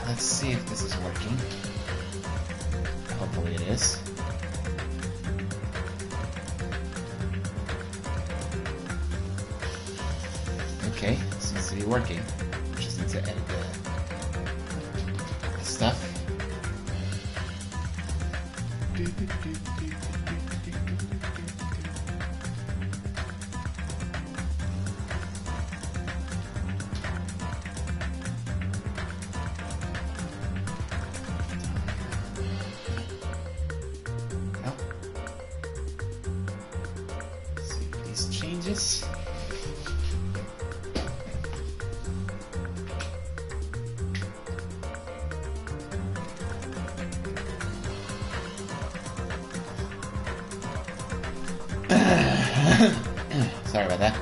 let's see if this is working. Hopefully it is. Okay, seems to be working. Just need to edit the stuff. Changes. Sorry about that.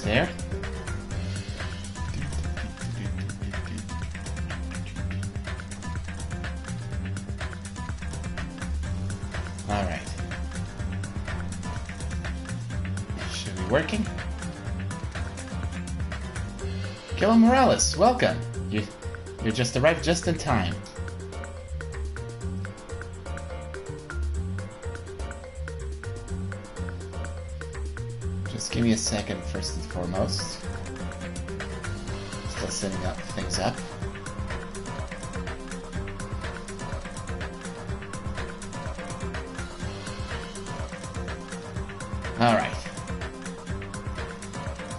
There. All right. Should be working. Killer Morales, welcome. You just arrived just in time. Just give me a second, first and foremost. Still setting up things up. Alright.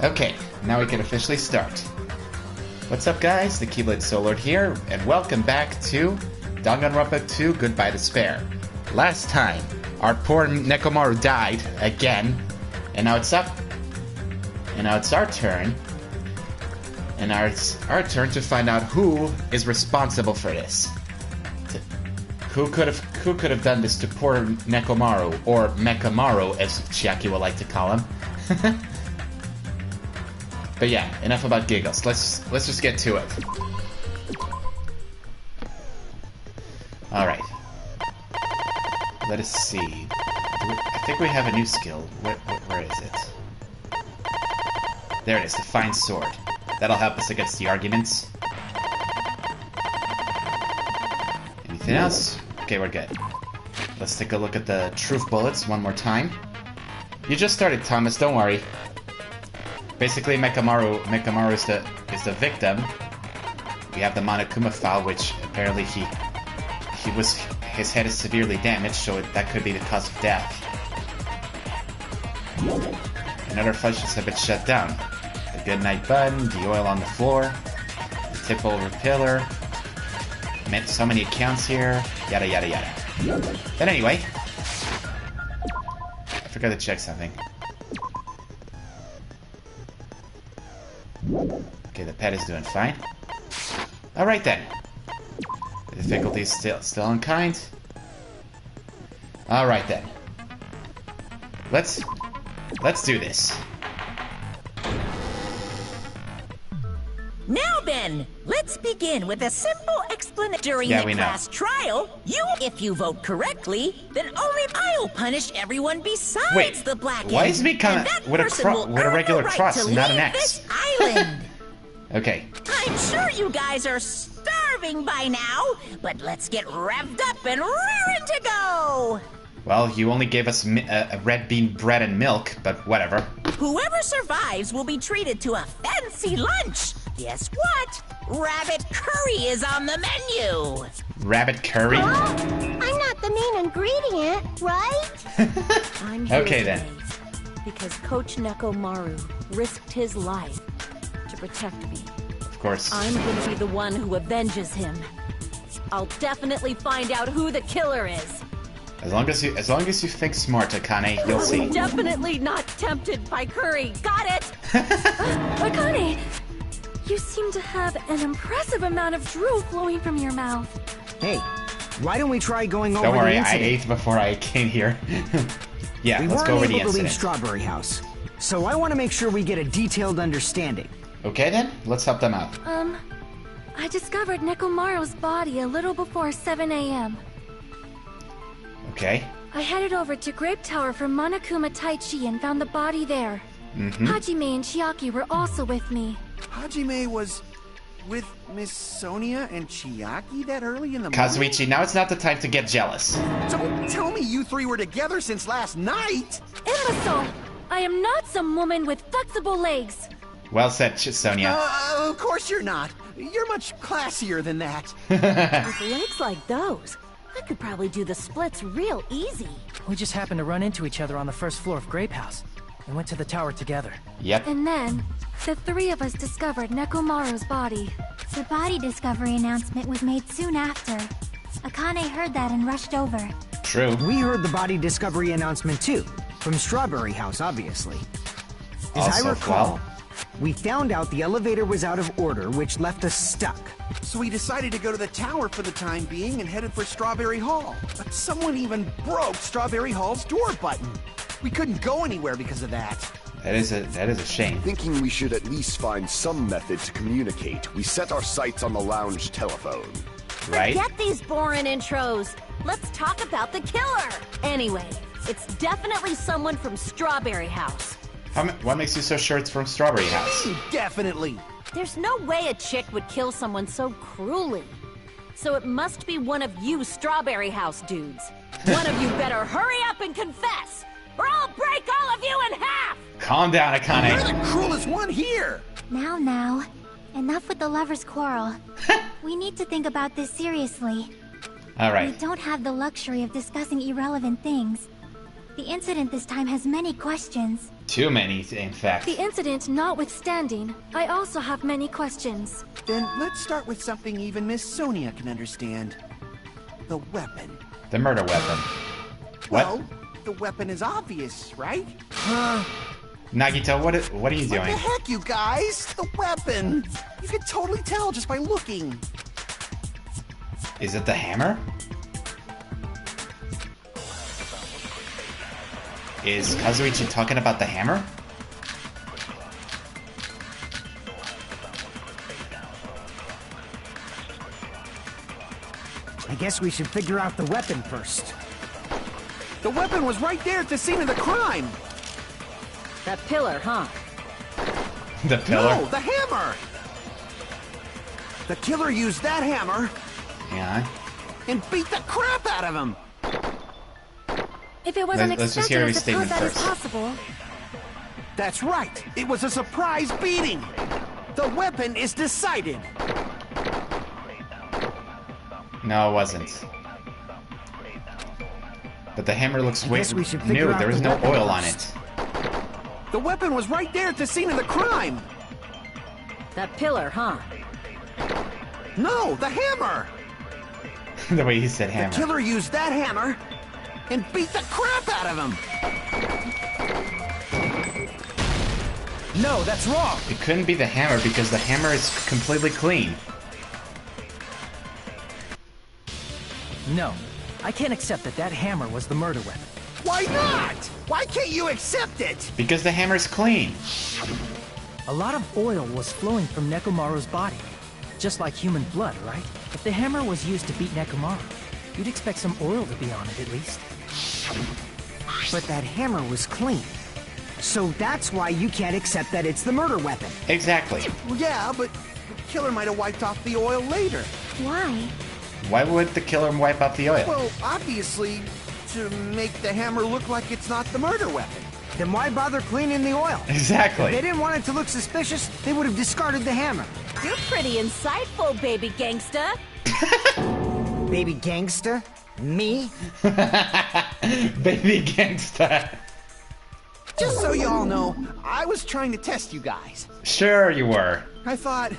Okay, now we can officially start. What's up, guys? The Keyblade Soulord here, and welcome back to Danganronpa 2 Goodbye Despair. Last time, our poor Mechamaru died again. And now it's up. And now it's our turn. And now it's our turn to find out who is responsible for this. Who could have done this to poor Nekomaru, or Mechamaru, as Chiaki would like to call him. But yeah, enough about giggles. Let's just get to it. All right. Let us see. I think we have a new skill. Where is it? There it is, the Fine Sword. That'll help us against the arguments. Anything else? Okay, we're good. Let's take a look at the truth bullets one more time. You just started, Thomas, don't worry. Basically, Mechamaru is the victim. We have the Monokuma file, which apparently his head is severely damaged, so that could be the cause of death. And other functions have been shut down. The goodnight button, the oil on the floor, the tip over pillar. So many accounts here, yada yada yada. But anyway, I forgot to check something. Okay, the pet is doing fine. Alright then. The difficulty is still unkind. Alright then. Let's do this. Now then, let's begin with a simple explanation. During the class trial, if you vote correctly, then only I'll punish everyone besides the black. Why is me kind of with a regular cross and not an X? This island. Okay. I'm sure you guys are starving by now, but let's get revved up and raring to go. Well, you only gave us a red bean bread and milk, but whatever. Whoever survives will be treated to a fancy lunch. Guess what? Rabbit curry is on the menu. Rabbit curry? I'm not the main ingredient, right? I'm here okay then. Because Coach Nekomaru risked his life to protect me. Of course. I'm gonna be the one who avenges him. I'll definitely find out who the killer is. As long as you think smart, Akane, you'll see. I'm definitely not tempted by curry. Got it? Akane, you seem to have an impressive amount of drool flowing from your mouth. Hey, why don't we try going over Don't worry, the I incident? ate before I came here. Yeah, we let's go over weren't the able to leave incident. Strawberry House, so I want to make sure we get a detailed understanding. Okay then, let's help them out. I discovered Nekomaru's body a little before 7 a.m. Okay. I headed over to Grape Tower from Monokuma Taichi and found the body there. Hajime and Chiaki were also with me. Hajime was with Miss Sonia and Chiaki that early in the morning? Kazuichi, now it's not the time to get jealous. Don't tell me you three were together since last night! Imbecile! I am not some woman with flexible legs. Well said, Sonia. Of course you're not. You're much classier than that. With legs like those, I could probably do the splits real easy. We just happened to run into each other on the first floor of Grape House. We went to the tower together. Yep. And then, the three of us discovered Nekomaru's body. The body discovery announcement was made soon after. Akane heard that and rushed over. True. We heard the body discovery announcement too, from Strawberry House, obviously. As Also, I recall, well, we found out the elevator was out of order, which left us stuck. So we decided to go to the tower for the time being and headed for Strawberry Hall. But someone even broke Strawberry Hall's door button. We couldn't go anywhere because of that. that is a shame. Thinking we should at least find some method to communicate, we set our sights on the lounge telephone. Right? Forget these boring intros. Let's talk about the killer. Anyway, it's definitely someone from Strawberry House. What makes you so sure it's from Strawberry House? Definitely. There's no way a chick would kill someone so cruelly. So it must be one of you Strawberry House dudes. One of you better hurry up and confess, or I'll break all of you in half! Calm down, You're Akane. the cruelest one here! Now. Enough with the lovers' quarrel. We need to think about this seriously. We Alright. don't have the luxury of discussing irrelevant things. The incident this time has many questions. Too many, in fact. The incident notwithstanding, I also have many questions. Then let's start with something even Miss Sonia can understand. The weapon. The murder weapon. What? Well, the weapon is obvious, right? Nagito, what are you What doing? the heck, you guys? The weapon! You can totally tell just by looking. Is it the hammer? Is Kazuichi talking about the hammer? I guess we should figure out the weapon first. The weapon was right there at the scene of the crime! That pillar, huh? The pillar? No, the hammer! The killer used that hammer Yeah. and beat the crap out of him! If it was Let's just hear unexpected, I his suppose statement that is first. possible. That's right! It was a surprise beating! The weapon is decided! No, it wasn't. But the hammer looks I guess we should figure new. out There the was no weapon oil on first. it. The weapon was right there at the scene of the crime! That pillar, huh? No, the hammer! The way he said The hammer. killer used that hammer and beat the crap out of him! No, that's wrong! It couldn't be the hammer because the hammer is completely clean. No, I can't accept that that hammer was the murder weapon. Why not? Why can't you accept it? Because the hammer's clean. A lot of oil was flowing from Nekomaru's body. Just like human blood, right? If the hammer was used to beat Nekomaru, you'd expect some oil to be on it at least. But that hammer was clean. So that's why you can't accept that it's the murder weapon. Exactly. Well, yeah, but the killer might have wiped off the oil later. Why? Why would the killer wipe off the oil? Well, obviously, to make the hammer look like it's not the murder weapon. Then why bother cleaning the oil? If they Exactly. didn't want it to look suspicious, they would have discarded the hammer. You're pretty insightful, baby gangsta. Baby gangster? Me? Baby gangsta. Just so you all know, I was trying to test you guys. Sure you were. I thought,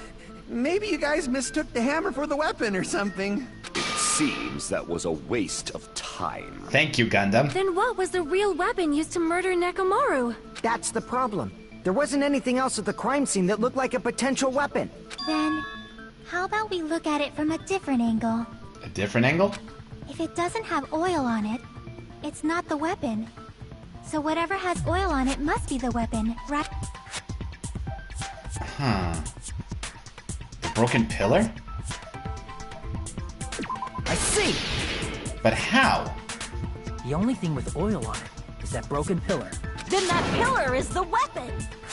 maybe you guys mistook the hammer for the weapon or something. It seems that was a waste of time. Thank you, Gundam. Then what was the real weapon used to murder Nekomaru? That's the problem. There wasn't anything else at the crime scene that looked like a potential weapon. Then, how about we look at it from a different angle? A different angle? If it doesn't have oil on it, it's not the weapon. So whatever has oil on it must be the weapon, right? Huh. The broken pillar? I see! But how? The only thing with oil on it is that broken pillar. Then that pillar is the weapon!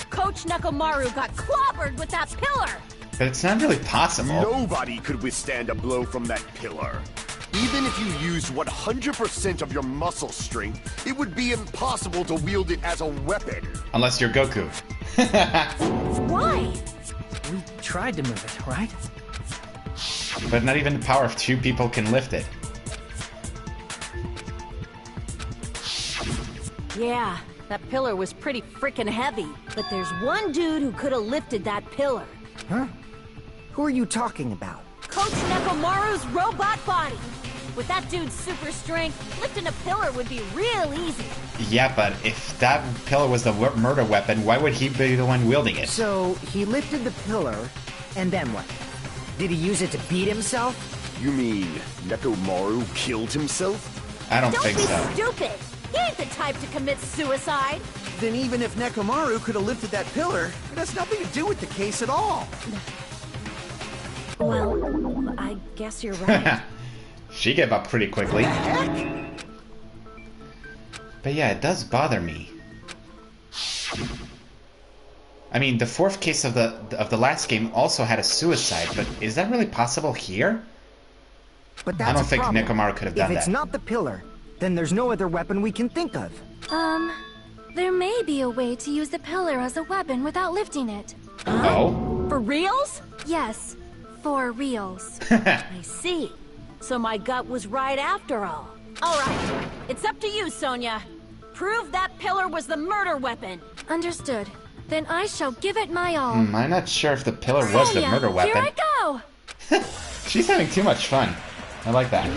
Coach Nekomaru got clobbered with that pillar! But it's not really possible. Nobody could withstand a blow from that pillar. Even if you used 100% of your muscle strength, it would be impossible to wield it as a weapon. Unless you're Goku. Why? We tried to move it, right? But not even the power of 2 people can lift it. Yeah, that pillar was pretty freaking heavy. But there's one dude who could have lifted that pillar. Huh? Who are you talking about? Coach Nekomaru's robot body! With that dude's super strength, lifting a pillar would be real easy. Yeah, but if that pillar was the murder weapon, why would he be the one wielding it? So, he lifted the pillar, and then what? Did he use it to beat himself? You mean Nekomaru killed himself? I don't think so. Don't be stupid! He ain't the type to commit suicide! Then even if Nekomaru could have lifted that pillar, it has nothing to do with the case at all. Well, I guess you're right. She gave up pretty quickly. But yeah, it does bother me. I mean, the 4th case of the last game also had a suicide, but is that really possible here? But that's I don't think problem. Nekomaru could have done that. If it's not the pillar, then there's no other weapon we can think of. There may be a way to use the pillar as a weapon without lifting it. Oh? For reals? Yes, for reals. I see. So my gut was right after all. Alright, it's up to you, Sonia. Prove that pillar was the murder weapon. Understood. Then I shall give it my all. I'm not sure if the pillar was the murder weapon. Here I go! She's having too much fun. I like that.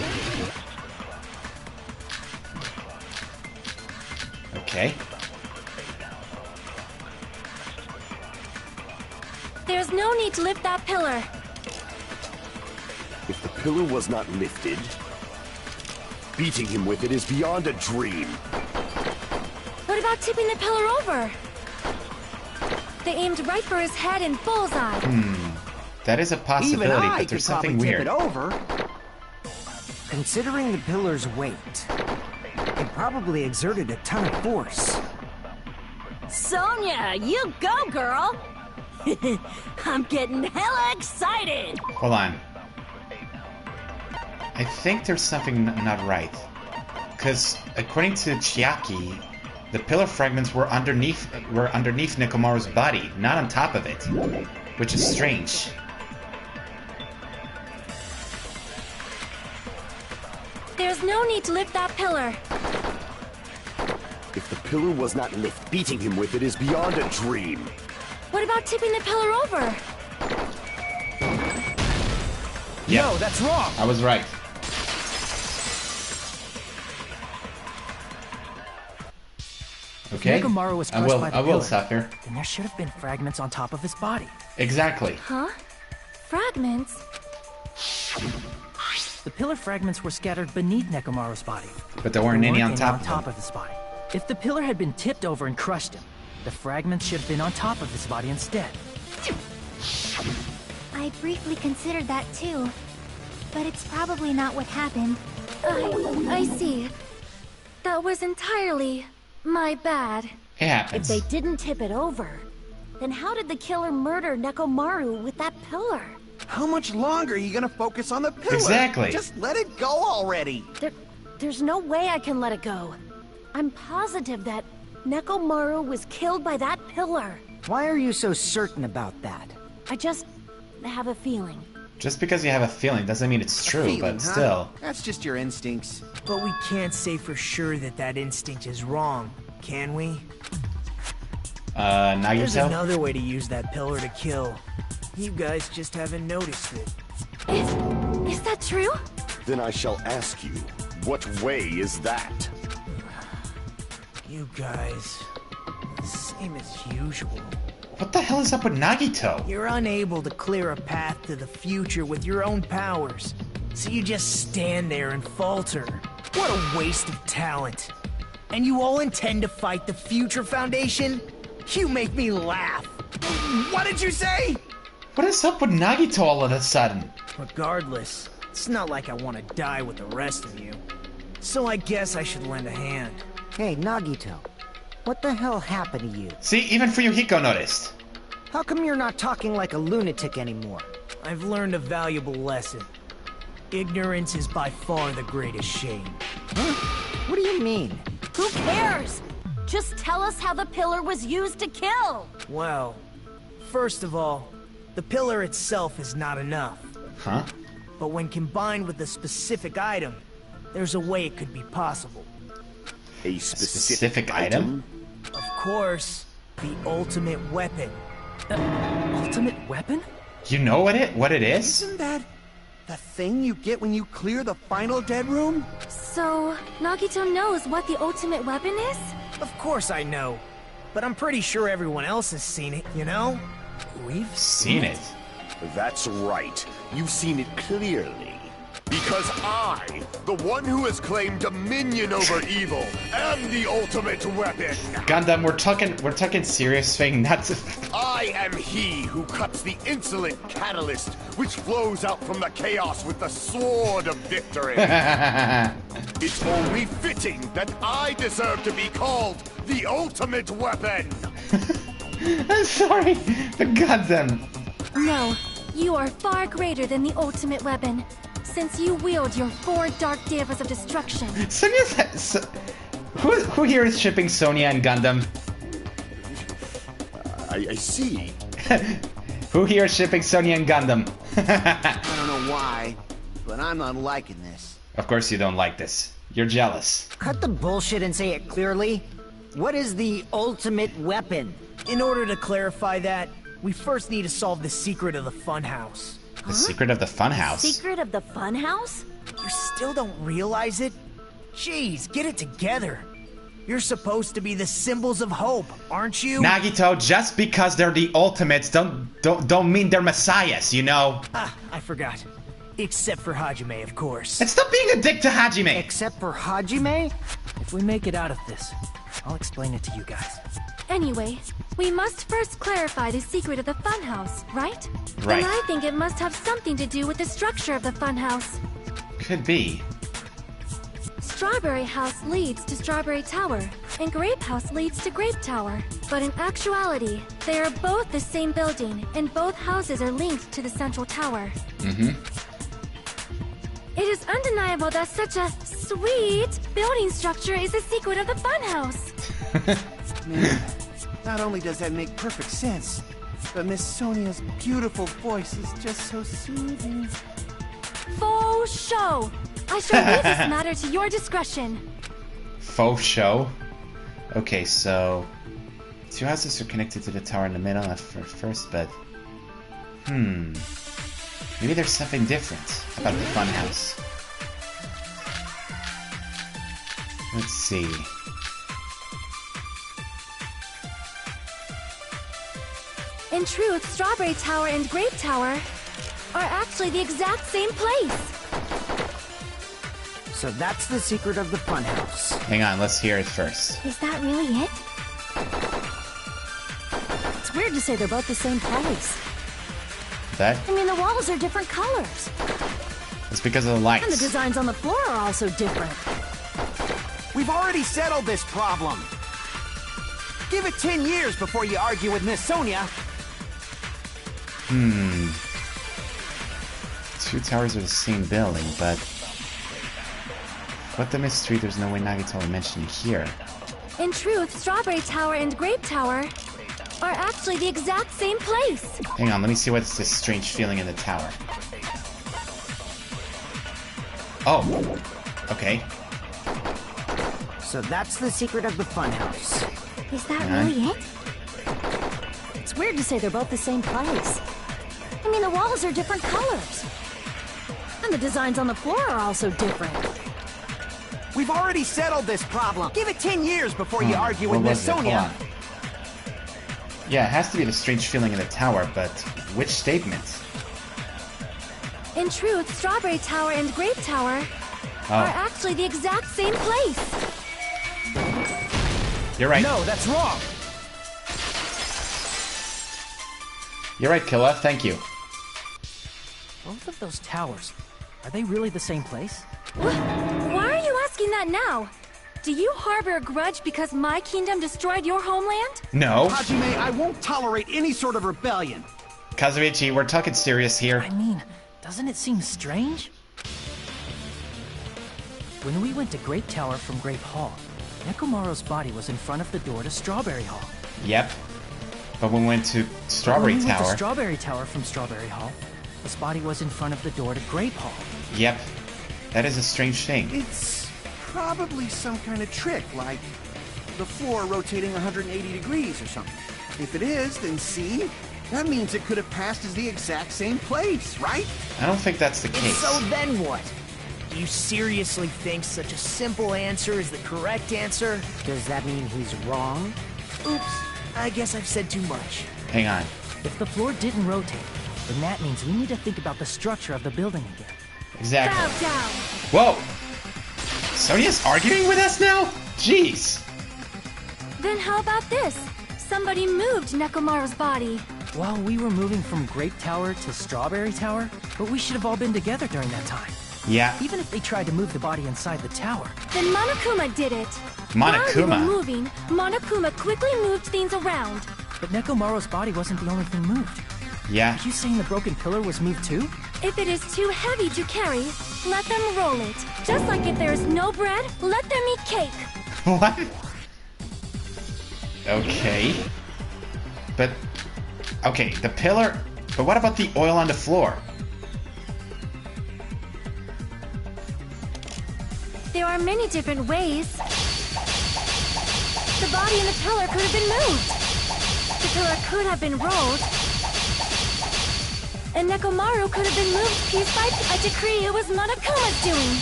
Okay. There's no need to lift that pillar. If the pillar was not lifted, beating him with it is beyond a dream. What about tipping the pillar over? They aimed right for his head and bullseye. That is a possibility, but there's something weird. Tip it over. Considering the pillar's weight, it probably exerted a ton of force. Sonia, you go, girl! I'm getting hella excited! Hold on. I think there's something not right. Because according to Chiaki, the pillar fragments were underneath Nekomaru's body, not on top of it. Which is strange. There's no need to lift that pillar. If the pillar was not lifted, beating him with it is beyond a dream. What about tipping the pillar over? Yep. No, that's wrong. I was right. Okay. Nekomaru was crushed by the I will pillar. stop here. Then there should have been fragments on top of his body. Exactly. Huh? Fragments? The pillar fragments were scattered beneath Nekomaru's body. But there weren't any on top of his body. If the pillar had been tipped over and crushed him, the fragments should have been on top of his body instead. I briefly considered that too, but it's probably not what happened. I see. That was entirely my bad. It If happens. they didn't tip it over, then how did the killer murder Nekomaru with that pillar? How much longer are you gonna focus on the pillar? Exactly. Just let it go already. There's no way I can let it go. I'm positive that Nekomaru was killed by that pillar. Why are you so certain about that? I just have a feeling. Just because you have a feeling doesn't mean it's true, Feeling, but huh? still. That's just your instincts. But we can't say for sure that that instinct is wrong, can we? There's There's another way to use that pillar to kill. You guys just haven't noticed it. Is that true? Then I shall ask you, what way is that? You guys, same as usual. What the hell is up with Nagito? You're unable to clear a path to the future with your own powers, so you just stand there and falter. What a waste of talent. And you all intend to fight the Future Foundation? You make me laugh. What did you say? What is up with Nagito all of a sudden? Regardless, it's not like I want to die with the rest of you. So I guess I should lend a hand. Hey, Nagito. What the hell happened to you? See, even Fuyuhiko noticed. How come you're not talking like a lunatic anymore? I've learned a valuable lesson. Ignorance is by far the greatest shame. Huh? What do you mean? Who cares? Just tell us how the pillar was used to kill! Well, first of all, the pillar itself is not enough. Huh? But when combined with a specific item, there's a way it could be possible. A specific item? Of course, the ultimate weapon. Ultimate weapon? You know what it is? Isn't that the thing you get when you clear the final dead room? So, Nagito knows what the ultimate weapon is? Of course I know. But I'm pretty sure everyone else has seen it, you know? We've seen it. That's right. You've seen it clearly. Because I, the one who has claimed dominion over evil, am the ultimate weapon. Gundam, we're talking serious thing, not to... I am he who cuts the insolent catalyst which flows out from the chaos with the sword of victory. It's only fitting that I deserve to be called the ultimate weapon. I'm sorry, the Gundam. No, you are far greater than the ultimate weapon, since you wield your 4 Dark Devas of Destruction. Who here is shipping Sonya and Gundam? I see. Who here is shipping Sonya and Gundam? I don't know why, but I'm not liking this. Of course you don't like this. You're jealous. Cut the bullshit and say it clearly. What is the ultimate weapon? In order to clarify that, we first need to solve the secret of the Funhouse. The secret of the Funhouse? Secret of the Funhouse? You still don't realize it? Jeez, get it together. You're supposed to be the symbols of hope, aren't you? Nagito, just because they're the ultimates don't mean they're messiahs, you know? Ah, I forgot. Except for Hajime, of course. And stop being a dick to Hajime! Except for Hajime? If we make it out of this, I'll explain it to you guys. Anyway, we must first clarify the secret of the Funhouse, right? Right. And I think it must have something to do with the structure of the Funhouse. Could be. Strawberry House leads to Strawberry Tower, and Grape House leads to Grape Tower. But in actuality, they are both the same building, and both houses are linked to the central tower. Mm-hmm. It is undeniable that such a sweet building structure is the secret of the Funhouse. Man, not only does that make perfect sense, but Miss Sonia's beautiful voice is just so soothing. Faux show! I shall leave this matter to your discretion. Faux show? Okay, so... 2 houses are connected to the tower in the middle at first, but... Maybe there's something different about the Funhouse. Let's see... In truth, Strawberry Tower and Grape Tower are actually the exact same place. So that's the secret of the Funhouse. Hang on, let's hear it first. Is that really it? It's weird to say they're both the same place. That? I mean, the walls are different colors. It's because of the lights. And the designs on the floor are also different. We've already settled this problem. Give it 10 years before you argue with Miss Sonia. 2 towers are the same building, but... What the mystery? There's no way Nagito will mention it here. In truth, Strawberry Tower and Grape Tower are actually the exact same place. Hang on, let me see what's this strange feeling in the tower. Oh, okay. So that's the secret of the Funhouse. Is that really it? It's weird to say they're both the same place. I mean, the walls are different colors. And the designs on the floor are also different. We've already settled this problem. Give it 10 years before you argue with Miss Sonia. Yeah, it has to be the strange feeling in the tower, but which statement? In truth, Strawberry Tower and Grape Tower are actually the exact same place. You're right. No, that's wrong. You're right, Killa. Thank you. Both of those towers, are they really the same place? Why are you asking that now? Do you harbor a grudge because my kingdom destroyed your homeland? No. Hajime, I won't tolerate any sort of rebellion. Kazuichi, we're talking serious here. I mean, doesn't it seem strange? When we went to Grape Tower from Grape Hall, Nekomaru's body was in front of the door to Strawberry Hall. Yep. But when we went to Strawberry when we Tower... went to Strawberry Tower from Strawberry Hall, his body was in front of the door to Grape Hall. Yep. That is a strange thing. It's probably some kind of trick, like the floor rotating 180 degrees or something. If it is, then see? That means it could have passed as the exact same place, right? I don't think that's the case. So then what? Do you seriously think such a simple answer is the correct answer? Does that mean he's wrong? Oops, I guess I've said too much. Hang on. If the floor didn't rotate, then that means we need to think about the structure of the building again. Exactly. Bow down. Whoa! Sonia's arguing with us now? Jeez. Then how about this? Somebody moved Nekomaru's body. While we were moving from Grape Tower to Strawberry Tower, but we should have all been together during that time. Yeah. Even if they tried to move the body inside the tower. Then Monokuma did it. Monokuma? While we were moving, Monokuma quickly moved things around. But Nekomaru's body wasn't the only thing moved. Yeah. Are you saying the broken pillar was moved too? If it is too heavy to carry, let them roll it. Just like if there is no bread, let them eat cake. What? Okay. But... Okay, the pillar... But what about the oil on the floor? There are many different ways. The body and the pillar could have been moved. The pillar could have been rolled. And Nekomaru could have been moved piece by piece. I decree it was Monokuma's doing.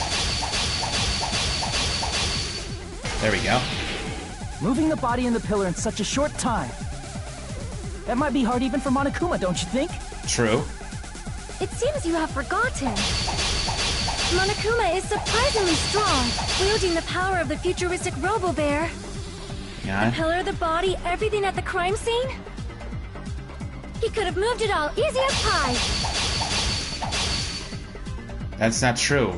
There we go. Moving the body and the pillar in such a short time. That might be hard even for Monokuma, don't you think? True. It seems you have forgotten. Monokuma is surprisingly strong, wielding the power of the futuristic Robo-Bear. Yeah. The pillar, the body, everything at the crime scene. He could have moved it all, easy as pie. That's not true.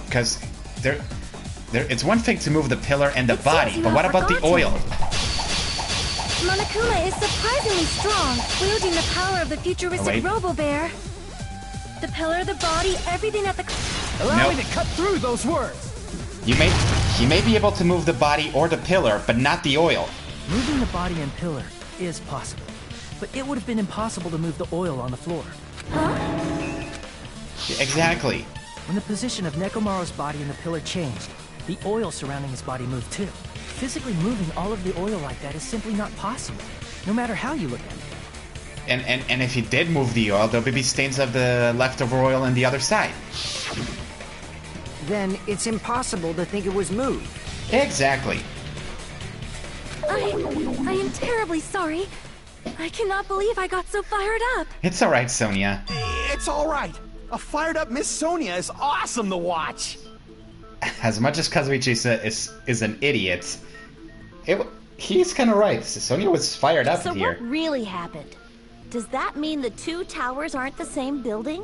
Because it's one thing to move the pillar and the body, but what about the oil? Monokuma is surprisingly strong, wielding the power of the futuristic Robo-Bear. The pillar, the body, everything at the... Allow me to cut through those words! He may be able to move the body or the pillar, but not the oil. Moving the body and pillar is possible, but it would have been impossible to move the oil on the floor. Huh? Exactly. When the position of Nekomaru's body and the pillar changed, the oil surrounding his body moved too. Physically moving all of the oil like that is simply not possible, no matter how you look at it. And if he did move the oil, there'll be stains of the leftover oil on the other side. Then it's impossible to think it was moved. Exactly. I am terribly sorry. I cannot believe I got so fired up. It's alright, Sonia. It's alright. A fired up Miss Sonia is awesome to watch. As much as Kazuichi is an idiot, he's kind of right. Sonia was fired up so here. So what really happened? Does that mean the two towers aren't the same building?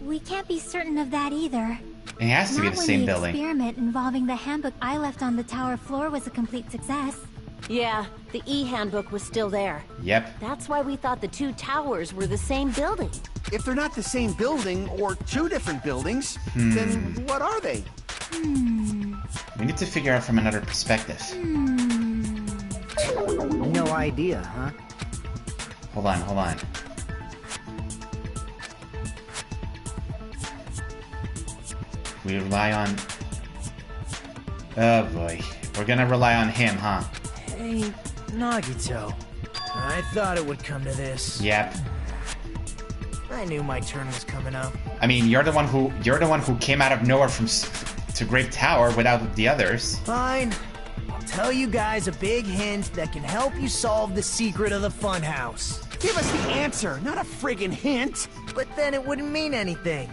We can't be certain of that either. It has to be the same building. The experiment involving the handbook I left on the tower floor was a complete success. Yeah, the e-handbook was still there. Yep. That's why we thought the two towers were the same building. If they're not the same building, or two different buildings, then what are they? We need to figure out from another perspective. No idea, huh? Hold on. We rely on... Oh boy. We're gonna rely on him, huh? Hey, Nagito. I thought it would come to this. Yep. I knew my turn was coming up. I mean, you're the one who came out of nowhere to Grape Tower without the others. Fine. I'll tell you guys a big hint that can help you solve the secret of the Funhouse. Give us the answer, not a friggin' hint. But then it wouldn't mean anything.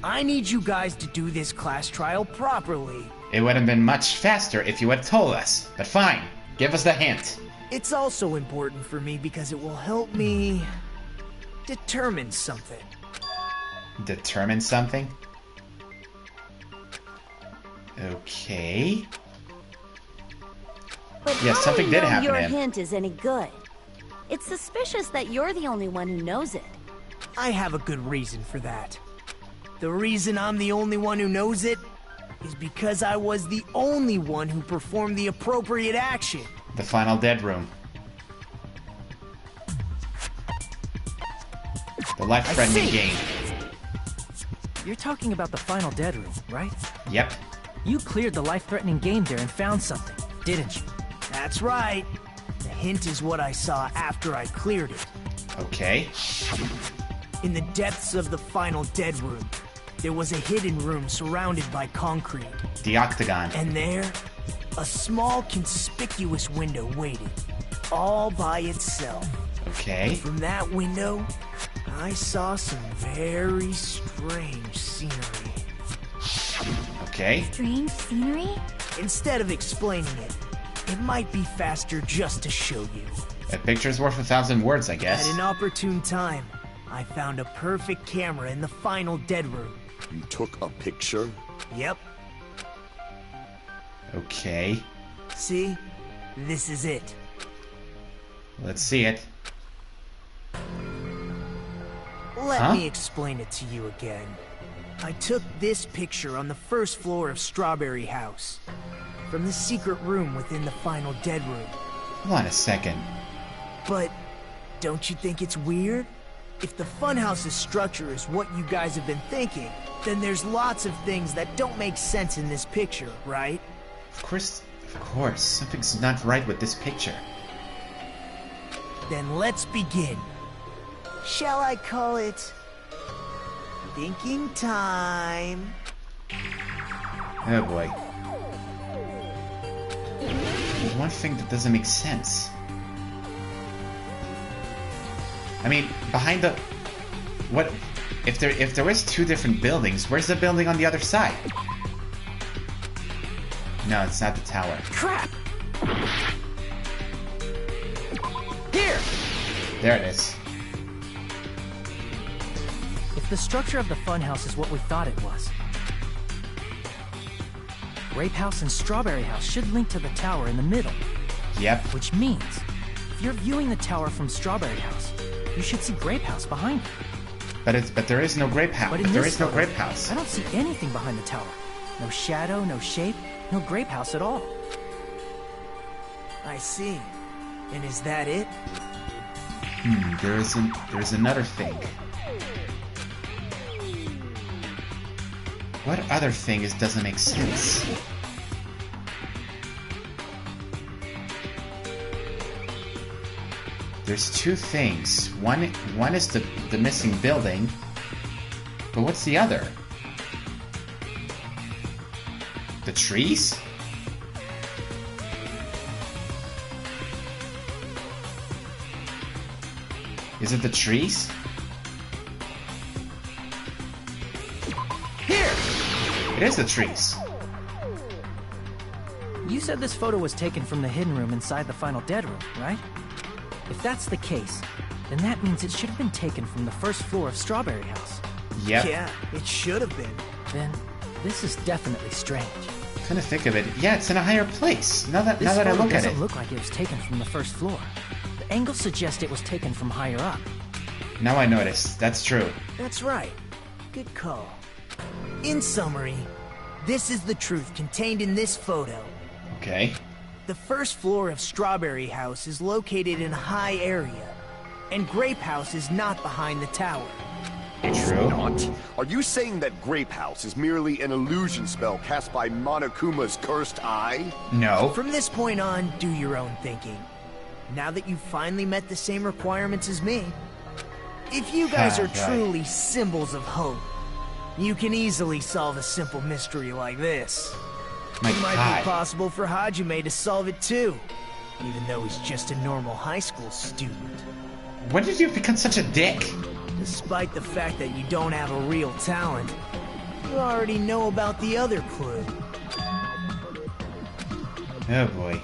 I need you guys to do this class trial properly. It would have been much faster if you had told us. But fine, give us the hint. It's also important for me because it will help me determine something. Determine something? Okay. But yeah, something did happen. Your hint is any good. It's suspicious that you're the only one who knows it. I have a good reason for that. The reason I'm the only one who knows it is because I was the only one who performed the appropriate action. The final dead room. The life-threatening game. You're talking about the final dead room, right? Yep. You cleared the life-threatening game there and found something, didn't you? That's right. The hint is what I saw after I cleared it. Okay. In the depths of the final dead room, there was a hidden room surrounded by concrete. The octagon. And there, a small conspicuous window waited, all by itself. Okay. From that window, I saw some very strange scenery. Okay. Strange scenery? Instead of explaining it, it might be faster just to show you. A picture's worth 1,000 words, I guess. At an opportune time, I found a perfect camera in the final dead room. You took a picture? Yep. Okay. See? This is it. Let's see it. Let me explain it to you again. I took this picture on the first floor of Strawberry House, from the secret room within the final dead room. Hold on a second. But don't you think it's weird? If the Funhouse's structure is what you guys have been thinking, then there's lots of things that don't make sense in this picture, right? Of course. Something's not right with this picture. Then let's begin. Shall I call it thinking time? Oh boy. There's one thing that doesn't make sense. I mean, behind the... What... If there is two different buildings, where's the building on the other side? No, it's not the tower. Crap! Here! There it is. If the structure of the Funhouse is what we thought it was, Grape House and Strawberry House should link to the tower in the middle. Yep. Which means, if you're viewing the tower from Strawberry House, you should see Grape House behind you. But there is no Grape House. But there is no Grape House. I don't see anything behind the tower. No shadow, no shape, no Grape House at all. I see. And is that it? There's another thing. What other thing doesn't make sense? There's two things. One is the missing building, but what's the other? The trees? Is it the trees? Here! It is the trees. You said this photo was taken from the hidden room inside the final dead room, right? If that's the case, then that means it should have been taken from the first floor of Strawberry House. Yep. Yeah, it should have been. Then, this is definitely strange. Kind of think of it. Yeah, it's in a higher place. Now that I look at it. This photo doesn't look like it was taken from the first floor. The angles suggest it was taken from higher up. Now I notice. That's true. That's right. Good call. In summary, this is the truth contained in this photo. Okay. The first floor of Strawberry House is located in a high area, and Grape House is not behind the tower. True. Not? Are you saying that Grape House is merely an illusion spell cast by Monokuma's cursed eye? No. From this point on, do your own thinking. Now that you've finally met the same requirements as me, if you guys are truly symbols of hope, you can easily solve a simple mystery like this. It might be possible for Hajime to solve it too, even though he's just a normal high school student. When did you become such a dick? Despite the fact that you don't have a real talent, you already know about the other clue. Oh boy.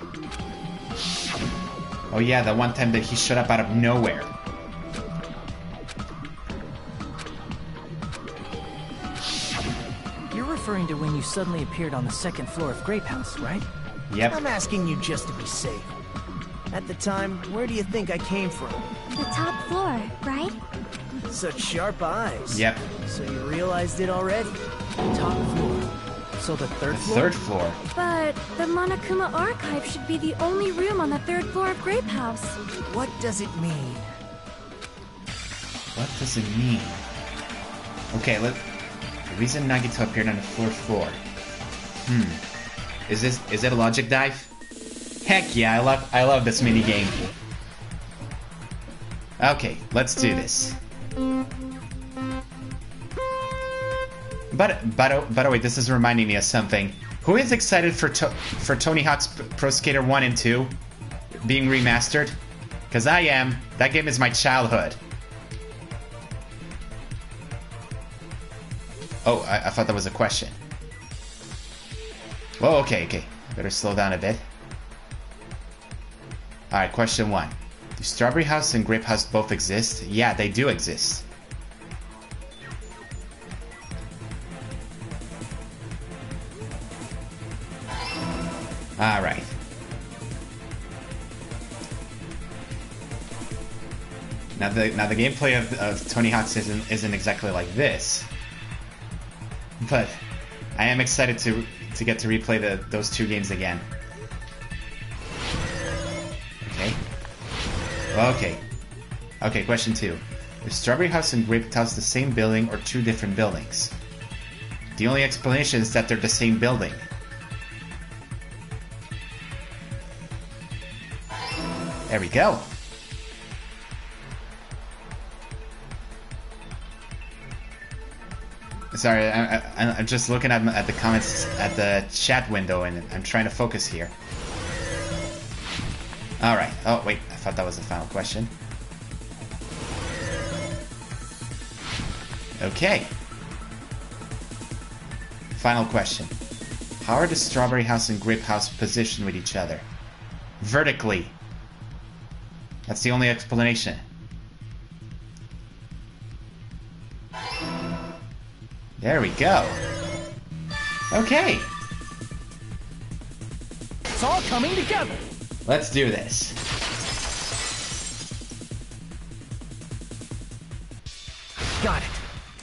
Oh yeah, the one time that he showed up out of nowhere. You're referring to when you suddenly appeared on the second floor of Grape House, right? Yep. I'm asking you just to be safe. At the time, where do you think I came from? The top floor, right? Such sharp eyes. Yep. So you realized it already? Top floor. So the third floor? Third floor. But the Monokuma archive should be the only room on the third floor of Grape House. What does it mean? What does it mean? Okay, the reason Nagito appeared on the fourth floor. Is it a logic dive? Heck yeah, I love this mini game. Okay, let's do this. But by the way, this is reminding me of something. Who is excited for Tony Hawk's Pro Skater 1 and 2 being remastered? Because I am. That game is my childhood. Oh, I thought that was a question. Whoa, okay. Better slow down a bit. Alright, question 1. Do Strawberry House and Grape House both exist? Yeah, they do exist. Alright. Now the gameplay of Tony Hawk's isn't exactly like this. But I am excited to get to replay those two games again. Okay, question 2. Is Strawberry House and Grape House the same building or two different buildings? The only explanation is that they're the same building. There we go. Sorry, I'm just looking at the comments at the chat window and I'm trying to focus here. Alright. Oh, wait. I thought that was the final question. Okay. Final question. How are the Strawberry House and Grape House positioned with each other? Vertically. That's the only explanation. There we go. Okay. It's all coming together. Let's do this. Got it.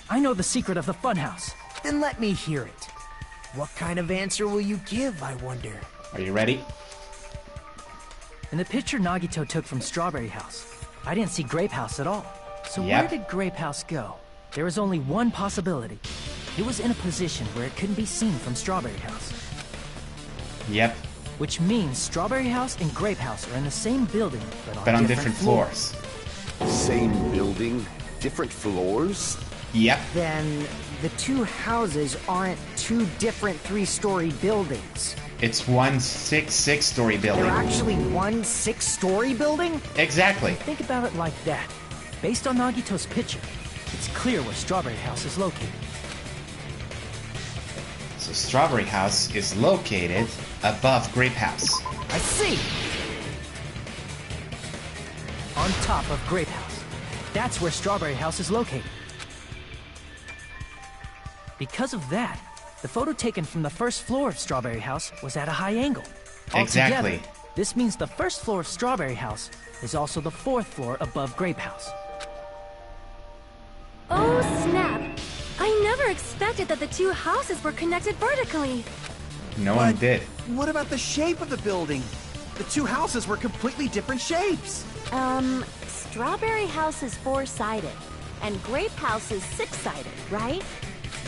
I know the secret of the Funhouse. Then let me hear it. What kind of answer will you give, I wonder? Are you ready? In the picture Nagito took from Strawberry House, I didn't see Grape House at all. So Yep. where did Grape House go? There is only one possibility. It was in a position where it couldn't be seen from Strawberry House. Yep. Which means Strawberry House and Grape House are in the same building, But on different floors. Same building, different floors? Yep. Then the two houses aren't two different 3-story buildings. It's one six-story building. They're actually one 6-story building? Exactly. Think about it like that. Based on Nagito's picture, it's clear where Strawberry House is located. So Strawberry House is located above Grape House. I see! On top of Grape House. That's where Strawberry House is located. Because of that, the photo taken from the first floor of Strawberry House was at a high angle. Exactly. Altogether, this means the first floor of Strawberry House is also the 4th floor above Grape House. Oh, snap! I never expected that the two houses were connected vertically. No one did. What about the shape of the building? The two houses were completely different shapes. Strawberry House is 4-sided, and Grape House is 6-sided, right?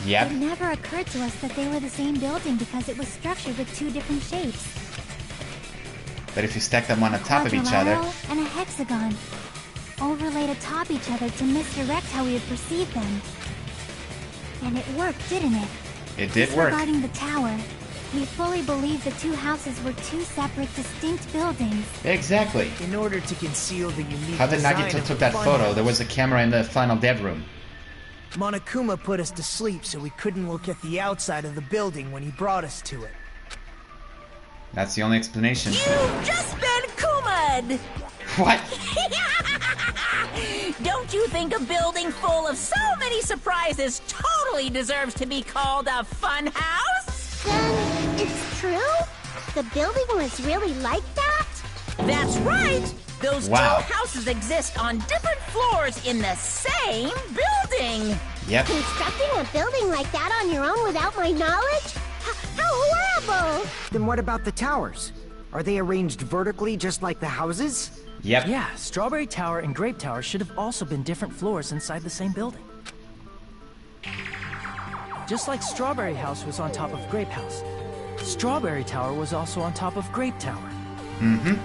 Yep. It never occurred to us that they were the same building because it was structured with two different shapes. But if you stack them on top of each other... Quadrilateral and a hexagon. Overlaid atop each other to misdirect how we would perceive them. And it worked, didn't it? It did work. Disregarding the tower, we fully believed the two houses were two separate, distinct buildings. Exactly. In order to conceal the unique How the design Nagito of took the that photo, Funhouse, there was a camera in the final dev room. Monokuma put us to sleep so we couldn't look at the outside of the building when he brought us to it. That's the only explanation. You've just been Kuma'd! What? Don't you think a building full of so many surprises totally deserves to be called a fun house? Then it's true? The building was really like that? That's right! Those Wow. two houses exist on different floors in the same building! Yep. Constructing a building like that on your own without my knowledge? How horrible! Then what about the towers? Are they arranged vertically just like the houses? Yep. Yeah, Strawberry Tower and Grape Tower should have also been different floors inside the same building. Just like Strawberry House was on top of Grape House, Strawberry Tower was also on top of Grape Tower. Mm-hmm.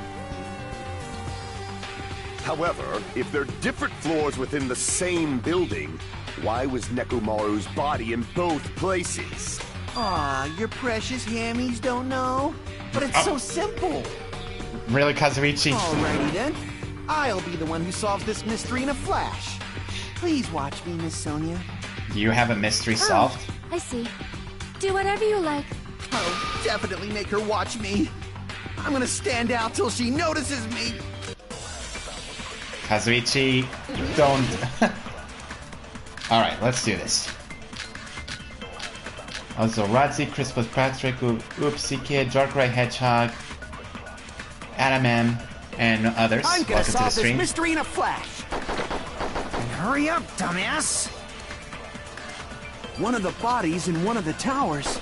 However, if they're different floors within the same building, why was Nekomaru's body in both places? Aw, your precious hammies don't know? But it's so simple. Really, Kazuichi? Alrighty then. I'll be the one who solves this mystery in a flash. Please watch me, Miss Sonia. Do you have a mystery solved? I see. Do whatever you like. Oh, definitely make her watch me. I'm gonna stand out till she notices me. Kazuichi, don't... Alright, let's do this. Also, Radzi, Crispus Patrick, Oopsie Kid, Darkrai Hedgehog, Adam and others. I'm gonna Welcome to the solve this stream. mystery in a flash. And hurry up, dumbass! One of the bodies in one of the towers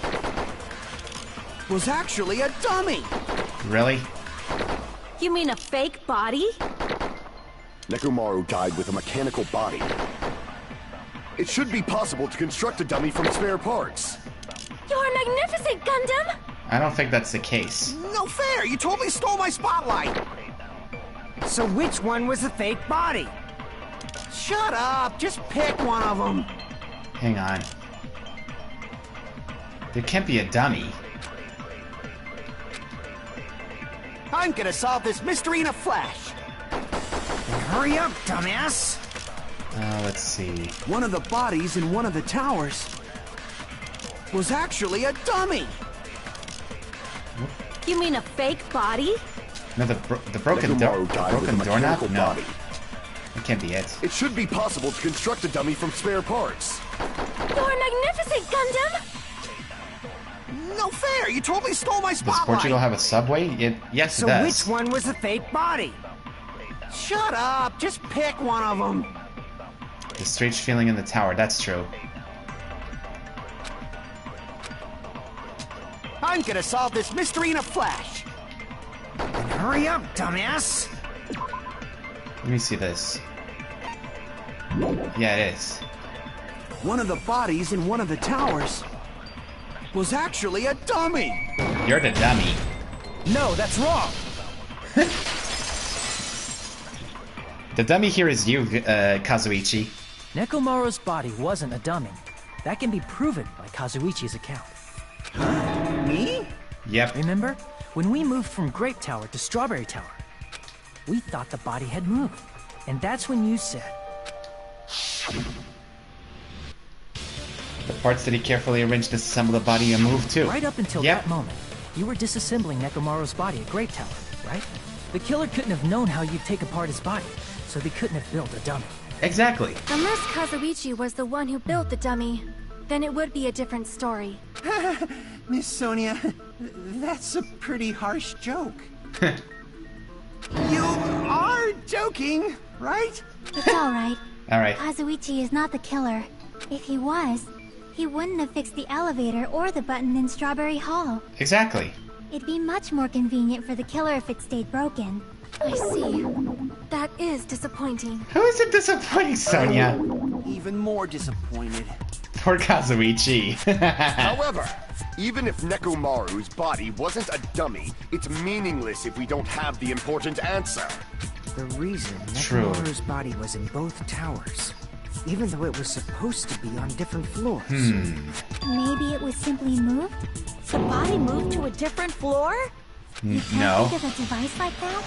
was actually a dummy. Really? You mean a fake body? Nekomaru died with a mechanical body. It should be possible to construct a dummy from spare parts. You're magnificent, Gundam! I don't think that's the case. No fair! You totally stole my spotlight! So which one was the fake body? Shut up! Just pick one of them! Hang on. There can't be a dummy. I'm gonna solve this mystery in a flash! And hurry up, dumbass! Let's see. One of the bodies in one of the towers was actually a dummy! You mean a fake body? No, the broken Nekomaru died with a doorknob? mechanical No. body. That can't be it. It should be possible to construct a dummy from spare parts. You're magnificent, Gundam! No fair! You totally stole my Does spotlight! Portugal have a subway? Yes, So it does. which one was the fake body? Shut up! Just pick one of them! The strange feeling in the tower, that's true. I'm gonna solve this mystery in a flash! And hurry up, dumbass! Let me see this. Yeah, it is. One of the bodies in one of the towers was actually a dummy! You're the dummy. No, that's wrong! The dummy here is you, Kazuichi. Nekomaru's body wasn't a dummy. That can be proven by Kazuichi's account. Me? Yep. Remember? When we moved from Grape Tower to Strawberry Tower, we thought the body had moved. And that's when you said... The parts that he carefully arranged to assemble the body and move too. Right up until Yep. that moment, you were disassembling Nekomaru's body at Grape Tower, right? The killer couldn't have known how you'd take apart his body, so they couldn't have built a dummy. Exactly. Unless Kazuichi was the one who built the dummy, then it would be a different story. Miss Sonia, that's a pretty harsh joke. You are joking, right? It's alright. Alright. Kazuichi is not the killer. If he was, he wouldn't have fixed the elevator or the button in Strawberry Hall. Exactly. It'd be much more convenient for the killer if it stayed broken. I see. That is disappointing. How is it disappointing, Sonia? Even more disappointed. Poor Kazuichi. However, even if Nekomaru's body wasn't a dummy, it's meaningless if we don't have the important answer. The reason True. Nekomaru's body was in both towers, even though it was supposed to be on different floors. Maybe it was simply moved? The body moved to a different floor? You can't No. think of a device like that?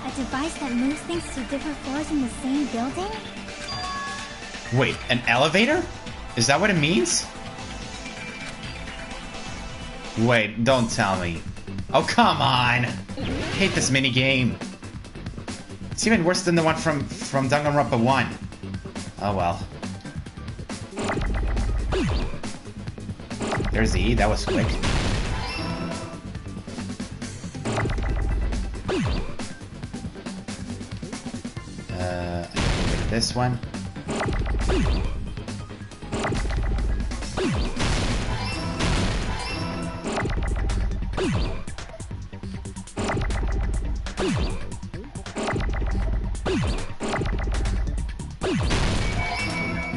A device that moves things to different floors in the same building? Wait, an elevator? Is that what it means? Wait, don't tell me. Oh, come on! I hate this minigame. It's even worse than the one from Danganronpa 1. Oh well. There's the E, that was quick. I can get rid of this one.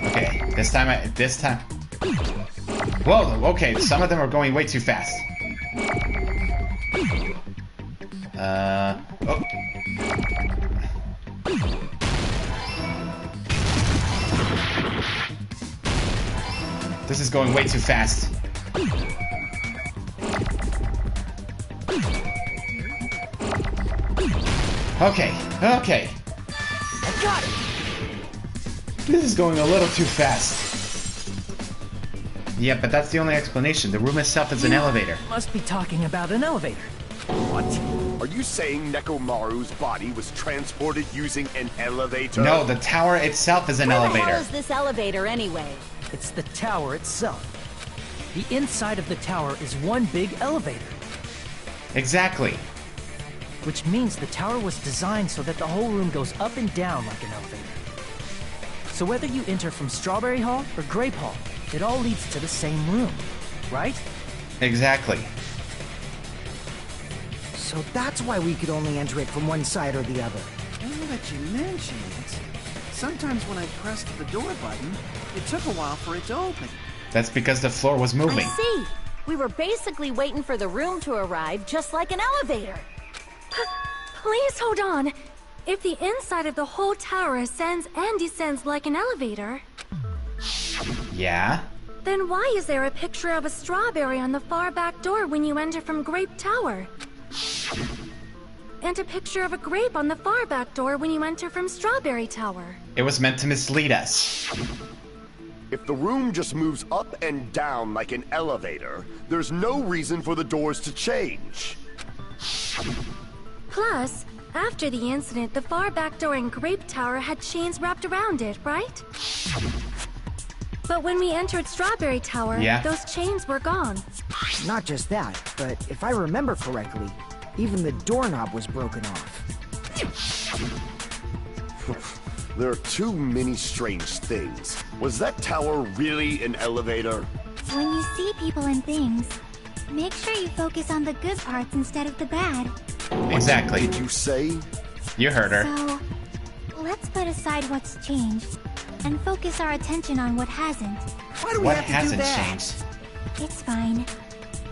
Okay, this time. Whoa, okay, some of them are going way too fast. Oh. This is going way too fast. Okay, okay. I got it! This is going a little too fast. Yeah, but that's the only explanation. The room itself is an elevator. Must be talking about an elevator. What? Are you saying Nekomaru's body was transported using an elevator? No, the tower itself is an elevator. Where the hell is this elevator anyway? It's the tower itself. The inside of the tower is one big elevator. Exactly. Which means the tower was designed so that the whole room goes up and down like an elevator. So whether you enter from Strawberry Hall or Grape Hall, it all leads to the same room, right? Exactly. So that's why we could only enter it from one side or the other. Now that you mention it, sometimes when I pressed the door button, it took a while for it to open. That's because the floor was moving. I see. We were basically waiting for the room to arrive, just like an elevator. Please hold on. If the inside of the whole tower ascends and descends like an elevator... Yeah? Then why is there a picture of a strawberry on the far back door when you enter from Grape Tower? And a picture of a grape on the far back door when you enter from Strawberry Tower. It was meant to mislead us. If the room just moves up and down like an elevator, there's no reason for the doors to change. Plus, after the incident, the far back door in Grape Tower had chains wrapped around it, right? But when we entered Strawberry Tower, those chains were gone. Not just that, but if I remember correctly, even the doorknob was broken off. There are too many strange things. Was that tower really an elevator? When you see people and things, make sure you focus on the good parts instead of the bad. Exactly. What did you say? You heard her. So, let's put aside what's changed and focus our attention on what hasn't. Why do we have to do that? Changed? It's fine.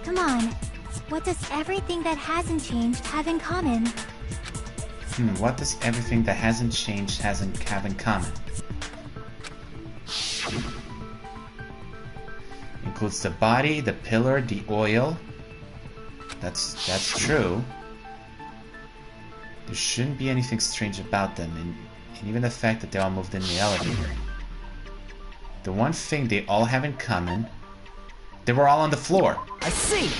Come on. What does everything that hasn't changed have in common? What does everything that hasn't changed have in common? Includes the body, the pillar, the oil. That's true. There shouldn't be anything strange about them, and even the fact that they all moved in the elevator. The one thing they all have in common, they were all on the floor. I see!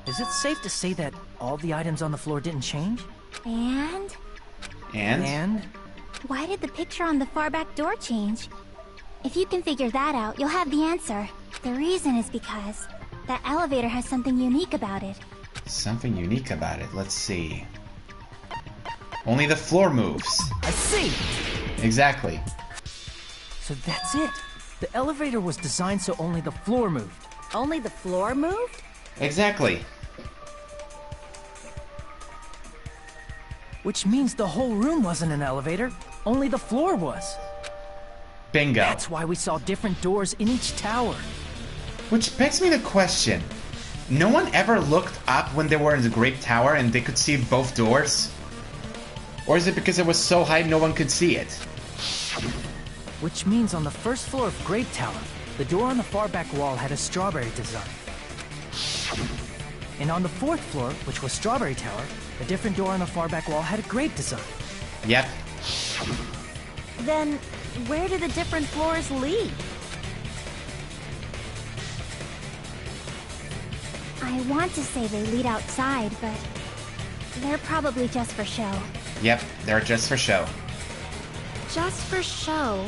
Is it safe to say that all the items on the floor didn't change? And? And? Why did the picture on the far back door change? If you can figure that out, you'll have the answer. The reason is because that elevator has something unique about it. Something unique about it? Let's see. Only the floor moves. I see! Exactly. So that's it. The elevator was designed so only the floor moved. Only the floor moved? Exactly. Which means the whole room wasn't an elevator, only the floor was. Bingo. That's why we saw different doors in each tower. Which begs me the question. No one ever looked up when they were in the Grape Tower and they could see both doors? Or is it because it was so high no one could see it? Which means on the first floor of Grape Tower, the door on the far back wall had a strawberry design. And on the fourth floor, which was Strawberry Tower, a different door on the far back wall had a grape design. Yep. Then, where do the different floors lead? I want to say they lead outside, but they're probably just for show. Yep, they're just for show. Just for show?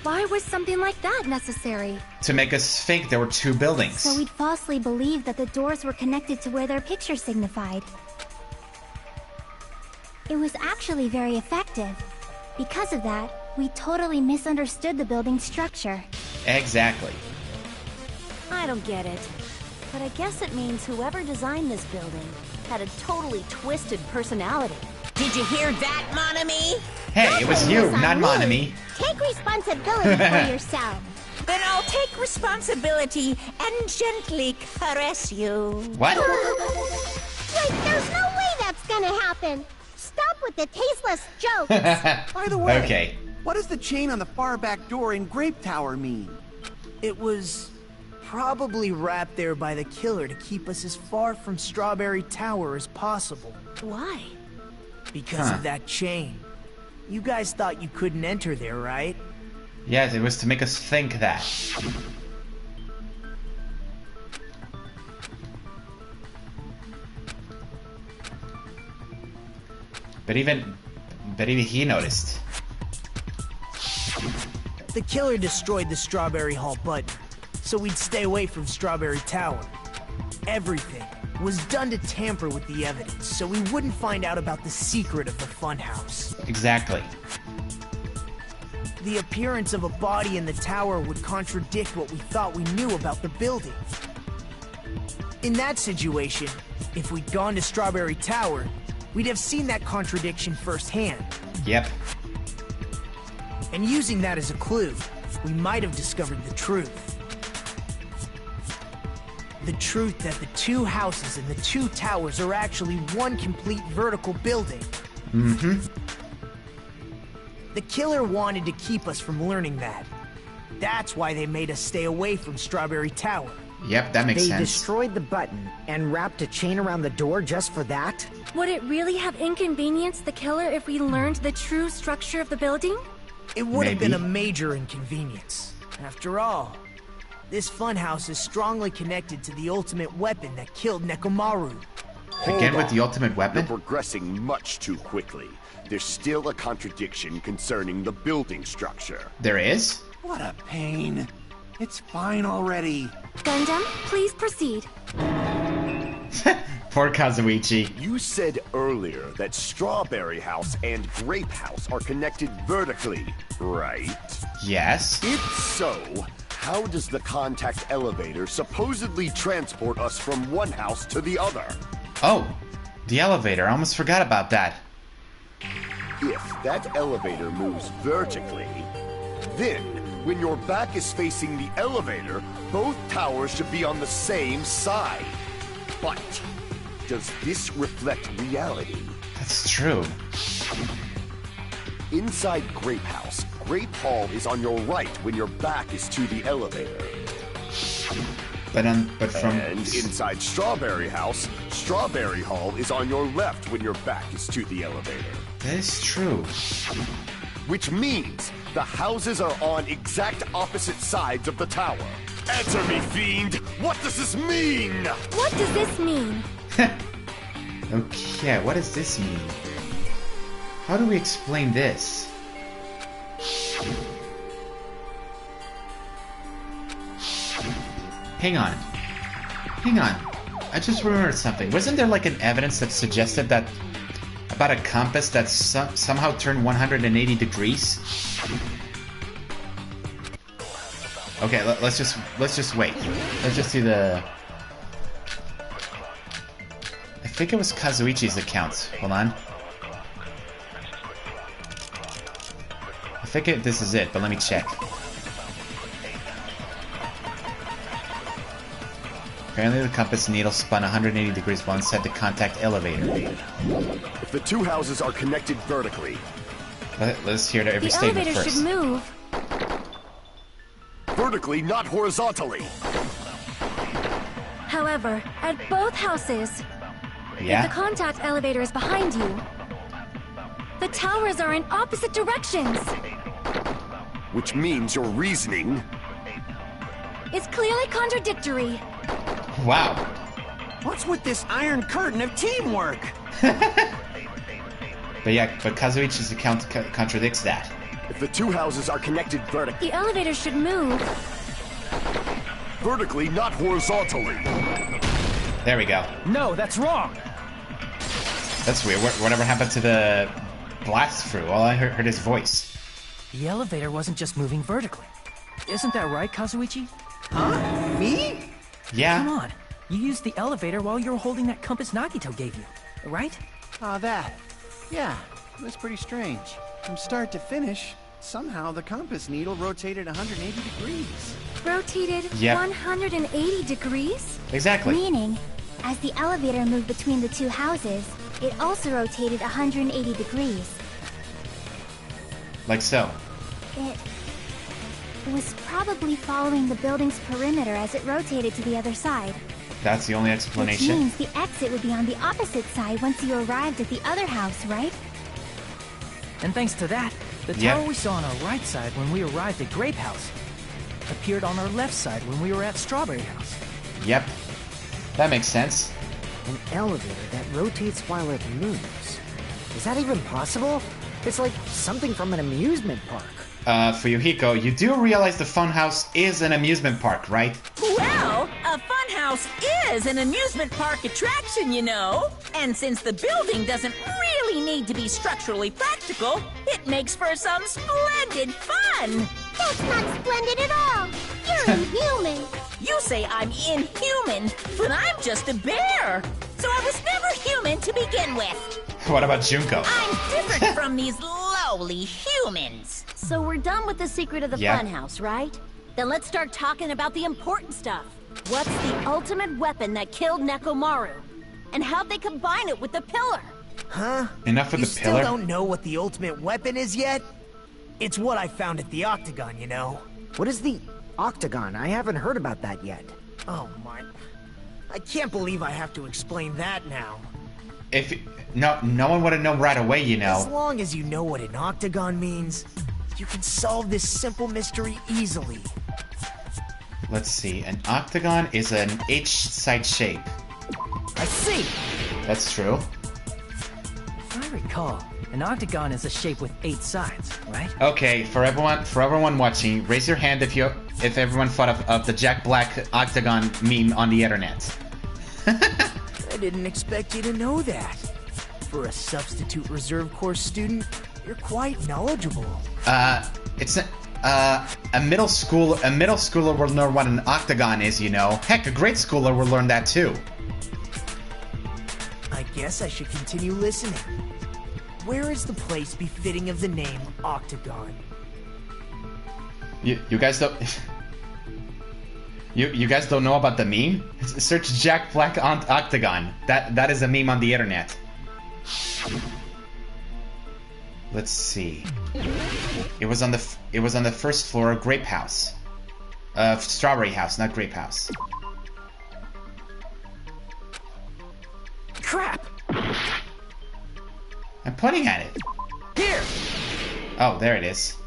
Why was something like that necessary? To make us think there were two buildings. So we'd falsely believe that the doors were connected to where their picture signified. It was actually very effective. Because of that, we totally misunderstood the building's structure. Exactly. I don't get it. But I guess it means whoever designed this building had a totally twisted personality. Did you hear that, Mon-ami? Hey, it was you, not Mon-ami. Take responsibility for yourself. Then I'll take responsibility and gently caress you. What? Wait, there's no way that's gonna happen. Stop with the tasteless jokes. By the way, okay. What does the chain on the far back door in Grape Tower mean? It was probably wrapped there by the killer to keep us as far from Strawberry Tower as possible. Why? Because of that chain. You guys thought you couldn't enter there, right? Yes, it was to make us think that. But even he noticed. The killer destroyed the Strawberry Hall button, so we'd stay away from Strawberry Tower. Everything was done to tamper with the evidence, so we wouldn't find out about the secret of the Funhouse. Exactly. The appearance of a body in the tower would contradict what we thought we knew about the building. In that situation, if we'd gone to Strawberry Tower, we'd have seen that contradiction firsthand. Yep. And using that as a clue, we might have discovered the truth. The truth that the two houses and the two towers are actually one complete vertical building. Mm-hmm. The killer wanted to keep us from learning that. That's why they made us stay away from Strawberry Tower. Yep, that makes sense. They destroyed the button and wrapped a chain around the door just for that? Would it really have inconvenienced the killer if we learned the true structure of the building? It would have been a major inconvenience. After all, this funhouse is strongly connected to the ultimate weapon that killed Mechamaru. Again with the ultimate weapon? You're progressing much too quickly. There's still a contradiction concerning the building structure. There is? What a pain. It's fine already. Gundam, please proceed. Poor Kazuichi. You said earlier that Strawberry House and Grape House are connected vertically, right? Yes. If so, how does the contact elevator supposedly transport us from one house to the other? Oh, the elevator. I almost forgot about that. If that elevator moves vertically, then when your back is facing the elevator, both towers should be on the same side. But does this reflect reality? That's true. Inside Grape House, Grape Hall is on your right when your back is to the elevator. But from... And inside Strawberry House, Strawberry Hall is on your left when your back is to the elevator. That is true. Which means the houses are on exact opposite sides of the tower. Answer me, fiend! What does this mean? What does this mean? Okay, what does this mean? How do we explain this? Hang on. I just remembered something. Wasn't there like an evidence that suggested that about a compass that somehow turned 180 degrees? Okay, let's just wait. Let's just see the... I think it was Kazuichi's account. Hold on. I think this is it, but let me check. Apparently the compass needle spun 180 degrees while inside the contact elevator. If the two houses are connected vertically... Let's hear every statement first. The elevator should move. Vertically, not horizontally. However, at both houses, if the contact elevator is behind you, the towers are in opposite directions. Which means your reasoning... is clearly contradictory. Wow. What's with this iron curtain of teamwork? But Kazuichi's account contradicts that. If the two houses are connected vertically... The elevator should move. Vertically, not horizontally. There we go. No, that's wrong. That's weird. Whatever happened to the blast through? All I heard his voice. The elevator wasn't just moving vertically. Isn't that right, Kazuichi? Huh? Me? Yeah. Come on. You used the elevator while you were holding that compass Nagito gave you, right? Oh, that. Yeah, it was pretty strange. From start to finish, somehow the compass needle rotated 180 degrees. Rotated 180 degrees? Exactly. Meaning, as the elevator moved between the two houses, it also rotated 180 degrees. Like so. It was probably following the building's perimeter as it rotated to the other side. That's the only explanation. Which means the exit would be on the opposite side once you arrived at the other house, right? And thanks to that, the tower we saw on our right side when we arrived at Grape House appeared on our left side when we were at Strawberry House. Yep. That makes sense. An elevator that rotates while it moves. Is that even possible? It's like something from an amusement park. Fuyuhiko, you do realize the Funhouse is an amusement park, right? Well, a Funhouse is an amusement park attraction, you know. And since the building doesn't really need to be structurally practical, it makes for some splendid fun. That's not splendid at all. You're inhuman. You say I'm inhuman, but I'm just a bear. So I was never human to begin with. What about Junko? I'm different from these lowly humans. So we're done with the secret of the Funhouse, right? Then let's start talking about the important stuff. What's the ultimate weapon that killed Mechamaru? And how'd they combine it with the pillar? Huh? Enough with the pillar? You still don't know what the ultimate weapon is yet? It's what I found at the Octagon, you know. What is the Octagon? I haven't heard about that yet. Oh my... I can't believe I have to explain that now. No one would have known right away, you know. As long as you know what an Octagon means, you can solve this simple mystery easily. Let's see. An octagon is an H-side shape. I see! That's true. If I recall, an octagon is a shape with 8 sides, right? Okay, for everyone watching, raise your hand if everyone thought of the Jack Black octagon meme on the internet. I didn't expect you to know that. For a substitute reserve course student, you're quite knowledgeable. It's a middle schooler will learn what an octagon is, you know. Heck, a grade schooler will learn that too. I guess I should continue listening. Where is the place befitting of the name Octagon? You guys don't... You guys don't know about the meme? Search Jack Black on Octagon. That is a meme on the internet. Let's see. It was on the first floor of Grape House. Strawberry House, not Grape House. Crap! I'm pointing at it. Here! Oh, there it is.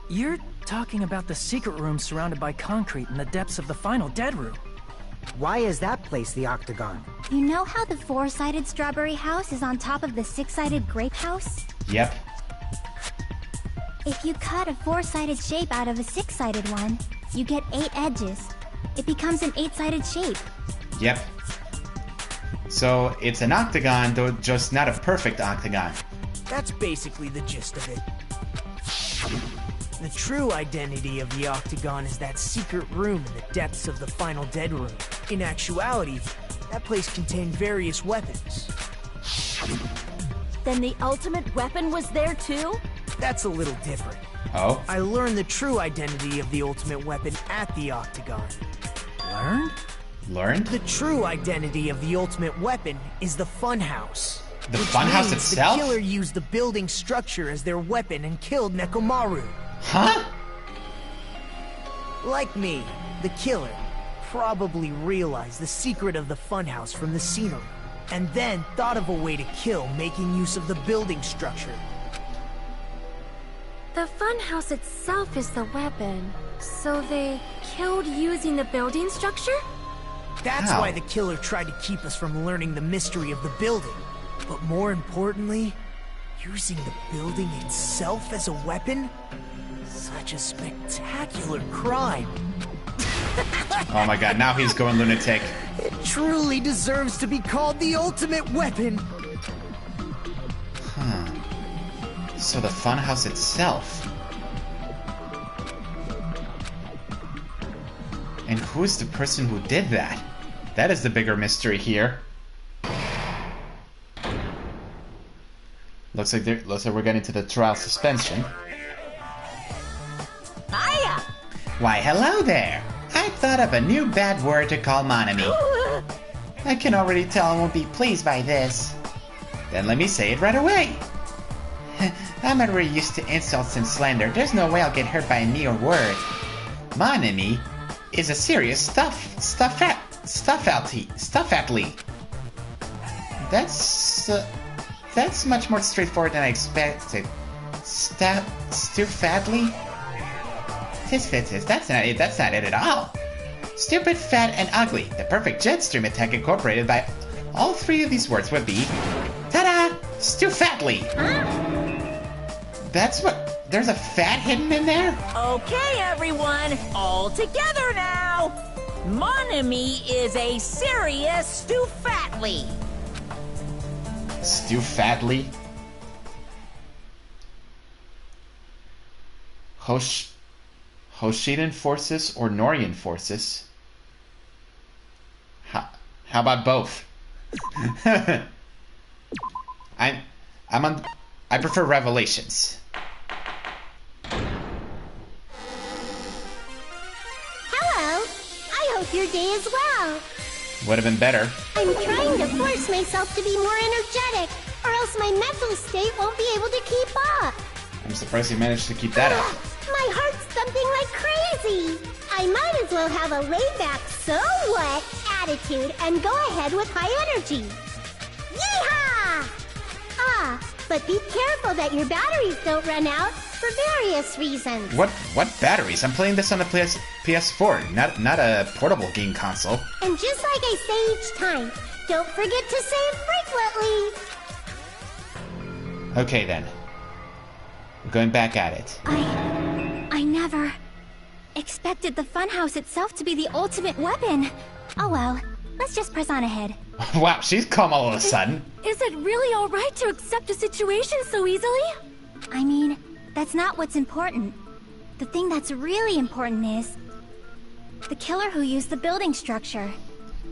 You're talking about the secret room surrounded by concrete in the depths of the final dead room. Why is that place the Octagon? You know how the 4-sided Strawberry House is on top of the 6-sided Grape House? Yep. If you cut a 4-sided shape out of a 6-sided one, you get 8 edges. It becomes an 8-sided shape. Yep. So it's an octagon, though just not a perfect octagon. That's basically the gist of it. The true identity of the Octagon is that secret room in the depths of the final dead room. In actuality, that place contained various weapons. Then the ultimate weapon was there too? That's a little different. Oh? I learned the true identity of the ultimate weapon at the Octagon. Learned? Learned? The true identity of the ultimate weapon is the Funhouse. The Funhouse itself? The killer used the building structure as their weapon and killed Mechamaru. Huh? Like me, the killer probably realized the secret of the Funhouse from the scenery, and then thought of a way to kill making use of the building structure. The Funhouse itself is the weapon, so they killed using the building structure? That's How? why the killer tried to keep us from learning the mystery of the building. But more importantly, using the building itself as a weapon? Such a spectacular crime. Oh my god, now he's going lunatic. It truly deserves to be called the ultimate weapon. So the funhouse itself. And who's the person who did that? That is the bigger mystery here. Looks like we're getting to the trial suspension. Hiya! Why, hello there! I thought of a new bad word to call Monami. I can already tell I won't be pleased by this. Then let me say it right away. I'm already used to insults and slander. There's no way I'll get hurt by a mere word. Monami is a serious stuff athlete. That's much more straightforward than I expected. Stupidly? That's not it at all. Stupid, fat, and ugly. The perfect jet stream attack incorporated by all three of these words would be... Ta-da! Stupidly! That's what... There's a fat hidden in there? Okay, everyone, all together now. Monami is a serious Stufatly. Stufatly? Hoshidan forces or Norian forces? How about both? I prefer Revelations. Hello. I hope your day is well. Would have been better. I'm trying to force myself to be more energetic, or else my mental state won't be able to keep up. I'm surprised you managed to keep that up. My heart's thumping like crazy. I might as well have a laid-back, so what attitude and go ahead with high energy. Yeehaw! But be careful that your batteries don't run out for various reasons. What batteries? I'm playing this on a PS4, not a portable game console. And just like I say each time, don't forget to save frequently. Okay then. We're going back at it. I never expected the funhouse itself to be the ultimate weapon. Oh well, let's just press on ahead. Wow, she's calm all of a sudden. Is it really alright to accept a situation so easily? I mean, that's not what's important. The thing that's really important is the killer who used the building structure.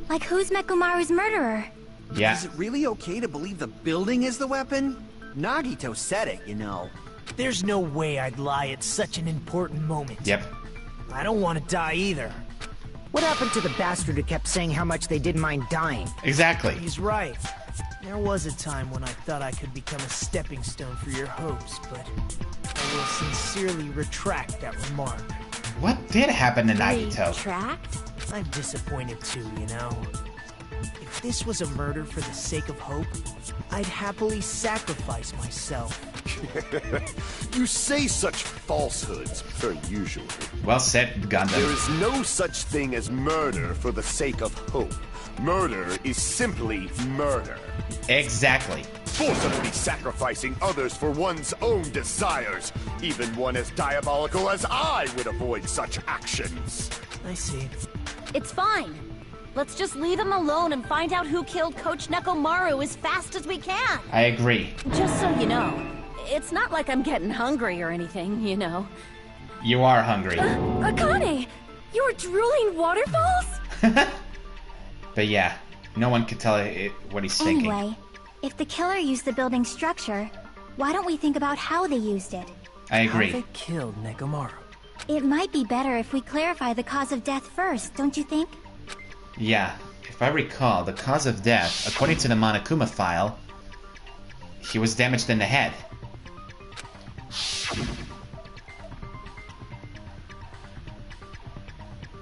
Like, who's Mechamaru's murderer? Yeah. Is it really okay to believe the building is the weapon? Nagito said it, you know. There's no way I'd lie at such an important moment. Yep. I don't want to die either. What happened to the bastard who kept saying how much they didn't mind dying? Exactly. He's right. There was a time when I thought I could become a stepping stone for your hopes, but I will sincerely retract that remark. What did happen to Nagito? Retract? I'm disappointed too, you know. If this was a murder for the sake of hope, I'd happily sacrifice myself. You say such falsehoods, per usual. Well said, Gundam. There is no such thing as murder for the sake of hope. Murder is simply murder. Exactly. Forcibly sacrificing others for one's own desires. Even one as diabolical as I would avoid such actions. I see. It's fine. Let's just leave him alone and find out who killed Coach Nekomaru as fast as we can. I agree. Just so you know, it's not like I'm getting hungry or anything, you know. You are hungry. Akane! You were drooling waterfalls? But yeah, no one could tell what he's thinking. Anyway, if the killer used the building structure, why don't we think about how they used it? I agree. How they killed Nekomaru. It might be better if we clarify the cause of death first, don't you think? Yeah, if I recall, the cause of death, according to the Monokuma file, he was damaged in the head.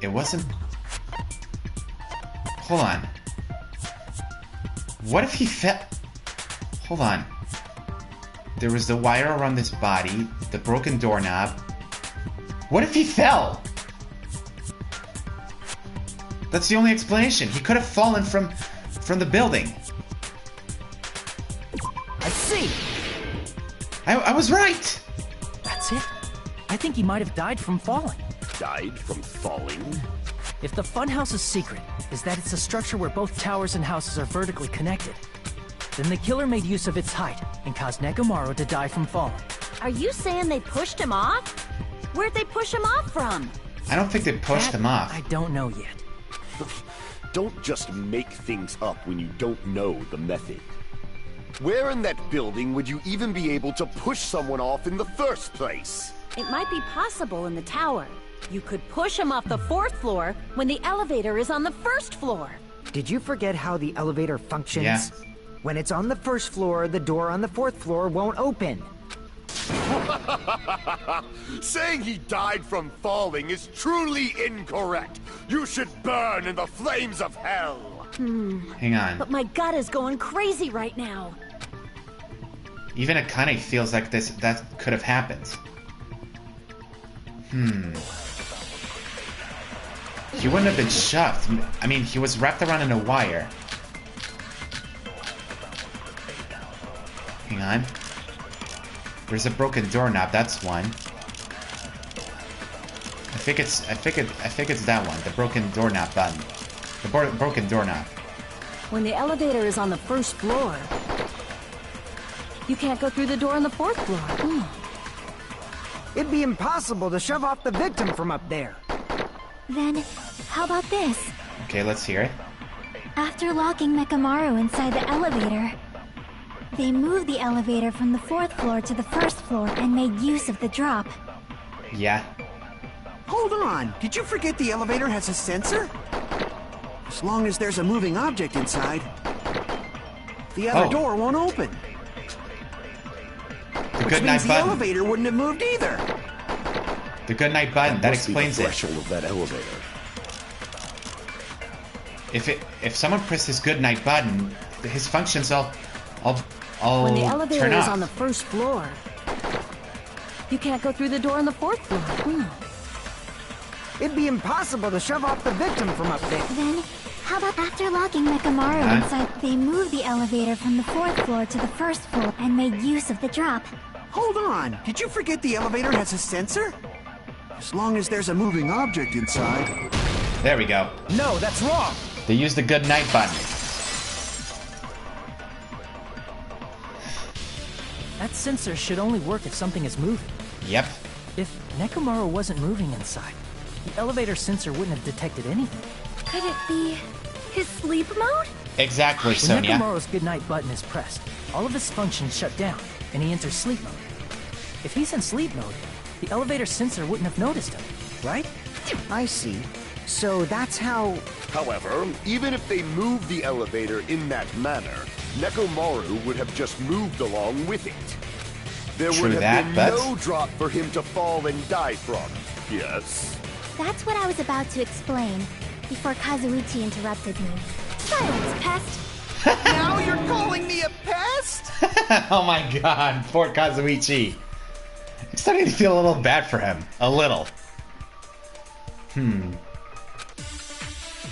It wasn't... Hold on. What if he fell... Hold on. There was the wire around his body, the broken doorknob. What if he fell? That's the only explanation. He could have fallen from the building. I see! I was right! That's it. I think he might have died from falling. Died from falling? If the Funhouse's secret is that it's a structure where both towers and houses are vertically connected, then the killer made use of its height and caused Mechamaru to die from falling. Are you saying they pushed him off? Where'd they push him off from? I don't think they pushed him off. I don't know yet. Don't just make things up when you don't know the method. Where in that building would you even be able to push someone off in the first place? It might be possible in the tower. You could push him off the 4th floor when the elevator is on the 1st floor. Did you forget how the elevator functions? Yeah. When it's on the 1st floor, the door on the 4th floor won't open. Saying he died from falling is truly incorrect. You should burn in the flames of hell. Hang on. But my gut is going crazy right now. Even Akane feels like that could have happened. He wouldn't have been shoved. I mean, he was wrapped around in a wire. Hang on. There's a broken doorknob. That's one. I think it's that one. The broken doorknob button. The broken doorknob. When the elevator is on the 1st floor, you can't go through the door on the 4th floor. It'd be impossible to shove off the victim from up there. Then, how about this? Okay, let's hear it. After locking Mechamaru inside the elevator, they moved the elevator from the 4th floor to the 1st floor and made use of the drop. Yeah. Hold on, did you forget the elevator has a sensor? As long as there's a moving object inside, the other door won't open. The Which good means night the button. elevator wouldn't have moved either. The good night button. That explains the it. threshold of that elevator. If someone presses good night button, his functions all When the elevator turn is off. on the 1st floor, you can't go through the door on the 4th floor. It'd be impossible to shove off the victim from up there. Then, how about after locking Mechamaru inside, they moved the elevator from the 4th floor to the 1st floor and made use of the drop. Hold on, did you forget the elevator has a sensor? As long as there's a moving object inside. There we go. No, that's wrong! They used the good night button. That sensor should only work if something is moving. Yep. If Mechamaru wasn't moving inside, the elevator sensor wouldn't have detected anything. Could it be his sleep mode? Exactly, When Sonia. Mechamaru's goodnight button is pressed, all of his functions shut down, and he enters sleep mode. If he's in sleep mode, the elevator sensor wouldn't have noticed him, right? I see. So that's how... However, even if they moved the elevator in that manner, Nekomaru would have just moved along with it. There True would have that, been but- no drop for him to fall and die from. Yes? That's what I was about to explain, before Kazuichi interrupted me. Silence, pest! Now you're calling me a pest? Oh my god, poor Kazuichi. I'm starting to feel a little bad for him. A little.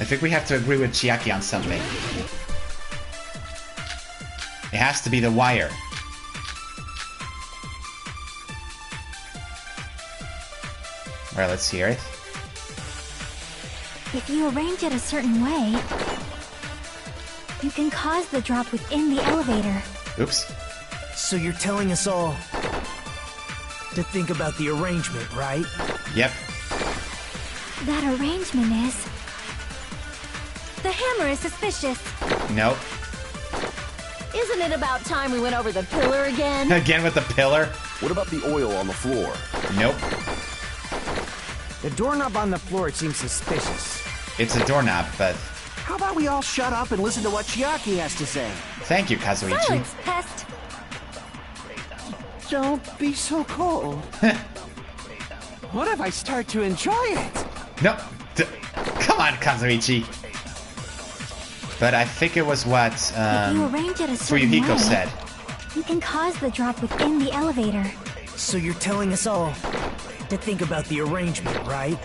I think we have to agree with Chiaki on something. It has to be the wire. Alright, let's hear it. If you arrange it a certain way, you can cause the drop within the elevator. Oops. So you're telling us all to think about the arrangement, right? Yep. That arrangement is... The hammer is suspicious. Nope. Isn't it about time we went over the pillar again? Again with the pillar? What about the oil on the floor? Nope. The doorknob on the floor seems suspicious. It's a doorknob, but... How about we all shut up and listen to what Chiaki has to say? Thank you, Kazuichi. Silence, pest! Don't be so cold. What if I start to enjoy it? No. Come on, Kazuichi. But I think it was what If you arrange it a certain Fuyuhiko way, said. you can cause the drop within the elevator. So you're telling us all to think about the arrangement, right?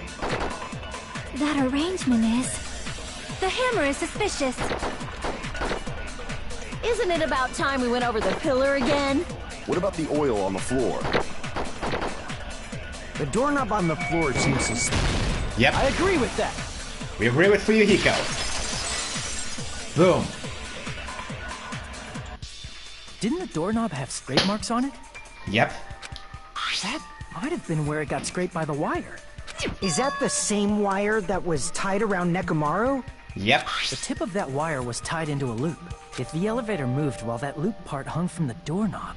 That arrangement is... The hammer is suspicious. Isn't it about time we went over the pillar again? What about the oil on the floor? The doorknob on the floor seems suspicious. Yep. I agree with that. We agree with Fuyuhiko. Boom. Didn't the doorknob have scrape marks on it? Yep. That might have been where it got scraped by the wire. Is that the same wire that was tied around Mechamaru? Yep. The tip of that wire was tied into a loop. If the elevator moved while that loop part hung from the doorknob...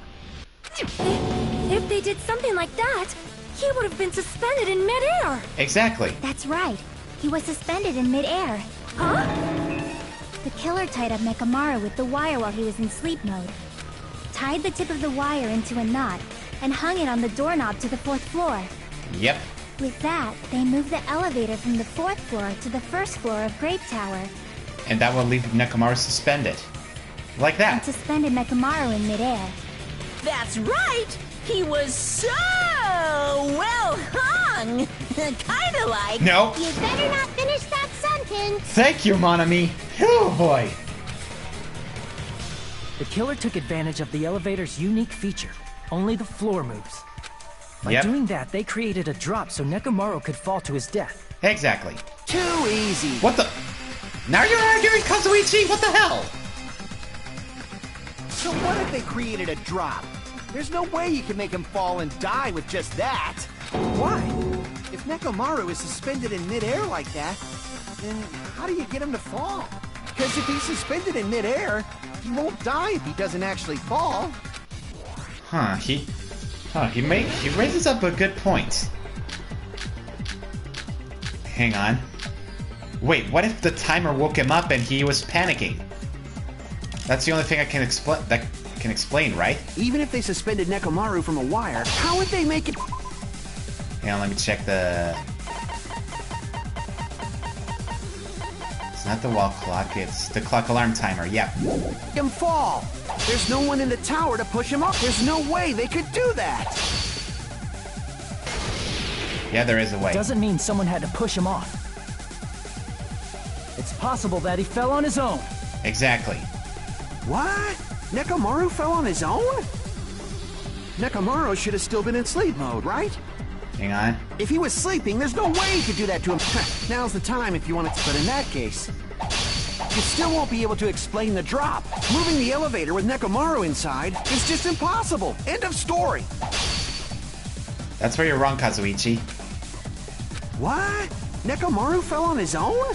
If they did something like that, he would have been suspended in midair. Exactly. That's right. He was suspended in midair. Huh? The killer tied up Mechamaru with the wire while he was in sleep mode. Tied the tip of the wire into a knot, and hung it on the doorknob to the 4th floor. Yep. With that, they moved the elevator from the 4th floor to the 1st floor of Grape Tower. And that will leave Mechamaru suspended. Like And that. suspended Mechamaru in midair. That's right! He was so well hung! Kinda like... No. You better not finish that sentence. Thank you, mon ami. Oh boy. The killer took advantage of the elevator's unique feature. Only the floor moves. By Yep. doing that, they created a drop so Nekamaru could fall to his death. Exactly. Too easy. What the? Now you're arguing, Kazuichi? What the hell? So what if they created a drop? There's no way you can make him fall and die with just that. Why? If Mechamaru is suspended in midair like that, then how do you get him to fall? Because if he's suspended in midair, he won't die if he doesn't actually fall. He raises up a good point. Hang on. Wait, what if the timer woke him up and he was panicking? That's the only thing I can explain, right? Even if they suspended Mechamaru from a wire, how would they make it? Hang on, let me check the... It's not the wall clock, it's the clock alarm timer, yep. Him fall? There's no one in the tower to push him up. There's no way they could do that. Yeah, there is a way. Doesn't mean someone had to push him off. It's possible that he fell on his own. Exactly. What? Mechamaru fell on his own? Mechamaru should have still been in sleep mode, right? Hang on. If he was sleeping, there's no way he could do that to him. Now's the time if you want to. But in that case, you still won't be able to explain the drop. Moving the elevator with Mechamaru inside is just impossible. End of story. That's where you're wrong, Kazuichi. What? Mechamaru fell on his own?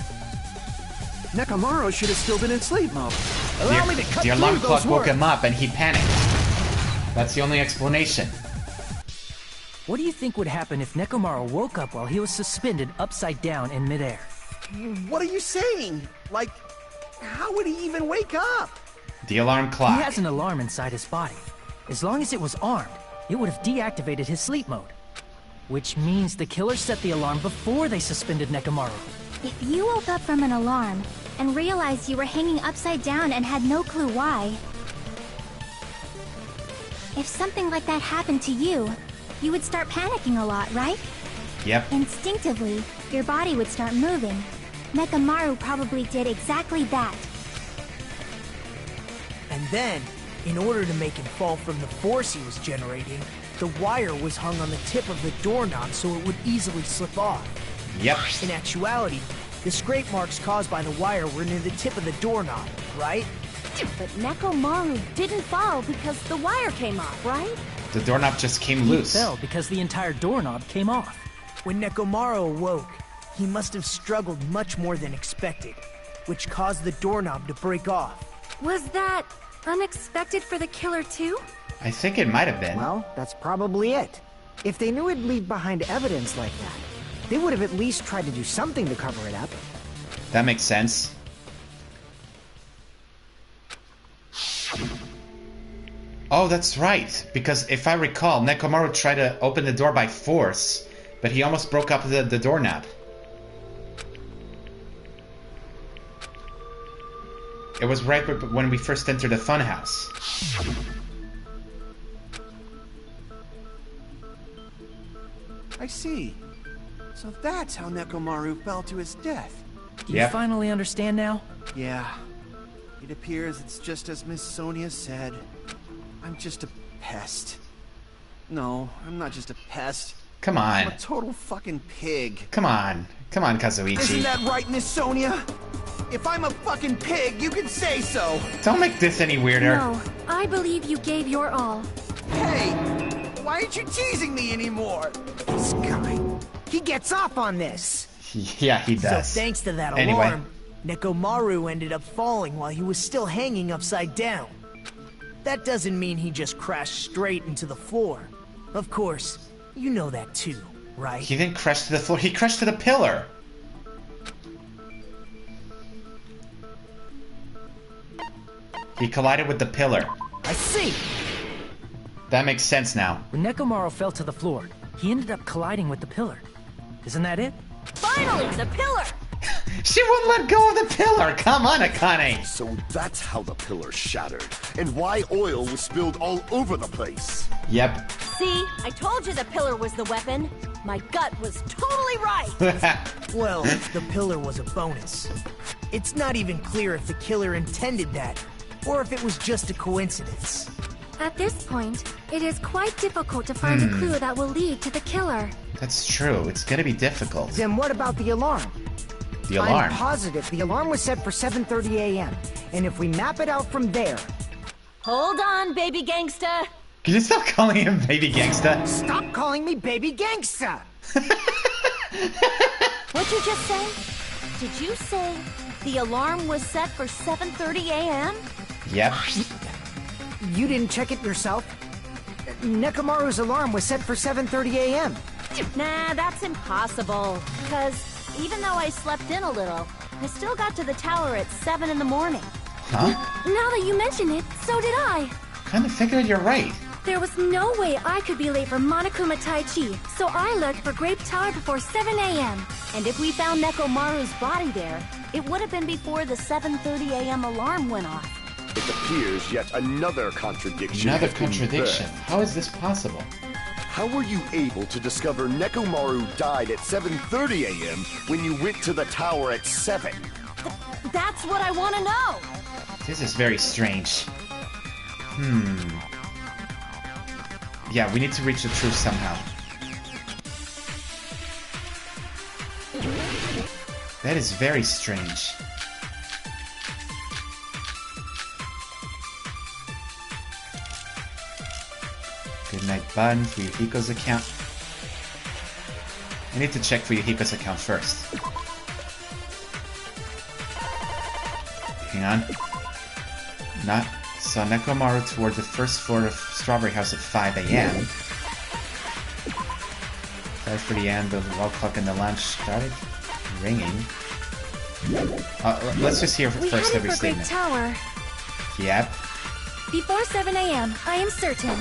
Mechamaru should have still been in sleep mode. Allow me to cut The through alarm those clock woke words. him up and he panicked. That's the only explanation. What do you think would happen if Nekamaru woke up while he was suspended upside down in midair? What are you saying? Like, how would he even wake up? The alarm clock. He has an alarm inside his body. As long as it was armed, it would have deactivated his sleep mode. Which means the killer set the alarm before they suspended Nekamaru. If you woke up from an alarm and realized you were hanging upside down and had no clue why, if something like that happened to you, you would start panicking a lot, right? Yep. Instinctively, your body would start moving. Mechamaru probably did exactly that. And then, in order to make him fall from the force he was generating, the wire was hung on the tip of the doorknob so it would easily slip off. Yep. In actuality, the scrape marks caused by the wire were near the tip of the doorknob, right? But Nekamaru didn't fall because the wire came off, right? The doorknob just came He loose. fell because the entire doorknob came off. When Nekamaru awoke, he must have struggled much more than expected, which caused the doorknob to break off. Was that unexpected for the killer too? I think it might have been. Well, that's probably it. If they knew it'd leave behind evidence like that, they would have at least tried to do something to cover it up. That makes sense. Oh, that's right. Because if I recall, Nekamaru tried to open the door by force, but he almost broke up the doorknob. It was right when we first entered the Funhouse. I see. So that's how Nekamaru fell to his death. Do you finally understand now? Yeah. It appears it's just as Miss Sonia said. I'm just a pest. No, I'm not just a pest. Come on. I'm a total fucking pig. Come on. Come on, Kazuichi. Isn't that right, Miss Sonia? If I'm a fucking pig, you can say so. Don't make this any weirder. No, I believe you gave your all. Hey, why aren't you teasing me anymore? This guy, he gets off on this. Yeah, he does. So thanks to that Anyway. alarm, Mechamaru ended up falling while he was still hanging upside down. That doesn't mean he just crashed straight into the floor. Of course, you know that too, right? He didn't crash to the floor, he crashed to the pillar. He collided with the pillar. I see! That makes sense now. When Nekomaru fell to the floor, he ended up colliding with the pillar. Isn't that it? Finally, the pillar! She wouldn't let go of the pillar! Come on, Akane! So that's how the pillar shattered, and why oil was spilled all over the place. Yep. See, I told you the pillar was the weapon. My gut was totally right. Well, the pillar was a bonus. It's not even clear if the killer intended that, or if it was just a coincidence. At this point, it is quite difficult to find a clue that will lead to the killer. That's true. It's gonna be difficult. Then what about the alarm? The alarm. I'm positive the alarm was set for 7:30 a.m. And if we map it out from there... Hold on, baby gangsta. Can you stop calling him Baby Gangsta? Stop calling me Baby Gangsta! What'd you just say? Did you say the alarm was set for 7:30 a.m.? Yep. You didn't check it yourself? Nekomaru's alarm was set for 7:30 a.m. Nah, that's impossible. Because even though I slept in a little, I still got to the tower at 7 in the morning. Huh? Now that you mention it, so did I. Kinda figured you're right. There was no way I could be late for Monokuma Tai Chi, so I left for Grape Tower before 7 a.m. And if we found Nekomaru's body there, it would have been before the 7:30 a.m. alarm went off. It appears yet another contradiction. Another has been contradiction. birthed. How is this possible? How were you able to discover Nekomaru died at 7:30 a.m. when you went to the tower at 7? That's what I want to know! This is very strange. Yeah, we need to reach the truth somehow. That is very strange. Goodnight Bun, Fuyuhiko's account. I need to check Fuyuhiko's account first. Hang on. Not saw Nekomaru toward the first floor of Strawberry House at 5 a.m. 5:30 a.m. The wall clock in the lounge started ringing. Let's just hear We first headed every for Grape statement. Tower. Yep. Before 7 a.m., I am certain.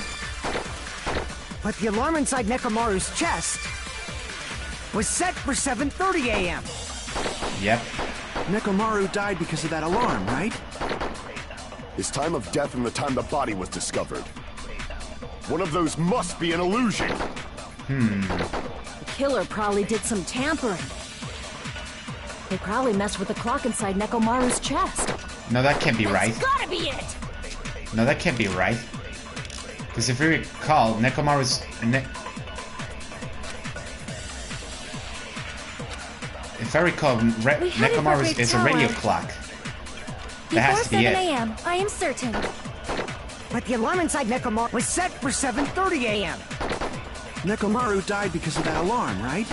But the alarm inside Nekomaru's chest was set for 7:30 a.m. Yep. Nekomaru died because of that alarm, right? His time of death and the time the body was discovered. One of those must be an illusion. The killer probably did some tampering. They probably messed with the clock inside Nekomaru's chest. No, that can't be right. That's gotta be it! No, that can't be right. Because if we recall, Nekomaru's... If I recall, We headed for Nekomaru's Grape is a radio Tower. clock. That Before has to be 7 it. a.m., I am certain. But the alarm inside Nekomaru was set for 7:30 a.m. Nekomaru died because of that alarm, right?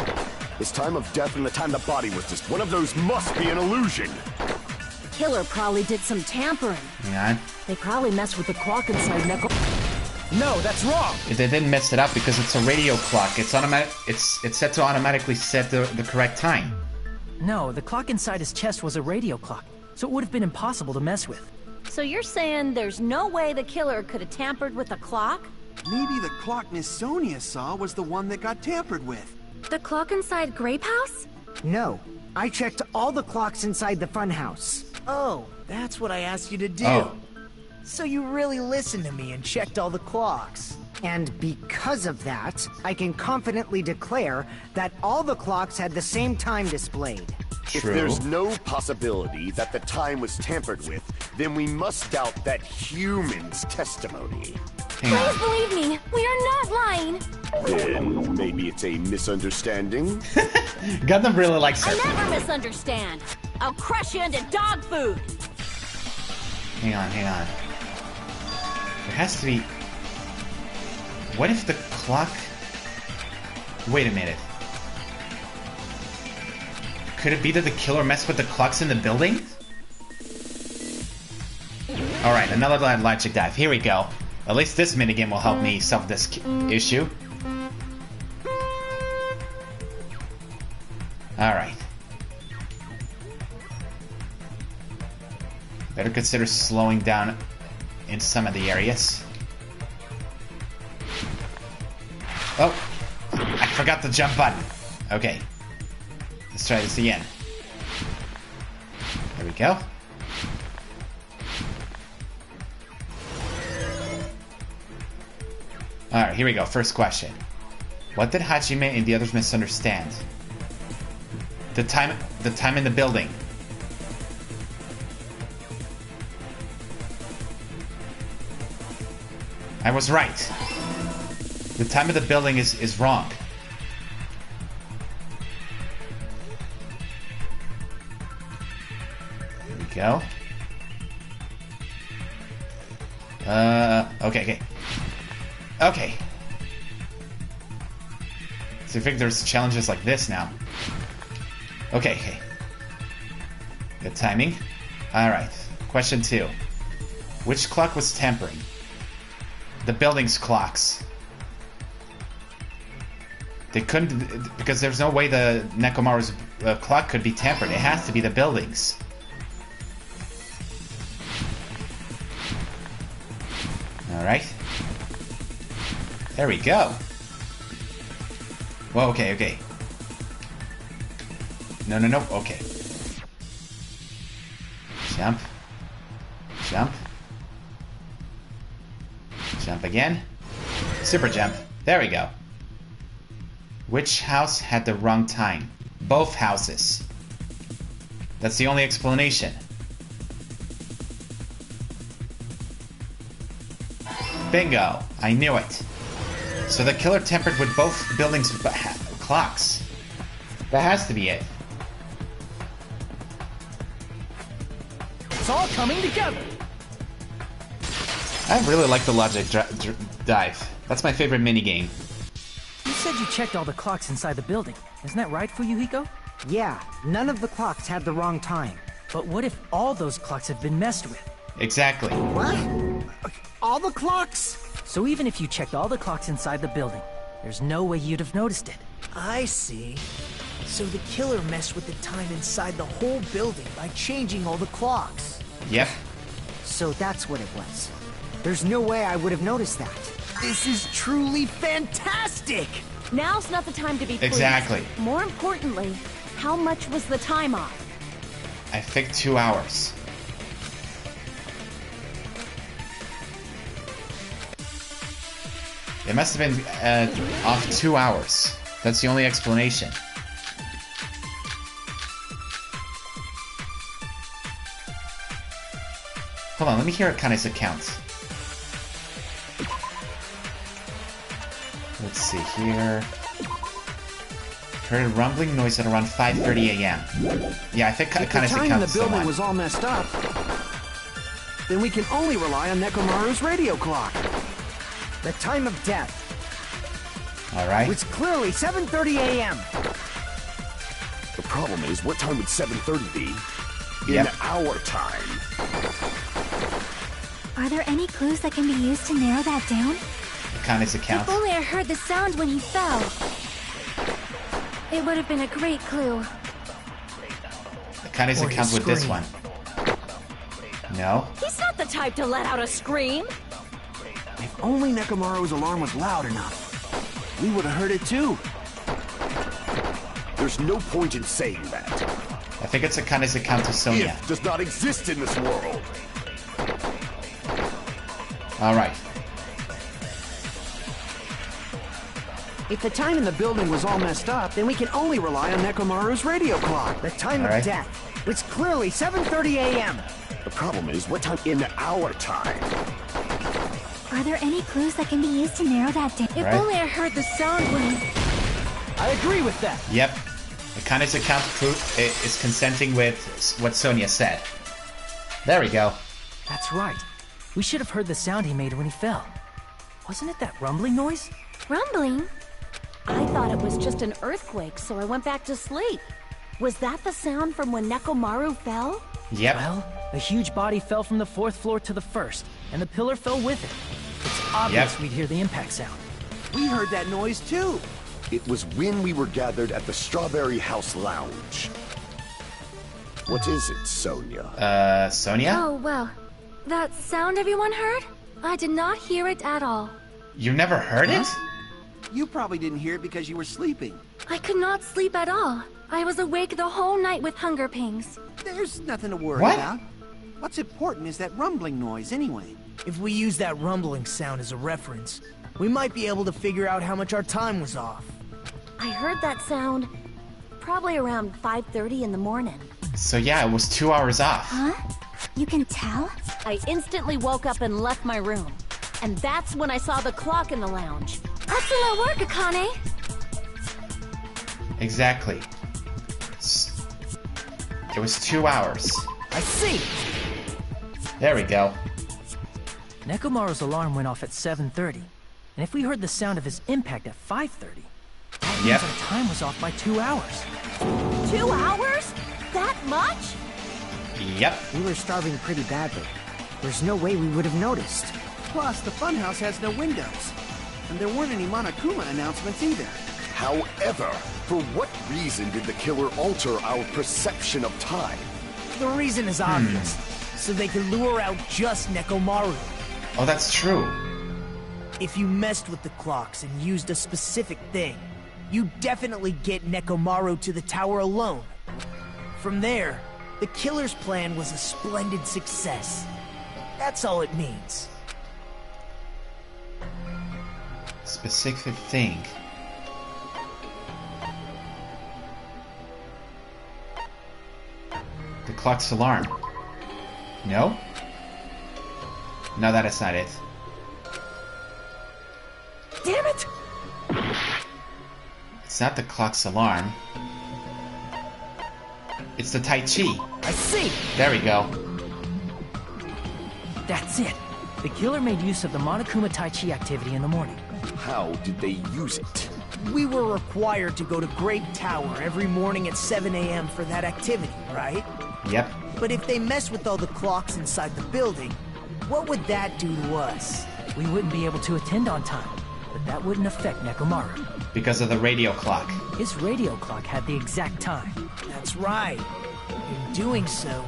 His time of death and the time the body was just one of those must be an illusion. The killer probably did some tampering. Hang on. They probably messed with the clock inside No, that's wrong! They didn't mess it up because it's a radio clock. It's automatic. It's set to automatically set the correct time. No, the clock inside his chest was a radio clock, so it would have been impossible to mess with. So you're saying there's no way the killer could have tampered with the clock? Maybe the clock Miss Sonia saw was the one that got tampered with. The clock inside Grape House? No, I checked all the clocks inside the Funhouse. Oh, that's what I asked you to do. Oh. So you really listened to me and checked all the clocks. And because of that, I can confidently declare that all the clocks had the same time displayed. If there's no possibility that the time was tampered with, then we must doubt that human's testimony. Please believe me, we are not lying. Then maybe it's a misunderstanding? Gundam really likes her. I never misunderstand. I'll crush you into dog food. Hang on. There has to be... What if the clock... Wait a minute. Could it be that the killer messed with the clocks in the building? Alright, another logic dive. Here we go. At least this minigame will help me solve this issue. Alright. Better consider slowing down in some of the areas. Oh! I forgot the jump button. Okay. Let's try this again. There we go. Alright, here we go. First question. What did Hajime and the others misunderstand? The time in the building. I was right. The time of the building is wrong. There we go. Okay. Okay. So I think there's challenges like this now. Okay. Good timing. Alright. Question 2. Which clock was tempering? The building's clocks. They couldn't... Because there's no way the Nekomaru's clock could be tempered. It has to be the buildings. Alright. There we go. Well, okay. No. Okay. Jump. Jump again. Super jump. There we go. Which house had the wrong time? Both houses. That's the only explanation. Bingo! I knew it. So the killer tempered with both buildings' clocks. That has to be it. It's all coming together. I really like the logic dive. That's my favorite minigame. You said you checked all the clocks inside the building. Isn't that right, Fuyuhiko? Yeah, none of the clocks had the wrong time. But what if all those clocks have been messed with? Exactly. What? All the clocks? So even if you checked all the clocks inside the building, there's no way you'd have noticed it. I see. So the killer messed with the time inside the whole building by changing all the clocks. Yep. So that's what it was. There's no way I would have noticed that. This is truly fantastic! Now's not the time to be pleased. Exactly. More importantly, how much was the time off? I think 2 hours. It must have been off 2 hours. That's the only explanation. Hold on, let me hear Akane's account. Let's see here. Heard a rumbling noise at around 5:30 a.m. Yeah, I think Akane's account is the one. If the time in the building was all messed up, then we can only rely on Nekomaru's radio clock. The time of death. Alright. It's clearly 7:30 a.m. The problem is, what time would 7:30 be? In our time. Are there any clues that can be used to narrow that down? Akane's account. If only I heard the sound when he fell. It would have been a great clue. Akane's account with this one. No. He's not the type to let out a scream. If only Nekomaru's alarm was loud enough, we would have heard it too. There's no point in saying that. I think it's Akane's account to Sonia. If does not exist in this world. Alright. If the time in the building was all messed up, then we can only rely on Nekomaru's radio clock. The time All right. of death. It's clearly 7:30 a.m. The problem is, what time in our time? Are there any clues that can be used to narrow that down? If Right. only I heard the sound when... I agree with that. Yep. Akane's account is consenting with what Sonia said. There we go. That's right. We should have heard the sound he made when he fell. Wasn't it that rumbling noise? Rumbling? I thought it was just an earthquake, so I went back to sleep. Was that the sound from when Nekomaru fell? Yep. Well, a huge body fell from the 4th floor to the 1st, and the pillar fell with it. It's obvious Yep. we'd hear the impact sound. We heard that noise too. It was when we were gathered at the Strawberry House Lounge. What is it, Sonia? Sonia? Oh, well. That sound everyone heard? I did not hear it at all. You never heard it? You probably didn't hear it because you were sleeping. I could not sleep at all. I was awake the whole night with hunger pangs. There's nothing to worry What? about. What's important is that rumbling noise anyway. If we use that rumbling sound as a reference, we might be able to figure out how much our time was off. I heard that sound probably around 5:30 in the morning. So yeah, it was 2 hours off. Huh? You can tell? I instantly woke up and left my room. And that's when I saw the clock in the lounge. Excellent work, Akane! Exactly. It was 2 hours. I see! There we go. Nekomaru's alarm went off at 7:30, and if we heard the sound of his impact at 5:30, that means Yep. our time was off by 2 hours. 2 hours? That much? Yep. We were starving pretty badly. There's no way we would have noticed. Plus, the Funhouse has no windows. And there weren't any Monokuma announcements either. However, for what reason did the killer alter our perception of time? The reason is obvious. So they could lure out just Nekomaru. Oh, that's true. If you messed with the clocks and used a specific thing, you definitely get Nekomaru to the tower alone. From there, the killer's plan was a splendid success. That's all it means. Specific thing. The clock's alarm. No? No, that is not it. Damn it! It's not the clock's alarm. It's the Tai Chi. I see! There we go. That's it. The killer made use of the Monokuma Tai Chi activity in the morning. How did they use it? We were required to go to Grape Tower every morning at 7 a.m. for that activity, right? Yep. But if they mess with all the clocks inside the building, what would that do to us? We wouldn't be able to attend on time, but that wouldn't affect Nekomaru. Because of the radio clock. His radio clock had the exact time. That's right. In doing so,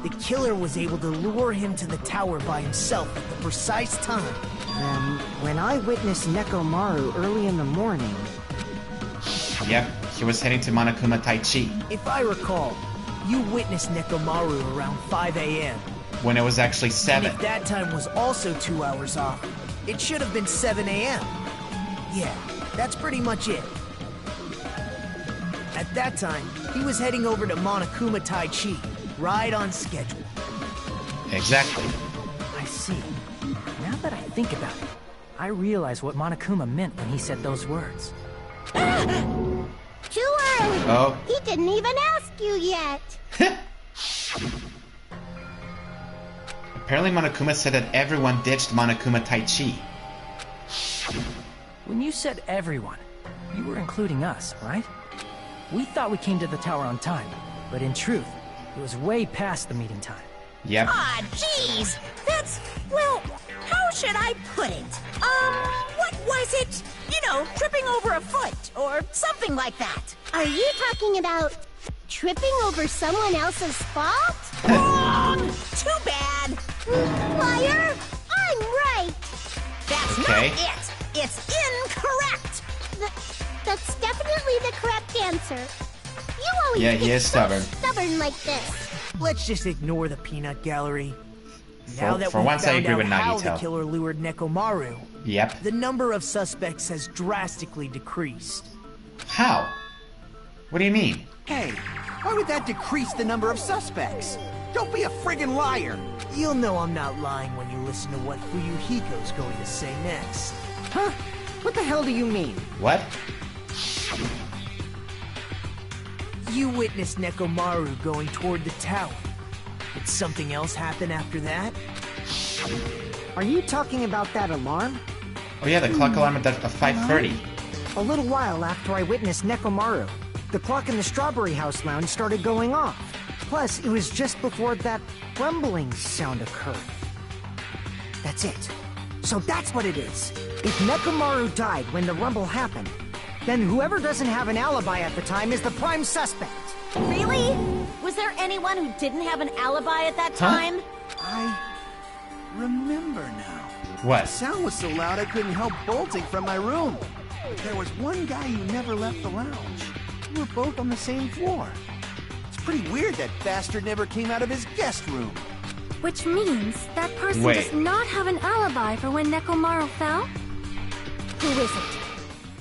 the killer was able to lure him to the tower by himself at the precise time. Then, when I witnessed Nekomaru early in the morning... Yep. He was heading to Monokuma Tai Chi. If I recall, you witnessed Nekomaru around 5 a.m. When it was actually And 7. if that time was also 2 hours off, it should have been 7 a.m. Yeah, that's pretty much it. At that time, he was heading over to Monokuma Tai Chi, right on schedule. Exactly. I see. Now that I think about it, I realize what Monokuma meant when he said those words. Too early! Oh. He didn't even ask you yet! Apparently Monokuma said that everyone ditched Monokuma Tai Chi. When you said everyone, you were including us, right? We thought we came to the tower on time, but in truth, it was way past the meeting time. Yep. Ah, jeez. That's, well, how should I put it? What was it? You know, tripping over a foot or something like that. Are you talking about tripping over someone else's fault? Wrong! Too bad. Liar! I'm right! That's Okay. not it. It's incorrect. That's definitely the correct answer. You always Yeah, get he is so stubborn. stubborn like this. Let's just ignore the peanut gallery. Now that For we once, I found agree out with how the Nagito. killer lured Nekomaru, Yep. the number of suspects has drastically decreased. How? What do you mean? Hey, why would that decrease the number of suspects? Don't be a friggin' liar! You'll know I'm not lying when you listen to what Fuyuhiko's going to say next. Huh? What the hell do you mean? What? You witnessed Nekomaru going toward the tower. Did something else happen after that? Are you talking about that alarm? Oh yeah, the clock alarm at 5:30. A little while after I witnessed Nekomaru, the clock in the Strawberry House lounge started going off. Plus, it was just before that rumbling sound occurred. That's it. So that's what it is. If Nekomaru died when the rumble happened, then whoever doesn't have an alibi at the time is the prime suspect. Really? Was there anyone who didn't have an alibi at that time? I remember now. What? The sound was so loud I couldn't help bolting from my room. There was one guy who never left the lounge. We were both on the same floor. It's pretty weird that bastard never came out of his guest room. Which means that person Wait. does not have an alibi for when Nekomaru fell? Who is it?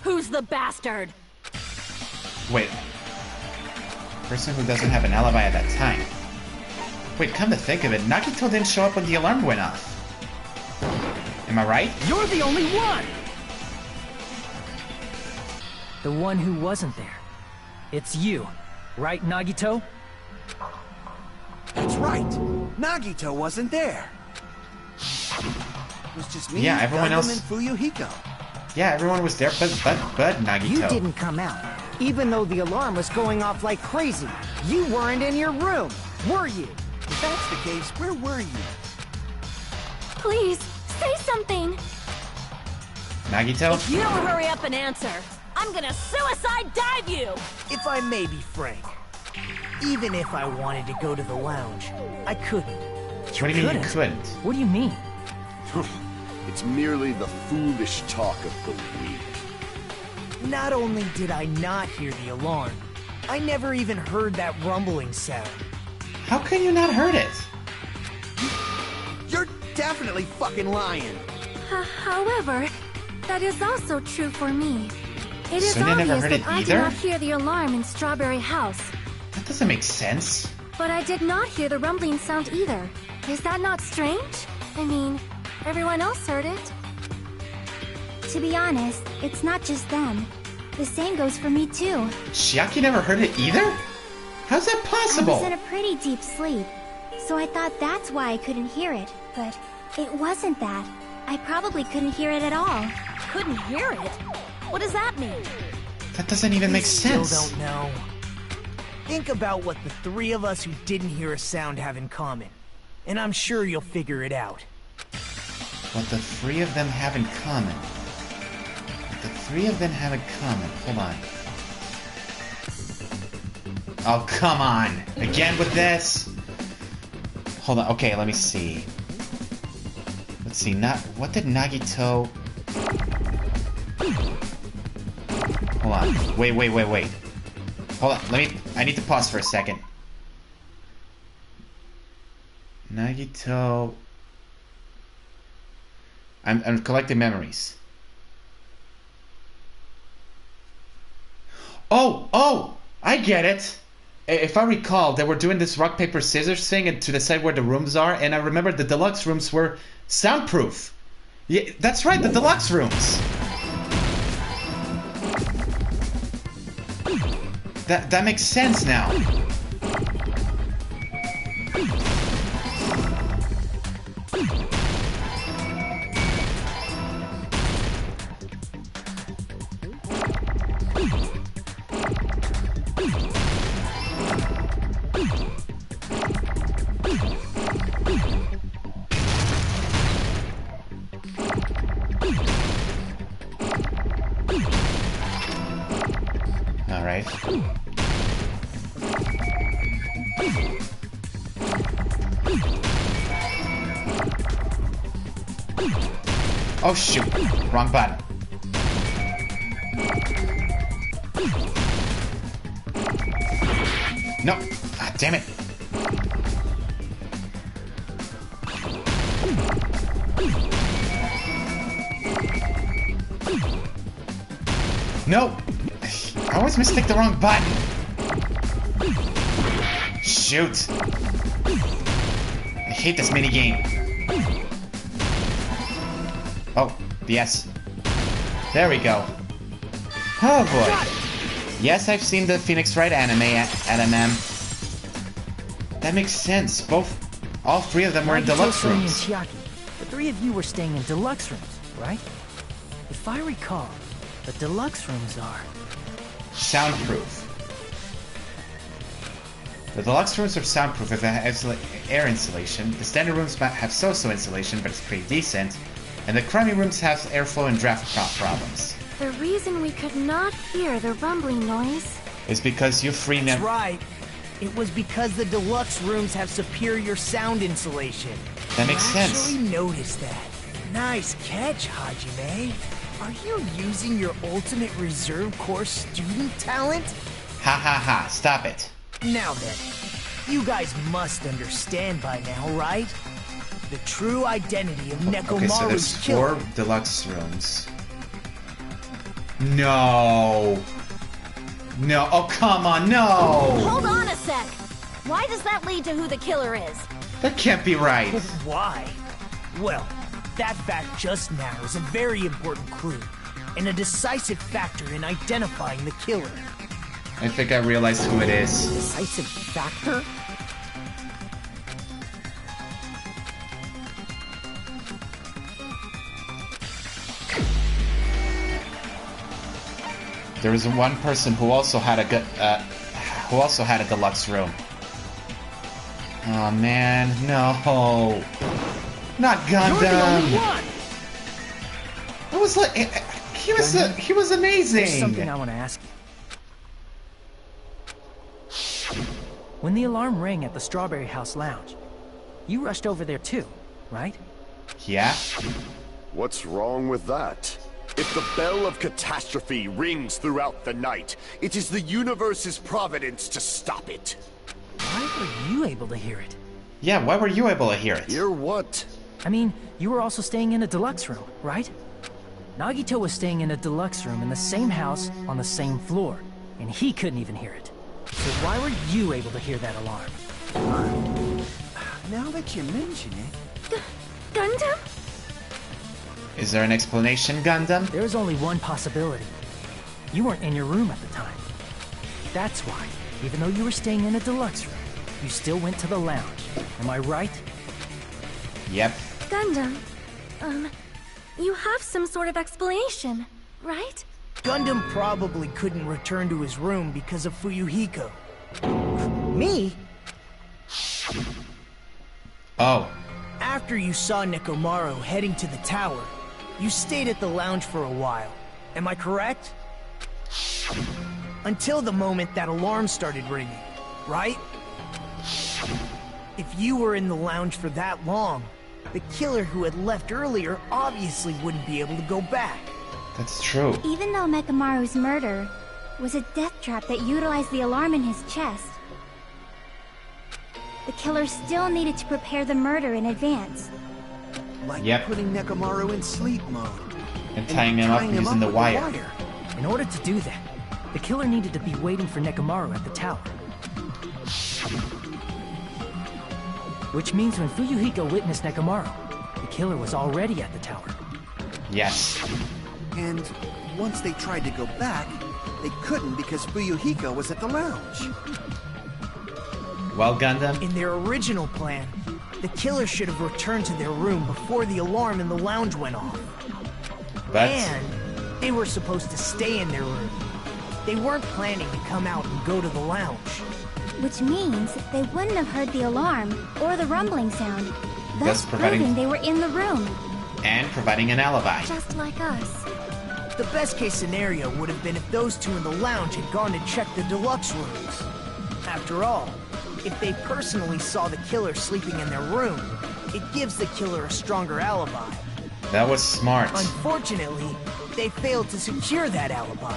Who's the bastard? Wait. Person who doesn't have an alibi at that time. Wait, come to think of it, Nagito didn't show up when the alarm went off. Am I right? You're the only one! The one who wasn't there. It's you, right, Nagito? That's right. Nagito wasn't there. It was just me, Yeah, everyone Gundam, else- and Fuyuhiko. Yeah, everyone was there, but Nagito. You didn't come out, even though the alarm was going off like crazy. You weren't in your room, were you? If that's the case, where were you? Please, say something! Nagito? If you don't hurry up and answer, I'm gonna suicide dive you! If I may be frank, even if I wanted to go to the lounge, I couldn't. What do you mean you couldn't? What do you mean? It's merely the foolish talk of the weak. Not only did I not hear the alarm, I never even heard that rumbling sound. How can you not heard it? You're definitely fucking lying. However, that is also true for me. It is Sonia never obvious heard that it I did either? not hear the alarm in Strawberry House. That doesn't make sense. But I did not hear the rumbling sound either. Is that not strange? I mean, everyone else heard it. To be honest, it's not just them. The same goes for me too. Chiaki never heard it either? How's that I possible? was in a pretty deep sleep, so I thought that's why I couldn't hear it. But it wasn't that. I probably couldn't hear it at all. Couldn't hear it? What does that mean? That doesn't even make Still sense. don't know. Think about what the three of us who didn't hear a sound have in common, and I'm sure you'll figure it out. What the three of them have in common. What the three of them have in common. Hold on. Oh, come on. Again with this? Hold on. Okay, let me see. Let's see. What did Nagito... Hold on. Wait. Hold on. I need to pause for a second. Nagito... I'm collecting memories. Oh! I get it! If I recall, they were doing this rock, paper, scissors thing to decide where the rooms are, and I remember the deluxe rooms were soundproof. Yeah, that's right, the deluxe rooms! That makes sense now. Alright. Oh shoot, wrong button. No, ah, damn it. No! I always misclick the wrong button! Shoot! I hate this minigame. Oh, yes. There we go. Oh boy. Yes, I've seen the Phoenix Wright anime at MM. That makes sense. All three of them were in deluxe rooms. The three of you were staying in deluxe rooms, right? If I recall, the deluxe rooms are soundproof. The deluxe rooms are soundproof if they have air insulation. The standard rooms have so-so insulation, but it's pretty decent. And the crummy rooms have airflow and draft problems. The reason we could not hear the rumbling noise is because you free That's right. It was because the deluxe rooms have superior sound insulation. That makes sense. I actually noticed that. Nice catch, Hajime. Are you using your ultimate reserve corps student talent? Ha ha ha, stop it. Now then, you guys must understand by now, right? The true identity of Nekomaru's Okay, so there's killer. 4 deluxe rooms. No. No, oh come on, no! Hold on a sec! Why does that lead to who the killer is? That can't be right. Why? Well, that fact just now is a very important clue, and a decisive factor in identifying the killer. I think I realized who it is. Decisive factor? There was one person who also had a deluxe room. Oh man, no, not Gundam. You're the only one. It was like he was amazing. There's something I want to ask you. When the alarm rang at the Strawberry House Lounge, you rushed over there too, right? Yeah. What's wrong with that? If the bell of catastrophe rings throughout the night, it is the universe's providence to stop it. Why were you able to hear it? Yeah, why were you able to hear it? Hear what? I mean, you were also staying in a deluxe room, right? Nagito was staying in a deluxe room in the same house on the same floor, and he couldn't even hear it. So why were you able to hear that alarm? Now that you mention it... Gundam? Is there an explanation, Gundam? There is only one possibility. You weren't in your room at the time. That's why, even though you were staying in a deluxe room, you still went to the lounge. Am I right? Yep. Gundam, you have some sort of explanation, right? Gundam probably couldn't return to his room because of Fuyuhiko. Me? Oh. After you saw Nekomaru heading to the tower, you stayed at the lounge for a while. Am I correct? Until the moment that alarm started ringing, right? If you were in the lounge for that long, the killer who had left earlier obviously wouldn't be able to go back. That's true. Even though Mechamaru's murder was a death trap that utilized the alarm in his chest, the killer still needed to prepare the murder in advance. Like putting Nekomaru in sleep mode. And tying him up using the wire. In order to do that, the killer needed to be waiting for Nekomaru at the tower. Which means when Fuyuhiko witnessed Nekomaru, the killer was already at the tower. Yes. And once they tried to go back, they couldn't because Fuyuhiko was at the lounge. Well, Gundam? In their original plan, the killer should have returned to their room before the alarm in the lounge went off. But... And they were supposed to stay in their room. They weren't planning to come out and go to the lounge. Which means they wouldn't have heard the alarm or the rumbling sound, thus proving they were in the room. And providing an alibi. Just like us. The best case scenario would have been if those two in the lounge had gone to check the deluxe rooms. After all, if they personally saw the killer sleeping in their room, it gives the killer a stronger alibi. That was smart. Unfortunately, they failed to secure that alibi.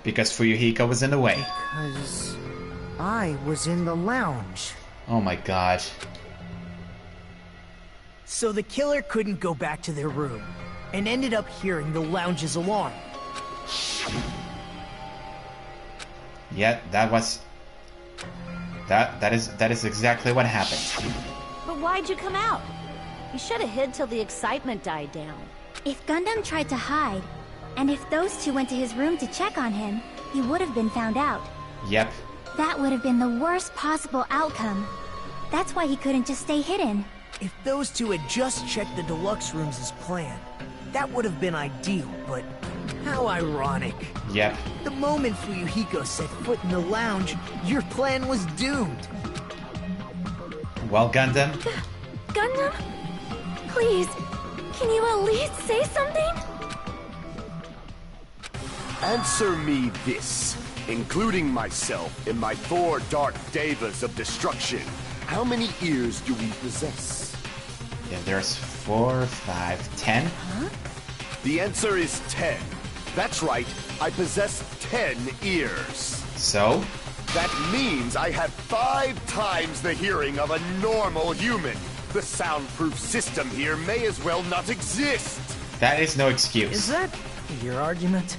Because Fuyuhiko was in the way. Because I was in the lounge. Oh my god. So the killer couldn't go back to their room, and ended up hearing the lounge's alarm. Yeah, that was... That is exactly what happened. But why'd you come out? You should have hid till the excitement died down. If Gundam tried to hide, and if those two went to his room to check on him, he would have been found out. Yep. That would have been the worst possible outcome. That's why he couldn't just stay hidden. If those two had just checked the deluxe rooms as planned, that would have been ideal, but how ironic. Yep. The moment Fuyuhiko set foot in the lounge, your plan was doomed. Well, Gundam? Gundam? Please, can you at least say something? Answer me this, including myself and my 4 dark devas of destruction. How many ears do we possess? Yeah, there's 4, 5, 10. Huh? The answer is 10. That's right, I possess 10 ears. So? That means I have 5 times the hearing of a normal human. The soundproof system here may as well not exist. That is no excuse. Is that your argument?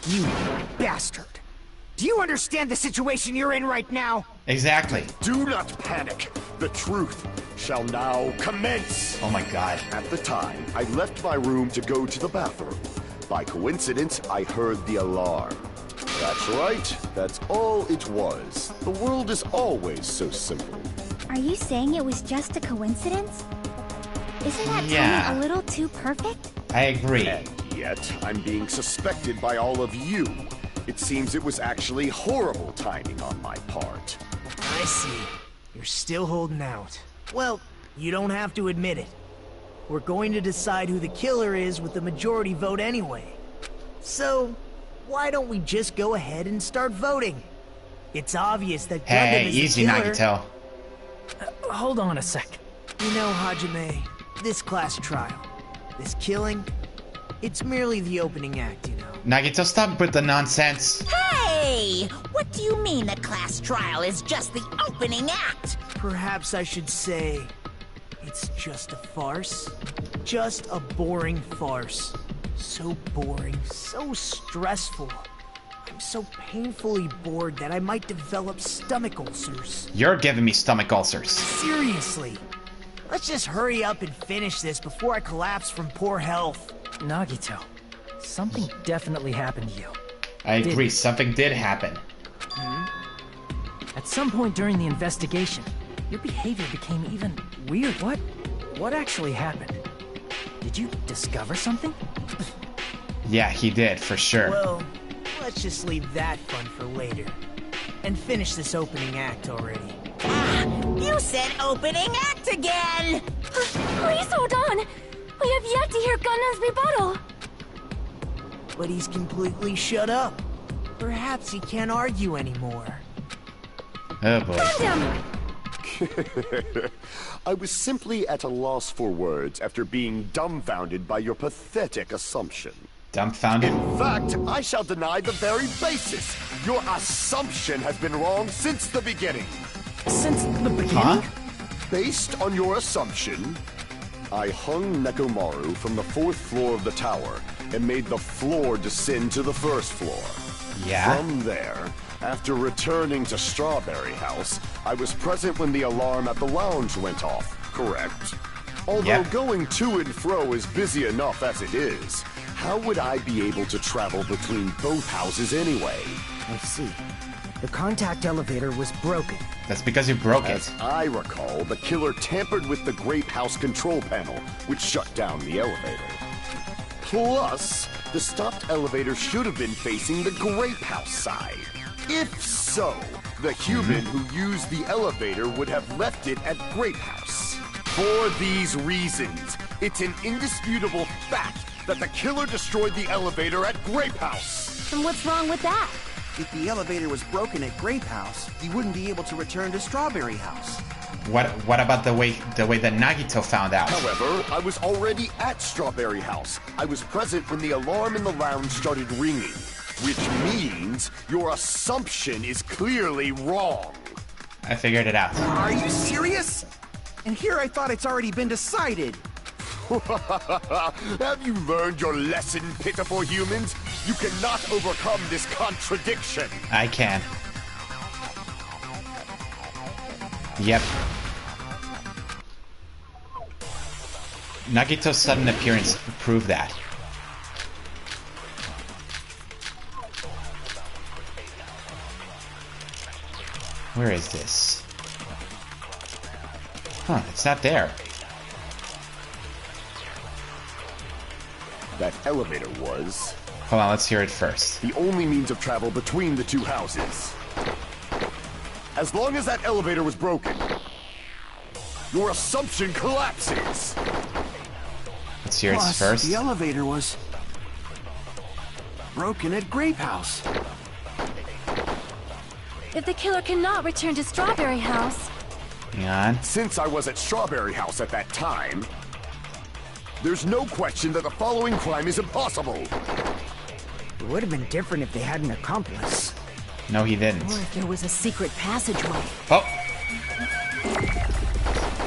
You bastard! Do you understand the situation you're in right now? Exactly. Do not panic. The truth shall now commence. Oh my god. At the time, I left my room to go to the bathroom. By coincidence, I heard the alarm. That's right. That's all it was. The world is always so simple. Are you saying it was just a coincidence? Isn't that timing a little too perfect? I agree. And yet, I'm being suspected by all of you. It seems it was actually horrible timing on my part. I see. You're still holding out. Well, you don't have to admit it. We're going to decide who the killer is with the majority vote anyway. So, why don't we just go ahead and start voting? It's obvious that Gundam is easy, the killer. Nagito. Hold on a sec. You know, Hajime, this class trial, this killing, it's merely the opening act, you know. Nagito, stop with the nonsense. Hey! What do you mean the class trial is just the opening act? Perhaps I should say, it's just a farce. Just a boring farce. So boring, so stressful. I'm so painfully bored that I might develop stomach ulcers. You're giving me stomach ulcers. Seriously. Let's just hurry up and finish this before I collapse from poor health. Nagito, something definitely happened to you. I agree, something did happen. At some point during the investigation, your behavior became even weird. What actually happened? Did you discover something? Yeah, he did, for sure. Well, let's just leave that fun for later. And finish this opening act already. Ah, you said opening act again! Please hold on! We have yet to hear Gundam's rebuttal! But he's completely shut up. Perhaps he can't argue anymore. Oh boy. Gundam! I was simply at a loss for words after being dumbfounded by your pathetic assumption. Dumbfounded? In fact, I shall deny the very basis. Your assumption has been wrong since the beginning. Since the beginning? Huh? Based on your assumption, I hung Mechamaru from the 4th floor of the tower and made the floor descend to the 1st floor. Yeah? From there, after returning to Strawberry House, I was present when the alarm at the lounge went off, correct? Although going to and fro is busy enough as it is, how would I be able to travel between both houses anyway? I see. The contact elevator was broken. That's because you broke As it. I recall, the killer tampered with the Grape House control panel, which shut down the elevator. Plus, the stopped elevator should have been facing the Grape House side. If so, the human who used the elevator would have left it at Grape House. For these reasons, it's an indisputable fact that the killer destroyed the elevator at Grape House. And what's wrong with that? If the elevator was broken at Grape House, he wouldn't be able to return to Strawberry House. What about the way that Nagito found out? However, I was already at Strawberry House. I was present when the alarm in the lounge started ringing, which means your assumption is clearly wrong. I figured it out. Are you serious? And here I thought it's already been decided. Have you learned your lesson, pitiful humans? You cannot overcome this contradiction. I can. Yep. Nagito's sudden appearance proved that. Where is this? Huh, it's not there. That elevator was... Hold on, let's hear it first. the only means of travel between the two houses. As long as that elevator was broken, your assumption collapses. Let's hear it Plus, first. the elevator was broken at Grape House. If the killer cannot return to Strawberry House, Hang on. Since I was at Strawberry House at that time, there's no question that the following crime is impossible. It would have been different if they had an accomplice. No, he didn't. Or if there was a secret passageway. Oh!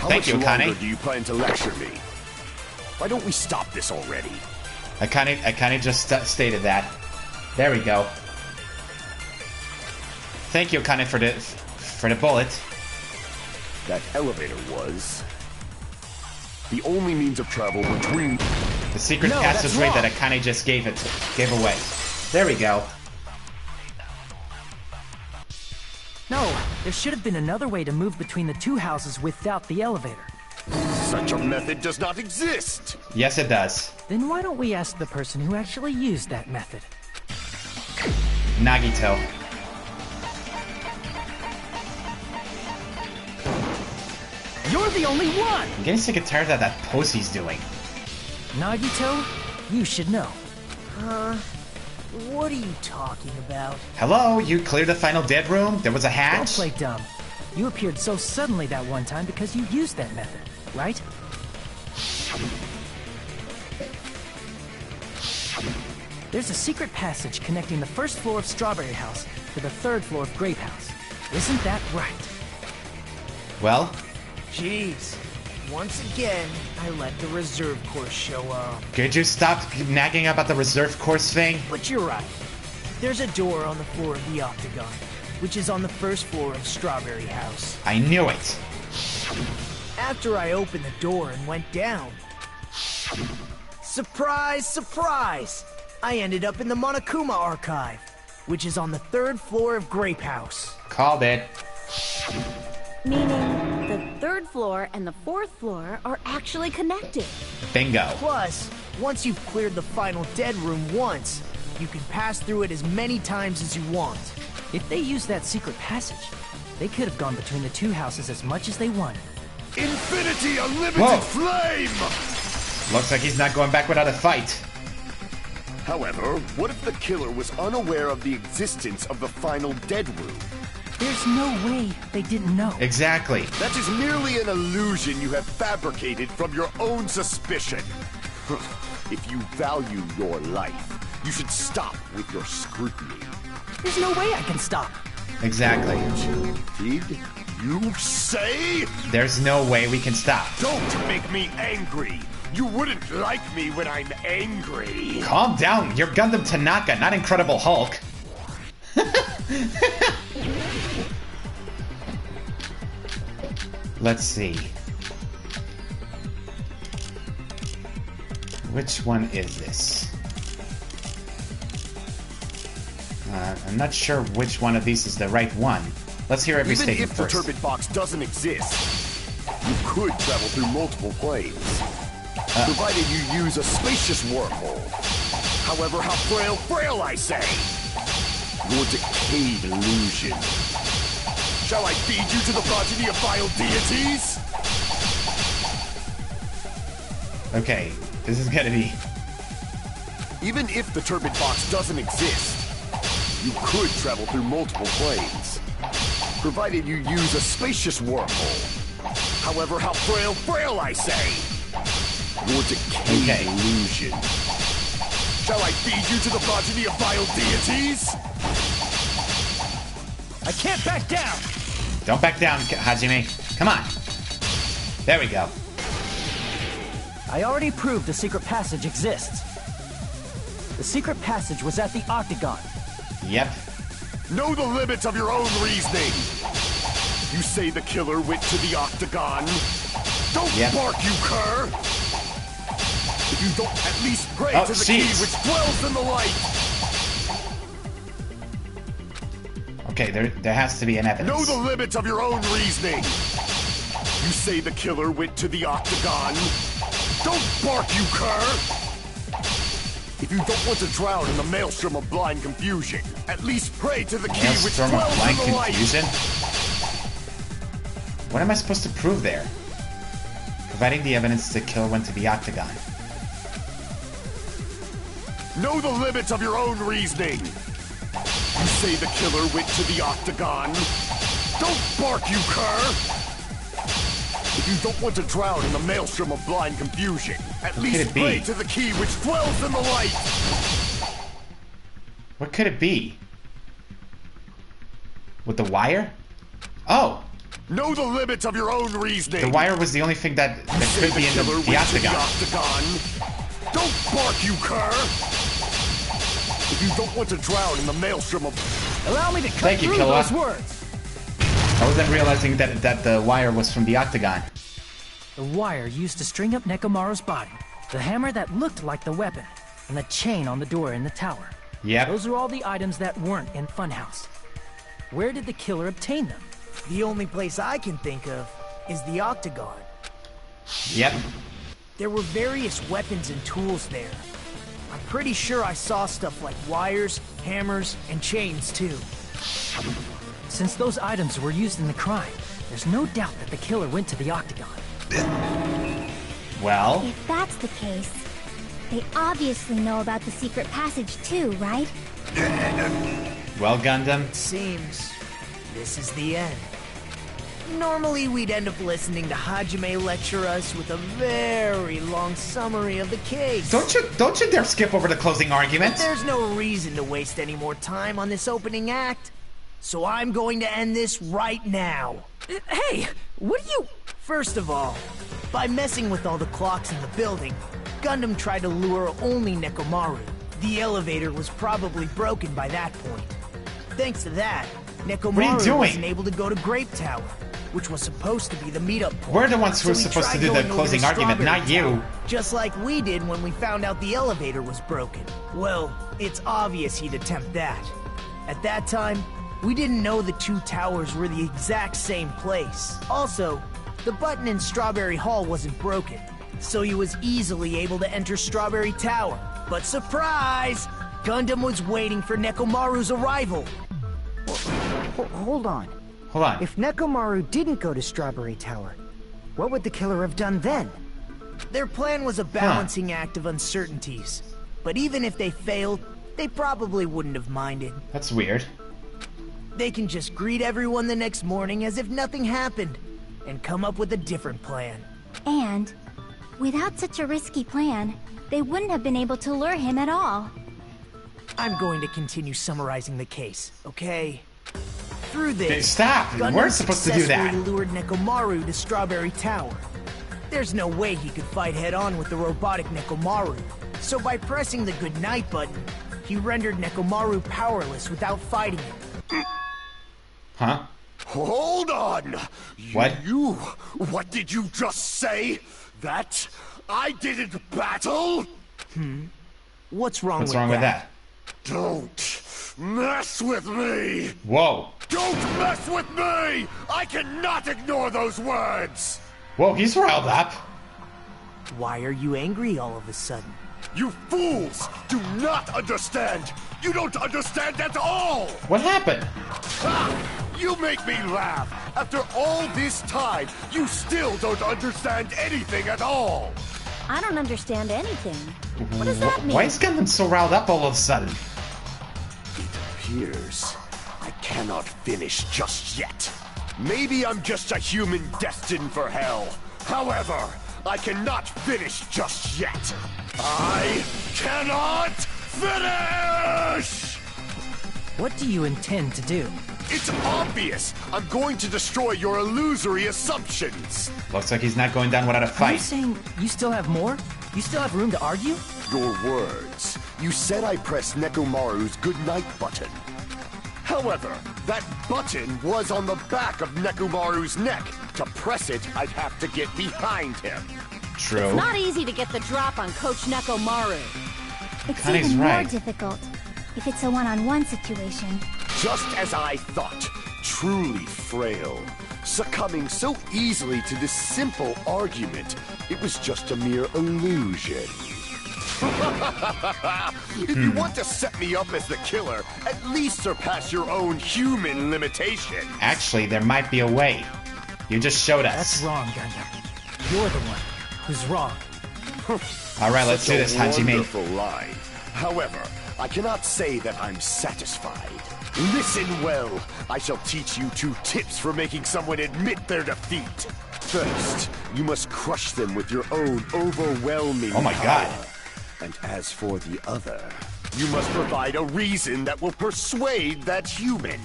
How Thank you, much Akane. longer do you plan to lecture me? Why don't we stop this already? Akane just stated that. There we go. Thank you, Akane, for the bullet. That elevator was the only means of travel between... The secret No, that's passageway wrong. that Akane just gave away. There we go. No, there should have been another way to move between the two houses without the elevator. Such a method does not exist! Yes, it does. Then why don't we ask the person who actually used that method? Nagito. You're the only one! I'm getting sick and tired of that pose he's doing. Nagito, you should know. What are you talking about? Hello, you cleared the final dead room? There was a Don't hatch? play dumb. You appeared so suddenly that one time because you used that method, right? There's a secret passage connecting the first floor of Strawberry House to the third floor of Grape House. Isn't that right? Well, Jeez. Once again, I let the reserve course show up. could you stop nagging about the reserve course thing? But you're right. There's a door on the floor of the Octagon, which is on the first floor of Strawberry House. I knew it. After I opened the door and went down, surprise, surprise! I ended up in the Monokuma Archive, which is on the third floor of Grape House. Called it. Meaning the third floor and the fourth floor are actually connected. Bingo. Plus, once you've cleared the final dead room once, you can pass through it as many times as you want. If they used that secret passage, they could have gone between the two houses as much as they wanted. Infinity Unlimited Whoa. Flame! Looks like he's not going back without a fight. However, what if the killer was unaware of the existence of the final dead room? There's no way they didn't know. Exactly. That is merely an illusion you have fabricated from your own suspicion. If you value your life, you should stop with your scrutiny. There's no way I can stop. Exactly. Did you say? There's no way we can stop. Don't make me angry. You wouldn't like me when I'm angry. Calm down. You're Gundam Tanaka, not Incredible Hulk. Let's see. Which one is this? I'm not sure which one of these is the right one. Let's hear every Even statement if the first. turbid box doesn't exist, you could travel through multiple planes, provided you use a spacious wormhole. However, how frail I say. Your decayed illusion. Shall I feed you to the progeny of vile deities? Okay, this is gonna be... Even if the turbid box doesn't exist, you could travel through multiple planes, provided you use a spacious wormhole. However, how frail I say. Your decayed illusion. Shall I feed you to the progeny of vile deities? I can't back down! Don't back down, Hajime. Come on. There we go. I already proved the secret passage exists. The secret passage was at the Octagon. Yep. Know the limits of your own reasoning. You say the killer went to the Octagon. Don't bark, you cur! If you don't at least pray to the key which dwells in the light. Okay, there has to be an evidence. Know the limits of your own reasoning. You say the killer went to the Octagon. Don't bark, you cur! If you don't want to drown in the maelstrom of blind confusion, at least pray to the key which dwells in the light. Confusion? What am I supposed to prove there? Providing the evidence the killer went to the Octagon. Know the limits of your own reasoning. You say the killer went to the Octagon. Don't bark, you cur! If you don't want to drown in the maelstrom of blind confusion, at least pray to the key which dwells in the light! What could it be? With the wire? Oh! Know the limits of your own reasoning! The wire was the only thing that could be in the Octagon. Don't bark, you cur! If you don't want to drown in the maelstrom of... Allow me to cut through those words! I wasn't realizing that the wire was from the Octagon. The wire used to string up Mechamaru's body, the hammer that looked like the weapon, and the chain on the door in the tower. Yep. Those are all the items that weren't in Funhouse. Where did the killer obtain them? The only place I can think of is the Octagon. Yep. There were various weapons and tools there. I'm pretty sure I saw stuff like wires, hammers, and chains too. Since those items were used in the crime, there's no doubt that the killer went to the Octagon. Well? If that's the case, they obviously know about the secret passage too, right? Well, Gundam. It seems this is the end. Normally we'd end up listening to Hajime lecture us with a very long summary of the case. Don't you dare skip over the closing argument. But there's no reason to waste any more time on this opening act. So I'm going to end this right now. Hey, what are you... First of all, by messing with all the clocks in the building, Gundam tried to lure only Nicole. The elevator was probably broken by that point. Thanks to that, Nicole wasn't able to go to Grape Tower, which was supposed to be the meetup point. We're the ones who were supposed to do the closing argument, not you. Just like we did when we found out the elevator was broken. Well, it's obvious he'd attempt that. At that time, we didn't know the two towers were the exact same place. Also, the button in Strawberry Hall wasn't broken, so he was easily able to enter Strawberry Tower. But surprise! Gundam was waiting for Nekomaru's arrival. Hold on. Hold on. If Nekomaru didn't go to Strawberry Tower, what would the killer have done then? Their plan was a balancing act of uncertainties. But even if they failed, they probably wouldn't have minded. That's weird. They can just greet everyone the next morning as if nothing happened, and come up with a different plan. And, without such a risky plan, they wouldn't have been able to lure him at all. I'm going to continue summarizing the case, okay? Through this, stop! We weren't supposed to do that. Gundam lured Nekomaru to Strawberry Tower. There's no way he could fight head-on with the robotic Nekomaru. So by pressing the goodnight button, he rendered Nekomaru powerless without fighting him. Huh? Hold on! What? What did you just say? That I didn't battle? What's wrong with that? Don't mess with me! Whoa. Don't mess with me! I cannot ignore those words! Whoa, he's riled up. Why are you angry all of a sudden? You fools do not understand! You don't understand at all! What happened? Ha! You make me laugh! After all this time, you still don't understand anything at all! I don't understand anything. What does that mean? Why is Gundam so riled up all of a sudden? It appears I cannot finish just yet. Maybe I'm just a human destined for hell. However, I cannot finish just yet. I cannot finish! What do you intend to do? It's obvious! I'm going to destroy your illusory assumptions! Looks like he's not going down without a Are you fight. saying you still have more? You still have room to argue? Your words. You said I pressed Nekomaru's goodnight button. However, that button was on the back of Nekomaru's neck. To press it, I'd have to get behind him. True. It's not easy to get the drop on Coach Nekomaru. It's Connie's even more right. difficult if it's a one-on-one situation. Just as I thought. Truly frail. Succumbing so easily to this simple argument. It was just a mere illusion. If you want to set me up as the killer, at least surpass your own human limitation. Actually, there might be a way. You just showed us. That's wrong, Gundam. You're the one who's wrong. Alright, let's do this, Such a Hajime. wonderful line. However, I cannot say that I'm satisfied. Listen well. I shall teach you 2 tips for making someone admit their defeat. First, you must crush them with your own overwhelming Oh my power. God. And as for the other, you must provide a reason that will persuade that human.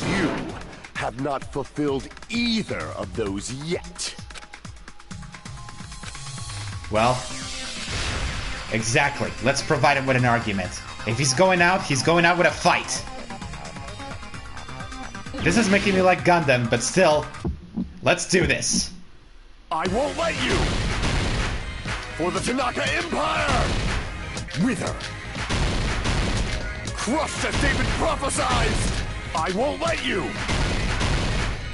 You have not fulfilled either of those yet. Well, exactly. Let's provide him with an argument. If he's going out with a fight. This is making me like Gundam, but still, let's do this. I won't let you! For the Tanaka Empire! Wither! Crushed as David prophesied! I won't let you!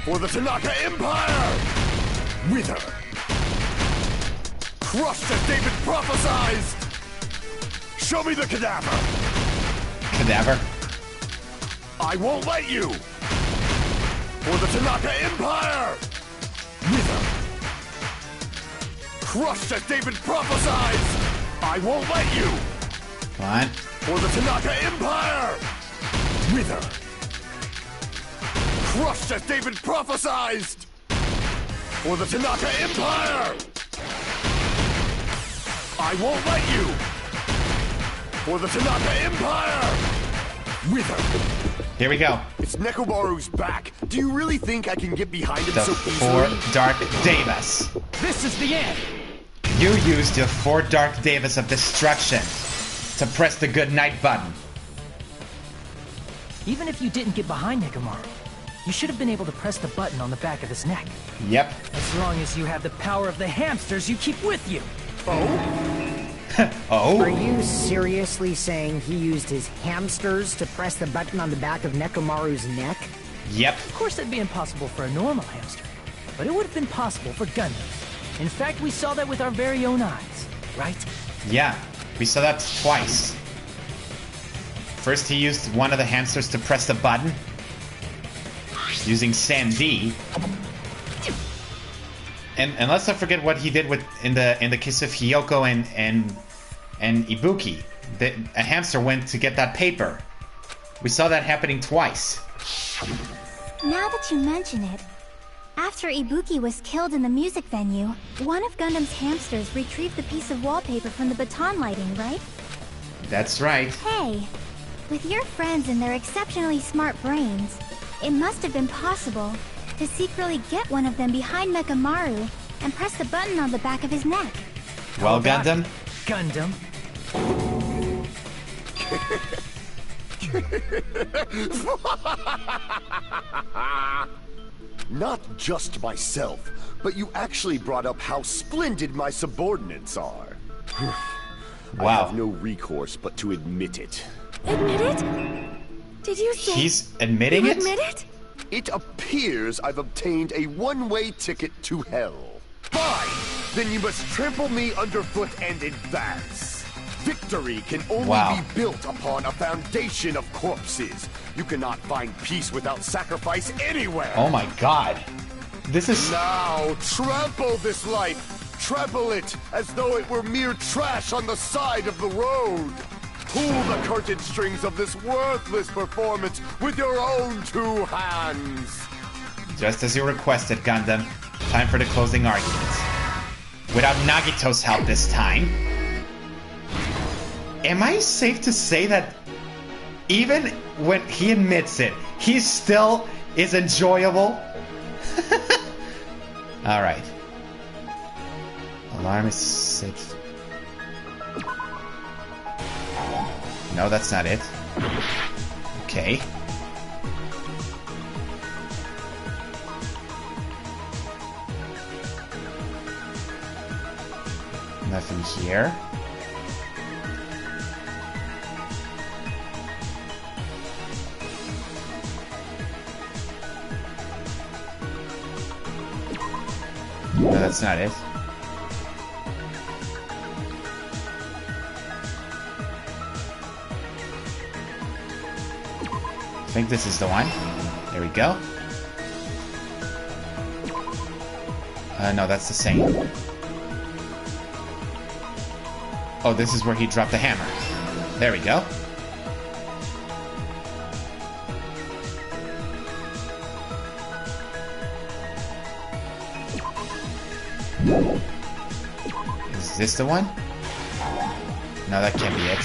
For the Tanaka Empire! Wither! Crushed as David prophesied! Show me the cadaver! Cadaver? I won't let you! For the Tanaka Empire! Wither! Crushed as David prophesied! I won't let you! Come on. For the Tanaka Empire! Wither! Crushed as David prophesied! For the Tanaka Empire! I won't let you! For the Tanaka Empire! Wither! Here we go. It's Nekomaru's back. Do you really think I can get behind him The so 4 easily? Dark Devas. This is the end! You used your 4 Dark Devas of destruction to press the good night button. Even if you didn't get behind Nekomaru, you should have been able to press the button on the back of his neck. Yep. As long as you have the power of the hamsters you keep with you. Oh? Are you seriously saying he used his hamsters to press the button on the back of Nekomaru's neck? Yep. Of course that'd be impossible for a normal hamster, but it would have been possible for Gundams. In fact, we saw that with our very own eyes, right? Yeah. We saw that twice. First he used one of the hamsters to press the button. Using Sandy. And let's not forget what he did with in the case of Hiyoko and Ibuki. A hamster went to get that paper. We saw that happening twice. Now that you mention it, after Ibuki was killed in the music venue, one of Gundam's hamsters retrieved the piece of wallpaper from the baton lighting, right? That's right. Hey, with your friends and their exceptionally smart brains, it must have been possible to secretly get one of them behind Mechamaru and press the button on the back of his neck. Well, Gundam? Gundam. Not just myself, but you actually brought up how splendid my subordinates are. I Wow. have no recourse but to admit it. Admit it? Did you say He's admitting you it? admit it? It appears I've obtained a one-way ticket to hell. Fine! Then you must trample me underfoot and advance. Victory can only Wow. be built upon a foundation of corpses. You cannot find peace without sacrifice anywhere. Oh my god. This is... Now, trample this life. Trample it as though it were mere trash on the side of the road. Pull the curtain strings of this worthless performance with your own 2 hands. Just as you requested, Gundam. Time for the closing argument. Without Nagito's help this time. Am I safe to say that even when he admits it, He still is enjoyable. Alright. Alarm is safe. No, that's not it. Okay. Nothing here. No, that's not it. I think this is the one. There we go. No, that's the same. Oh, this is where he dropped the hammer. There we go. Is this the one? No, that can't be it.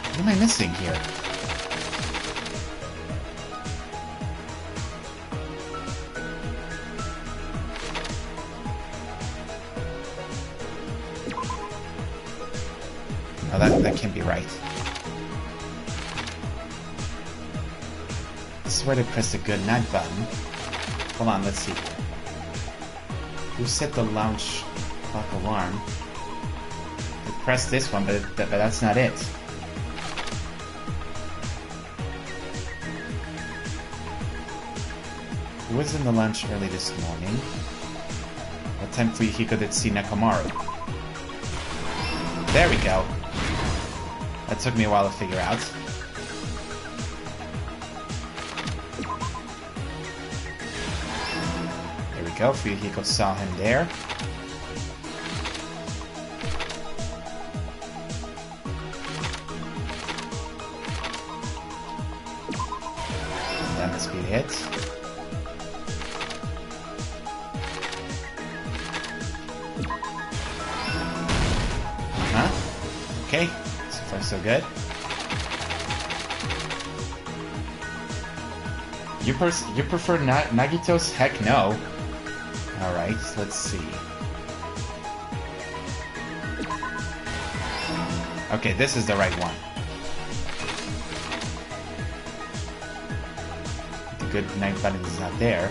What am I missing here? No, that can't be right. This is where they press the good night button. Hold on, let's see. Who set the lounge clock alarm? They pressed this one, but that's not it. Who was in the lounge early this morning? What time Fuyuhiko did see Mechamaru? There we go. That took me a while to figure out. There we go. Fuyuhiko saw him there. That must be it. Okay, so far so good. You prefer Nagito's? Heck no. Alright, let's see. Okay, this is the right one. The good night button is not there.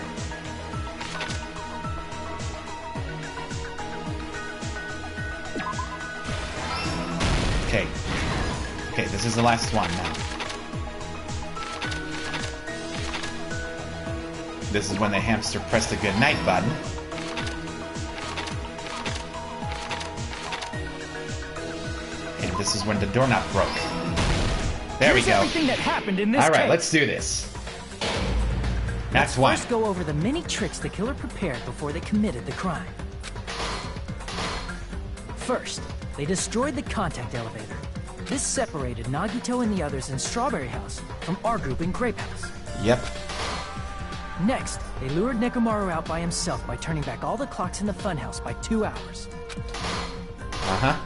Okay. Okay, this is the last one now. This is when the hamster pressed the good night button. And this is when the doorknob broke. There we go. Everything that happened in this All right, case. let's do this. That's one. Let's first go over the many tricks the killer prepared before they committed the crime. First, they destroyed the contact elevator. This separated Nagito and the others in Strawberry House from our group in Grape House. Yep. Next, they lured Mechamaru out by himself by turning back all the clocks in the Funhouse by 2 hours. Uh-huh.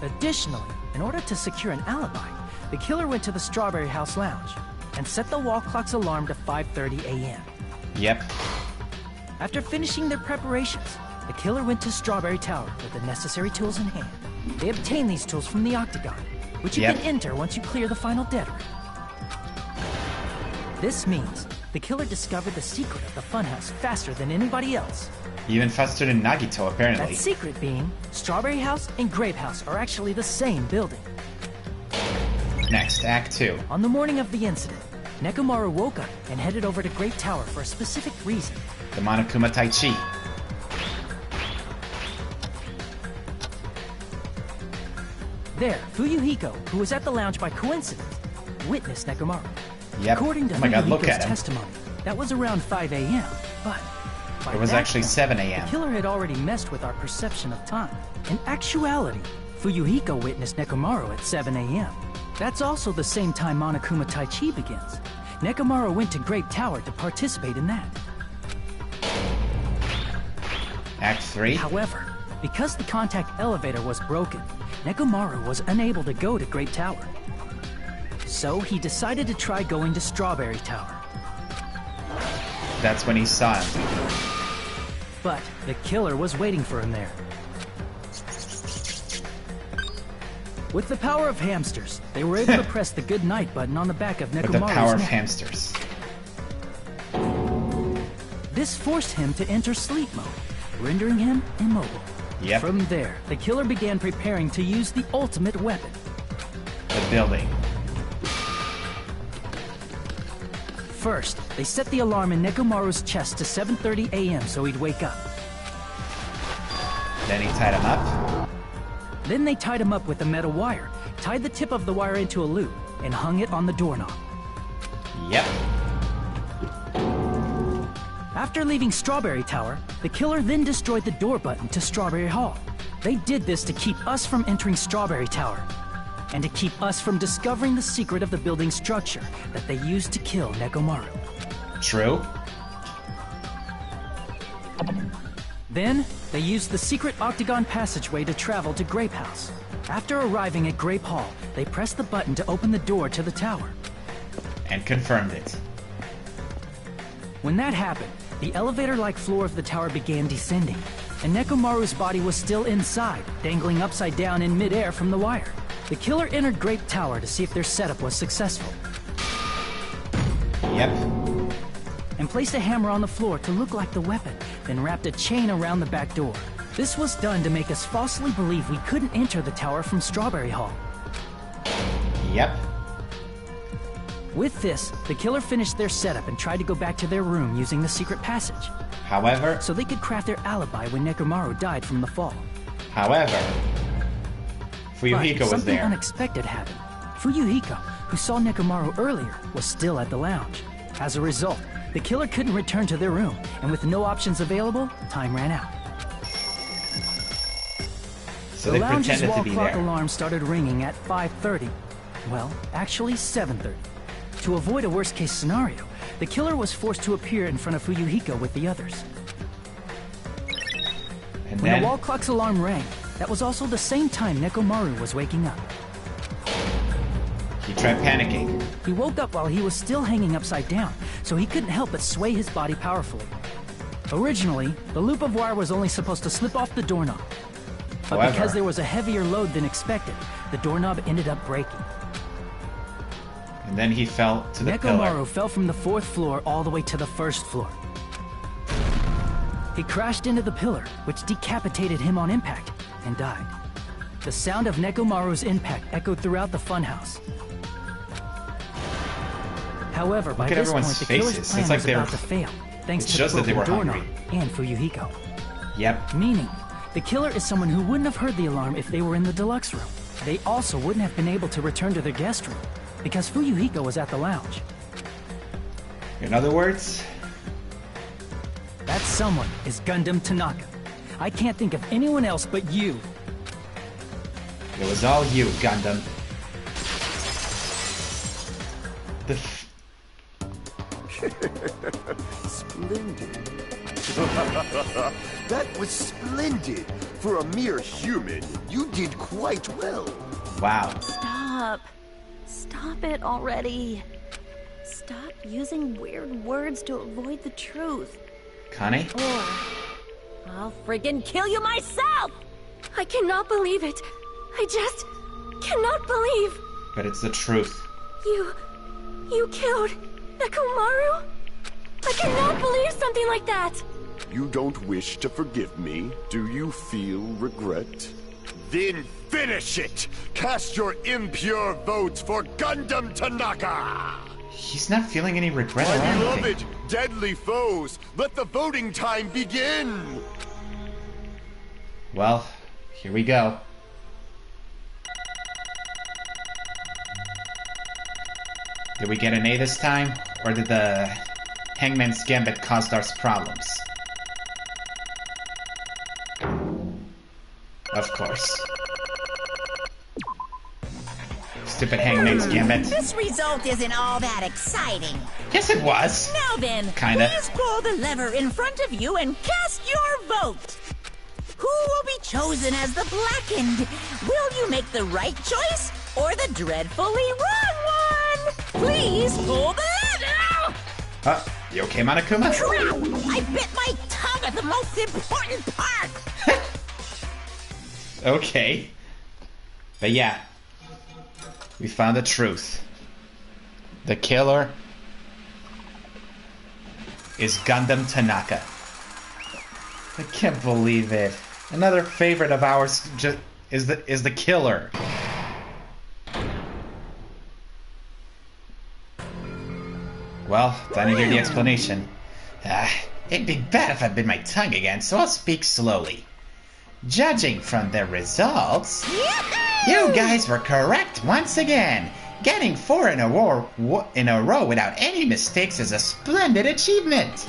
Additionally, in order to secure an alibi, the killer went to the Strawberry House lounge and set the wall clock's alarm to 5:30 a.m. Yep. After finishing their preparations, the killer went to Strawberry Tower with the necessary tools in hand. They obtained these tools from the Octagon, which you can enter once you clear the final dead ring. This means the killer discovered the secret of the Funhouse faster than anybody else. Even faster than Nagito, apparently. That secret being, Strawberry House and Grape House are actually the same building. Next, Act 2. On the morning of the incident, Mechamaru woke up and headed over to Grape Tower for a specific reason. The Monokuma Tai Chi. There, Fuyuhiko, who was at the lounge by coincidence, witnessed Mechamaru. Yep. According to oh my god, look at Fuyuhiko's him. testimony, that was around 5 a.m., but by It was that actually point, 7 a.m. The killer had already messed with our perception of time. In actuality, Fuyuhiko witnessed Mechamaru at 7 a.m. That's also the same time Monokuma Tai Chi begins. Mechamaru went to Grape Tower to participate in that. Act 3? However, because the contact elevator was broken, Nekomaru was unable to go to Grape Tower. So he decided to try going to Strawberry Tower. That's when he saw him. But the killer was waiting for him there. With the power of hamsters, they were able to press the good night button on the back of Nekomaru's With the power of neck. hamsters. This forced him to enter sleep mode, rendering him immobile. Yep. From there, the killer began preparing to use the ultimate weapon. The building. First, they set the alarm in Nekomaru's chest to 7:30 a.m. so he'd wake up. Then he tied him up. Then they tied him up with a metal wire, tied the tip of the wire into a loop, and hung it on the doorknob. Yep. After leaving Strawberry Tower, the killer then destroyed the door button to Strawberry Hall. They did this to keep us from entering Strawberry Tower, and to keep us from discovering the secret of the building structure that they used to kill Nekomaru. True. Then, they used the secret octagon passageway to travel to Grape House. After arriving at Grape Hall, they pressed the button to open the door to the tower. And confirmed it. When that happened, the elevator-like floor of the tower began descending, and Nekomaru's body was still inside, dangling upside down in midair from the wire. The killer entered Grape Tower to see if their setup was successful. Yep. And placed a hammer on the floor to look like the weapon, then wrapped a chain around the back door. This was done to make us falsely believe we couldn't enter the tower from Strawberry Hall. Yep. With this, the killer finished their setup and tried to go back to their room using the secret passage. However... So they could craft their alibi when Nekomaru died from the fall. However... Fuyuhiko was something there. Unexpected happened. Fuyuhiko, who saw Nekomaru earlier, was still at the lounge. As a result, the killer couldn't return to their room, and with no options available, time ran out. So the they lounge's pretended wall to be clock there. alarm started ringing at 5:30. Well, actually 7:30. To avoid a worst-case scenario, the killer was forced to appear in front of Fuyuhiko with the others. And When then... the wall clock's alarm rang, that was also the same time Nekomaru was waking up. He tried panicking. He woke up while he was still hanging upside down, so he couldn't help but sway his body powerfully. Originally, the loop of wire was only supposed to slip off the doorknob. But However, because there was a heavier load than expected, the doorknob ended up breaking. and then he fell to the pillar. Nekomaru fell from the 4th floor all the way to the 1st floor. He crashed into the pillar, which decapitated him on impact, and died. The sound of Nekomaru's impact echoed throughout the funhouse. However, by Look at this point, everyone's the killer's faces. plan It's like was they were- about to fail, thanks It to shows the that they broken were doorknob hungry. and Fuyuhiko. Yep. Meaning, the killer is someone who wouldn't have heard the alarm if they were in the deluxe room. They also wouldn't have been able to return to their guest room, because Fuyuhiko was at the lounge. In other words... That someone is Gundam Tanaka. I can't think of anyone else but you. It was all you, Gundam. The Splendid. That was splendid. For a mere human, you did quite well. Wow. Stop. Stop it already. Stop using weird words to avoid the truth. Connie? Or I'll friggin' kill you myself! I cannot believe it. I just cannot believe. But it's the truth. You killed Nekomaru? I cannot believe something like that. You don't wish to forgive me? Do you feel regret? Then finish it! Cast your impure votes for Gundam Tanaka! He's not feeling any regret My or anything. beloved, deadly foes, let the voting time begin! Well, here we go. Did we get an A this time? Or did the Hangman's Gambit cause us problems? Of course. Stupid Hangman's Gambit. This result isn't all that exciting. Yes, it was. Now then, Kinda. please pull the lever in front of you and cast your vote. Who will be chosen as the Blackened? Will you make the right choice or the dreadfully wrong one? Please pull the lever! You okay, Monokuma? Crap! I bit my tongue at the most important part! Okay. But yeah. We found the truth. The killer is Gundam Tanaka. I can't believe it. Another favorite of ours is the killer. Well, time to hear the explanation. It'd be bad if I bit my tongue again, so I'll speak slowly. Judging from the results, you guys were correct once again. Getting 4 in a row without any mistakes is a splendid achievement.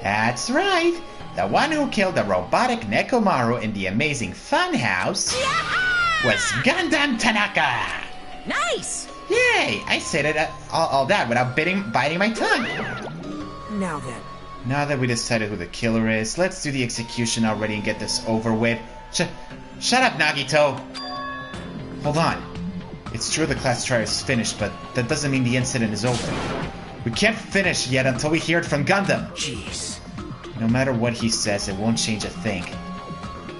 That's right. The one who killed the robotic Nekomaru in the amazing Funhouse was Gundam Tanaka. Nice! Yay! I said it all that without biting my tongue. Now then. Now that we decided who the killer is, let's do the execution already and get this over with. Shut up, Nagito! Hold on. It's true the class trial is finished, but that doesn't mean the incident is over. We can't finish yet until we hear it from Gundam. Jeez. No matter what he says, it won't change a thing.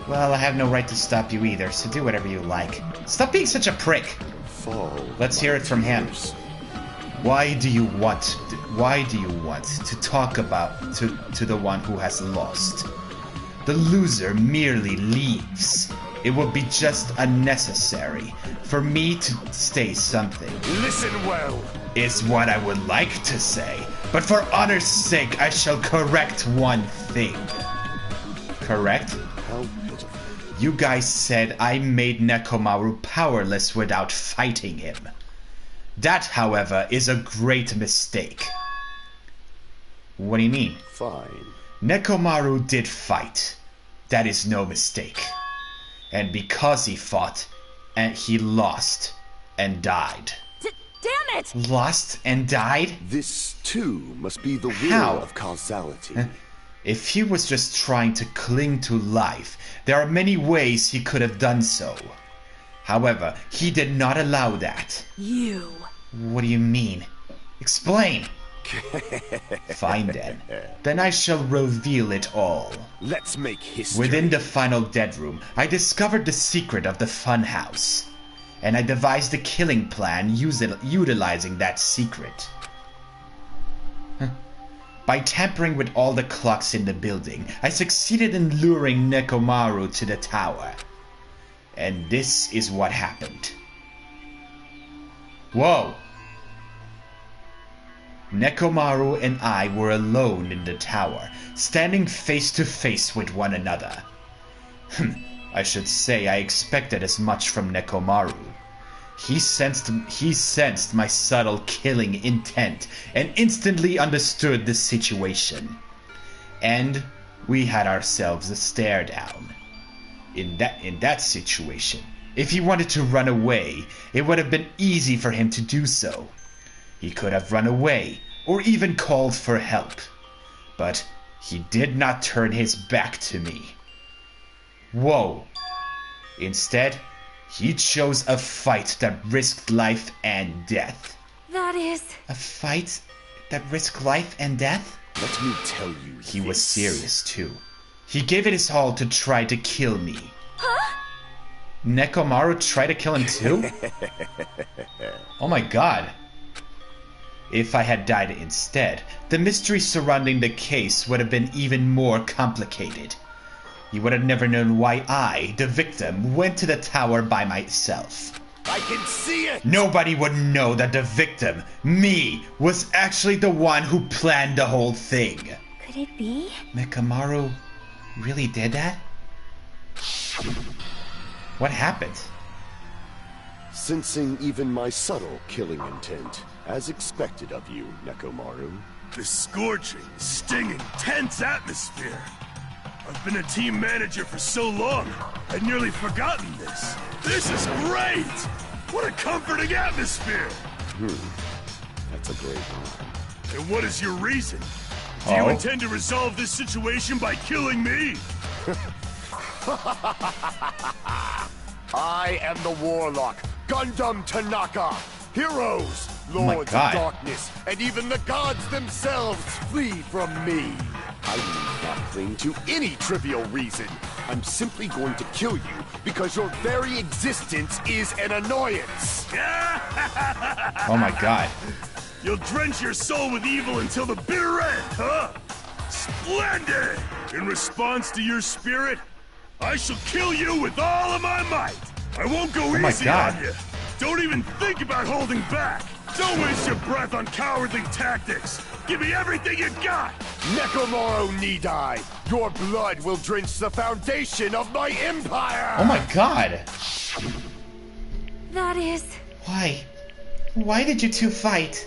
Well, I have no right to stop you either, so do whatever you like. Stop being such a prick! Let's hear it from him. Why do you want to talk about to the one who has lost? The loser merely leaves. It would be just unnecessary for me to say something. Listen well. Is what I would like to say, but for honor's sake, I shall correct one thing. Correct? How pitiful. You guys said I made Nekomaru powerless without fighting him. That, however, is a great mistake. What do you mean? Fine. Nekomaru did fight. That is no mistake. And because he fought, and he lost and died. Damn it! Lost and died? This, too, must be the How? will of causality. If he was just trying to cling to life, there are many ways he could have done so. However, he did not allow that. You. What do you mean? Explain! Fine then. Then I shall reveal it all. Let's make history. Within the final dead room, I discovered the secret of the Funhouse. And I devised a killing plan utilizing that secret. By tampering with all the clocks in the building, I succeeded in luring Nekomaru to the tower. And this is what happened. Whoa! Nekomaru and I were alone in the tower, standing face to face with one another. I should say I expected as much from Nekomaru. He sensed my subtle killing intent and instantly understood the situation. And we had ourselves a stare down. In that situation, if he wanted to run away, it would have been easy for him to do so. He could have run away, or even called for help. But he did not turn his back to me. Whoa! Instead, he chose a fight that risked life and death. That is... A fight that risked life and death? Let me tell you He was serious, too. He gave it his all to try to kill me. Huh? Nekomaru tried to kill him too? Oh my god. If I had died instead, the mystery surrounding the case would have been even more complicated. You would have never known why I, the victim, went to the tower by myself. I can see it! Nobody would know that the victim, me, was actually the one who planned the whole thing. Could it be? Mechamaru really did that? What happened? Sensing even my subtle killing intent, as expected of you, Nekomaru. The scorching, stinging, tense atmosphere. I've been a team manager for so long, I'd nearly forgotten this. This is great! What a comforting atmosphere! That's a great one. And what is your reason? Do you intend to resolve this situation by killing me? I am the Warlock, Gundam Tanaka. Heroes, Lords of Darkness, and even the gods themselves flee from me. I need not cling to any trivial reason. I'm simply going to kill you because your very existence is an annoyance. Oh my god. You'll drench your soul with evil until the bitter end, huh? Splendid! In response to your spirit, I shall kill you with all of my might. I won't go easy on you. Don't even think about holding back. Don't waste your breath on cowardly tactics. Give me everything you got. Mechamaru Nidai, your blood will drench the foundation of my empire. Oh my god. That is... Why? Why did you two fight?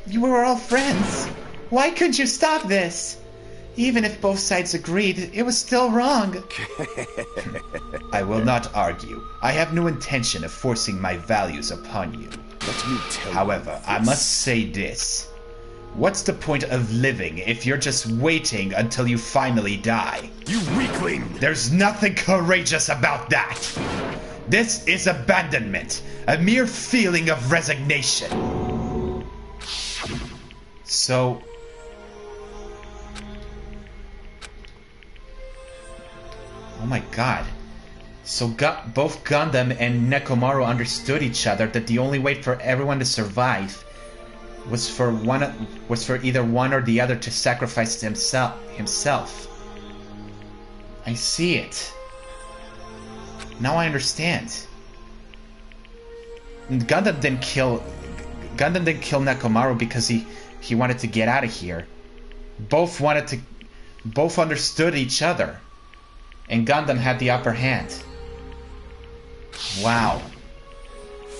You were all friends. Why couldn't you stop this? Even if both sides agreed, it was still wrong. I will not argue. I have no intention of forcing my values upon you. Let me tell However, you I must say this. What's the point of living if you're just waiting until you finally die? You weakling! There's nothing courageous about that. This is abandonment, a mere feeling of resignation. So... Oh my god. So both Gundam and Mechamaru understood each other that the only way for everyone to survive was for either one or the other to sacrifice himself. I see it. Now I understand. Gundam didn't kill Mechamaru because he wanted to get out of here. Both understood each other. And Gundam had the upper hand. Wow.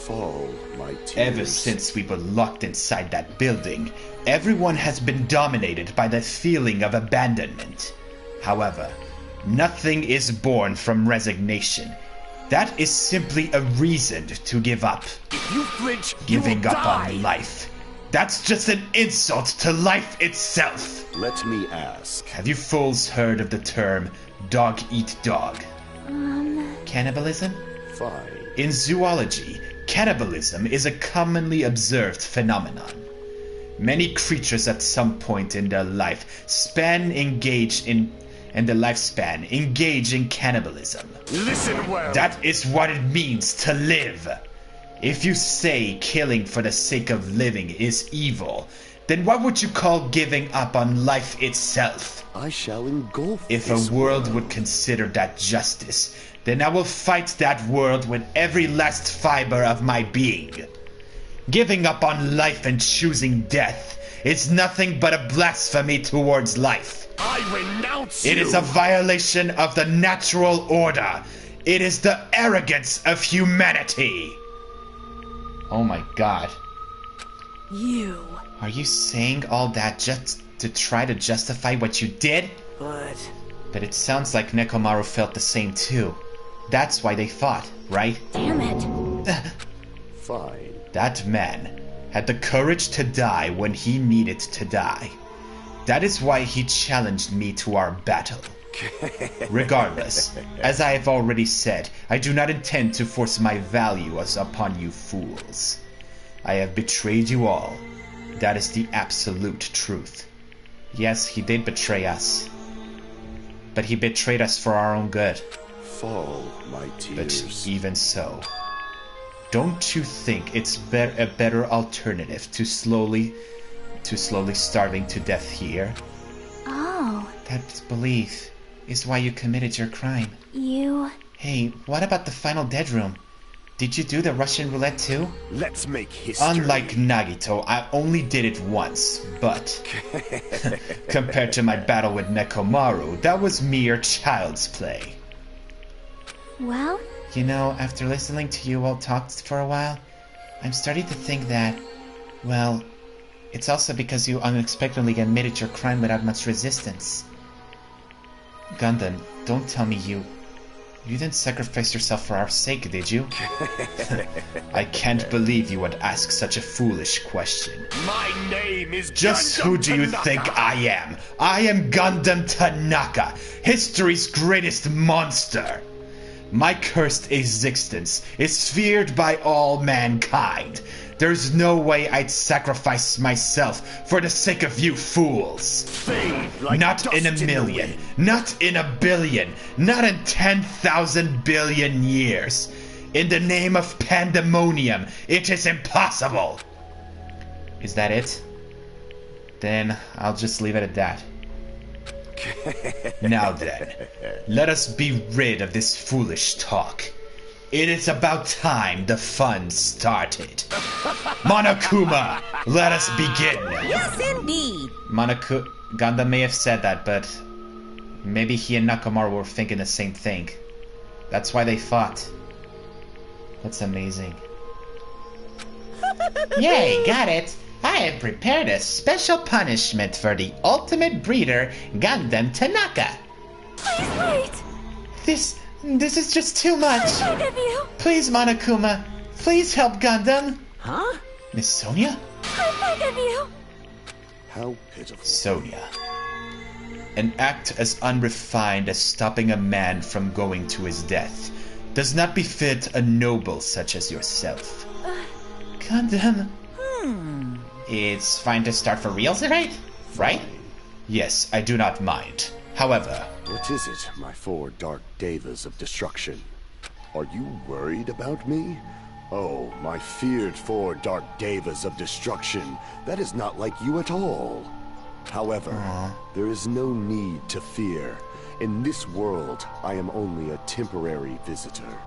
Fall, my tears. Ever since we were locked inside that building, everyone has been dominated by the feeling of abandonment. However, nothing is born from resignation. That is simply a reason to give up. If you flinch, Giving you will up die. on life. That's just an insult to life itself. Let me ask. Have you fools heard of the term dog eat dog? Cannibalism? Fine. In zoology, cannibalism is a commonly observed phenomenon. Many creatures at some point in their lifespan engage in cannibalism. Listen well. That is what it means to live. If you say killing for the sake of living is evil, then what would you call giving up on life itself? I shall engulf If this a world would consider that justice, then I will fight that world with every last fiber of my being. Giving up on life and choosing death is nothing but a blasphemy towards life. I renounce you! It is a violation of the natural order. It is the arrogance of humanity. Oh my god. You. Are you saying all that just to try to justify what you did? But it sounds like Mechamaru felt the same too. That's why they fought, right? Damn it. Fine. That man had the courage to die when he needed to die. That is why he challenged me to our battle. Regardless, as I have already said, I do not intend to force my values upon you fools. I have betrayed you all. That is the absolute truth. Yes, he did betray us. But he betrayed us for our own good. Fall, my tears. But even so, don't you think it's a better alternative to slowly starving to death here? Oh. That belief is why you committed your crime. You... Hey, what about the final dead room? Did you do the Russian roulette too? Let's make history. Unlike Nagito, I only did it once, but compared to my battle with Mechamaru, that was mere child's play. Well? You know, after listening to you all talk for a while, I'm starting to think that, well, it's also because you unexpectedly admitted your crime without much resistance. Gundam, don't tell me you... You didn't sacrifice yourself for our sake, did you? I can't believe you would ask such a foolish question. My name is Just Gundam who do you Tanaka. think I am? I am Gundam Tanaka, history's greatest monster. My cursed existence is feared by all mankind. There's no way I'd sacrifice myself for the sake of you fools. Fade like Not in a dust the million, wind. not in a billion, not in 10,000 billion years. In the name of pandemonium, it is impossible. Is that it? Then I'll just leave it at that. Now then, let us be rid of this foolish talk. It is about time the fun started. Monokuma, let us begin. Yes, indeed. Gundam may have said that, but maybe he and Akamaru were thinking the same thing. That's why they fought. That's amazing. Yay, got it. I have prepared a special punishment for the ultimate breeder, Gundam Tanaka. Please wait! This is just too much. I beg of you! Please, Monokuma. Please help Gundam. Huh? Miss Sonia? I beg of you! How pitiful. Sonia. An act as unrefined as stopping a man from going to his death does not befit a noble such as yourself. Gundam. It's fine to start for reals, right? Right? Yes, I do not mind. However... What is it, my four dark devas of destruction? Are you worried about me? Oh, my feared four dark devas of destruction. That is not like you at all. However, there is no need to fear. In this world, I am only a temporary visitor.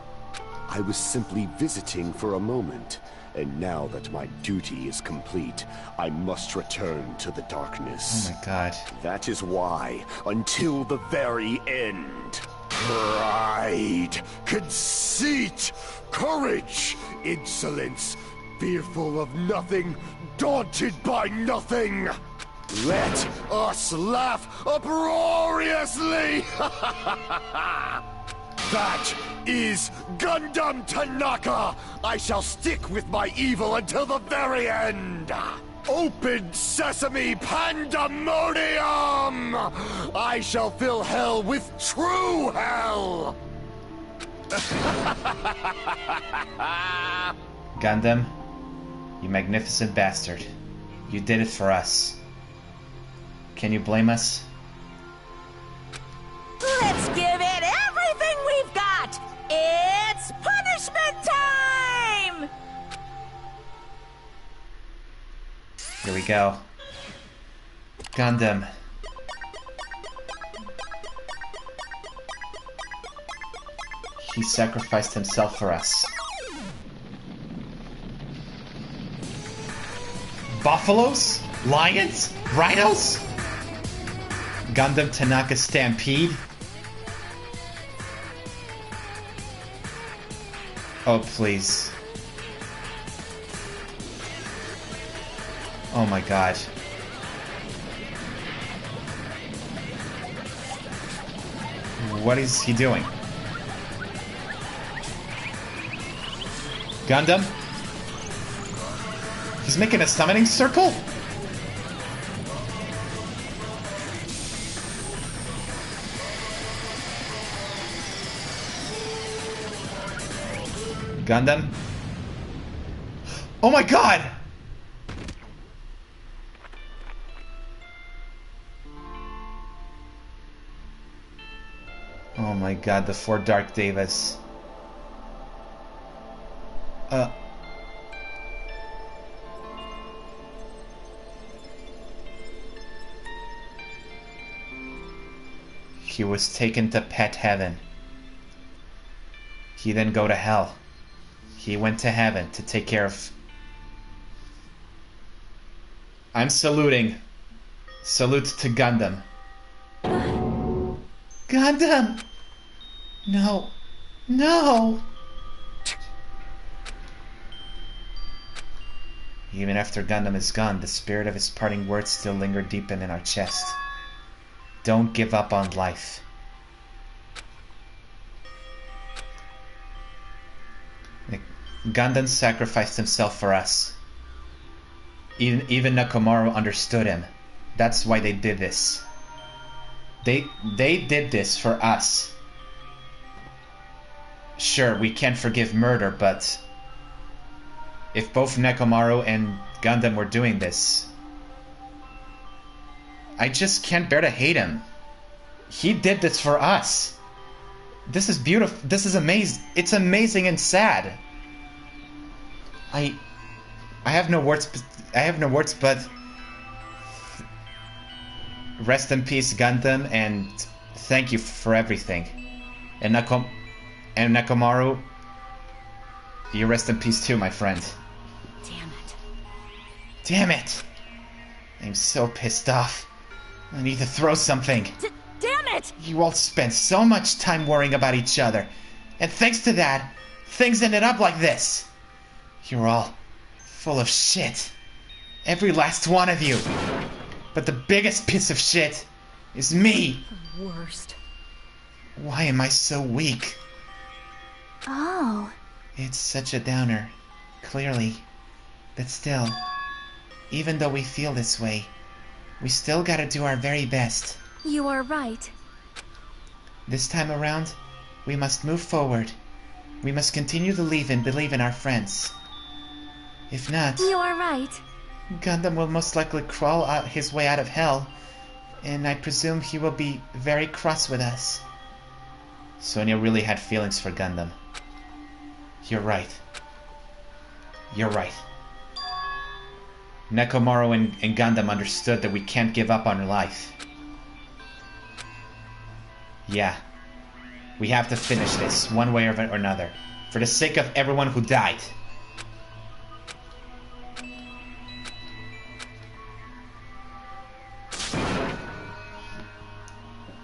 I was simply visiting for a moment. And now that my duty is complete, I must return to the darkness. Oh my god. That is why, until the very end, pride, conceit, courage, insolence, fearful of nothing, daunted by nothing. Let us laugh uproariously! That is Gundam Tanaka! I shall stick with my evil until the very end! Open sesame pandemonium! I shall fill hell with true hell! Gundam, you magnificent bastard. You did it for us. Can you blame us? Let's give it everything we've got! It's punishment time! Here we go. Gundam. He sacrificed himself for us. Buffaloes? Lions? Rhinos? Gundam Tanaka Stampede? Oh, please. Oh my god. What is he doing? Gundam? He's making a summoning circle? Gundam? Oh my god! Oh my god, the four Dark Devas. He was taken to pet heaven. He then go to hell. He went to heaven to take care of... I'm saluting. Salute to Gundam. Gundam! No. No! Even after Gundam is gone, the spirit of his parting words still linger deep in our chest. Don't give up on life. Gundam sacrificed himself for us. Even Mechamaru understood him. That's why they did this. They did this for us. Sure, we can't forgive murder, but if both Mechamaru and Gundam were doing this, I just can't bear to hate him. He did this for us. This is beautiful. This is amazing. It's amazing and sad. I have no words. I have no words, but rest in peace, Gundam, and thank you for everything. And Mechamaru, you rest in peace too, my friend. Damn it. Damn it! I'm so pissed off. I need to throw something. Damn it! You all spent so much time worrying about each other, and thanks to that, things ended up like this. You're all full of shit. Every last one of you. But the biggest piece of shit is me. The worst. Why am I so weak? Oh. It's such a downer, clearly. But still, even though we feel this way, we still gotta do our very best. You are right. This time around, we must move forward. We must continue to believe in our friends. If not, You are right. Gundam will most likely crawl out his way out of hell, and I presume he will be very cross with us. Sonia really had feelings for Gundam. You're right. You're right. Mechamaru and Gundam understood that we can't give up on life. Yeah. We have to finish this, one way or another, for the sake of everyone who died.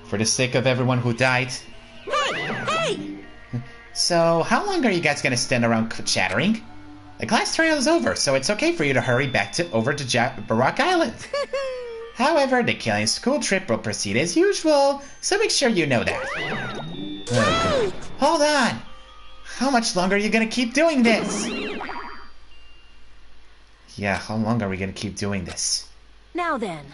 For the sake of everyone who died. Hey! So, how long are you guys gonna stand around chattering? The class trial is over, so it's okay for you to hurry back over to Barak Island. However, the killing school trip will proceed as usual, so make sure you know that. Okay. Hold on! How much longer are you gonna keep doing this? Yeah, how long are we gonna keep doing this? Now then.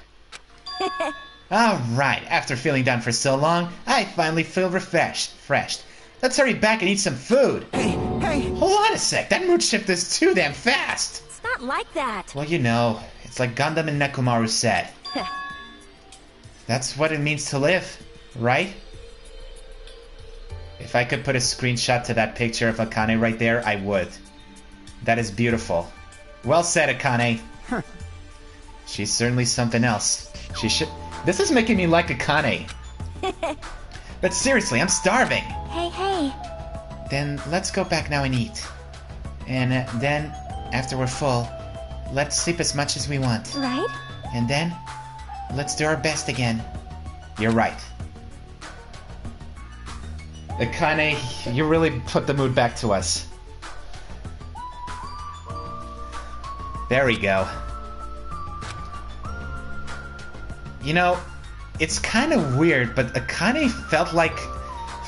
Alright, after feeling down for so long, I finally feel refreshed. Let's hurry back and eat some food. Hey! Hold on a sec, that mood shift is too damn fast. It's not like that. Well, you know, it's like Gundam and Mechamaru said. That's what it means to live, right? If I could put a screenshot to that picture of Akane right there, I would. That is beautiful. Well said, Akane. She's certainly something else. She should... This is making me like Akane. But seriously, I'm starving. Hey. Then let's go back now and eat. And then, after we're full, let's sleep as much as we want. Right? And then, let's do our best again. You're right. Akane, you really put the mood back to us. There we go. You know, it's kind of weird, but Akane felt like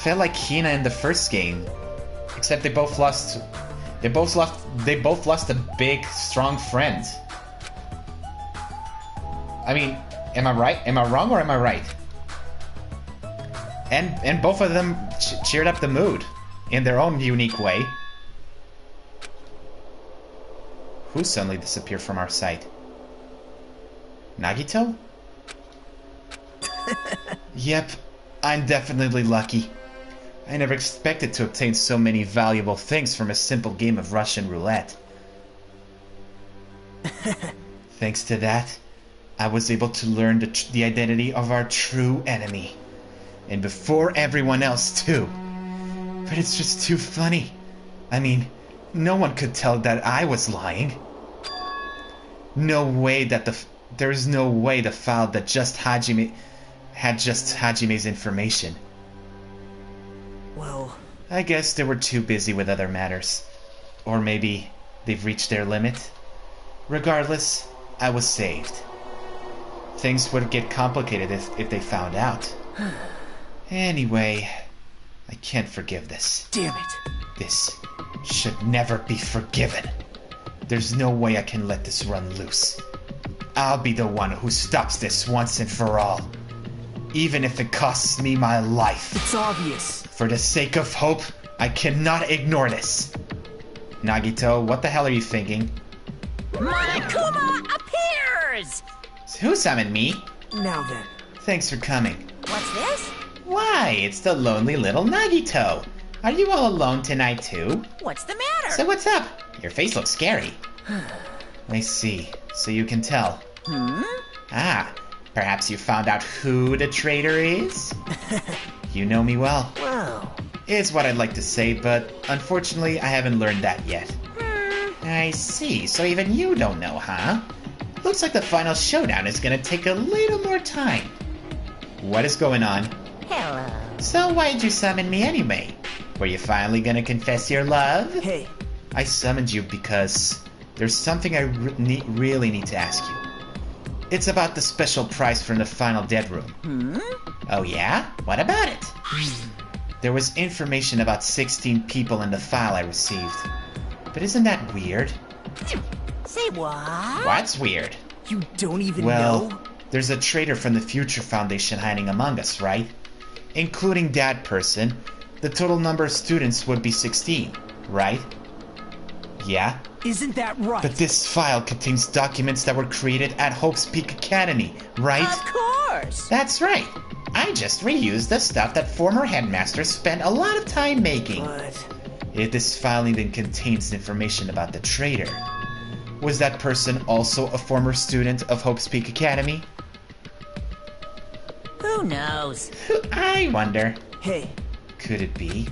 Hina in the first game, except they both lost a big, strong friend. I mean, am I right? Am I wrong or am I right? And both of them cheered up the mood in their own unique way. Who suddenly disappeared from our sight? Nagito? Yep, I'm definitely lucky. I never expected to obtain so many valuable things from a simple game of Russian roulette. Thanks to that, I was able to learn the identity of our true enemy. And before everyone else, too. But it's just too funny. I mean, no one could tell that I was lying. There is no way the file that had just Hajime's information. Well, I guess they were too busy with other matters. Or maybe they've reached their limit. Regardless, I was saved. Things would get complicated if they found out. Anyway, I can't forgive this. damn it. This should never be forgiven. There's no way I can let this run loose. I'll be the one who stops this once and for all. Even if it costs me my life. It's obvious. For the sake of hope, I cannot ignore this. Nagito, what the hell are you thinking? Monokuma appears! Who summoned me? Now then. Thanks for coming. What's this? Why, it's the lonely little Nagito. Are you all alone tonight too? What's the matter? So what's up? Your face looks scary. I see. So you can tell. Ah, perhaps you found out who the traitor is? You know me well. Wow. Is what I'd like to say, but unfortunately I haven't learned that yet. I see. So even you don't know, huh? Looks like the final showdown is gonna take a little more time. What is going on? Hello. So why'd you summon me anyway? Were you finally gonna confess your love? Hey. I summoned you because there's something I really need to ask you. It's about the special prize from the final dead room. Oh yeah? What about it? There was information about 16 people in the file I received. But isn't that weird? Say what? What's weird? You don't even Well, know? there's a traitor from the Future Foundation hiding among us, right? Including that person, the total number of students would be 16, right? Yeah? Isn't that right? But this file contains documents that were created at Hope's Peak Academy, right? Of course! That's right. I just reused the stuff that former headmasters spent a lot of time making. But... If this file even contains information about the traitor, was that person also a former student of Hope's Peak Academy? Who knows? I wonder. Hey. Could it be?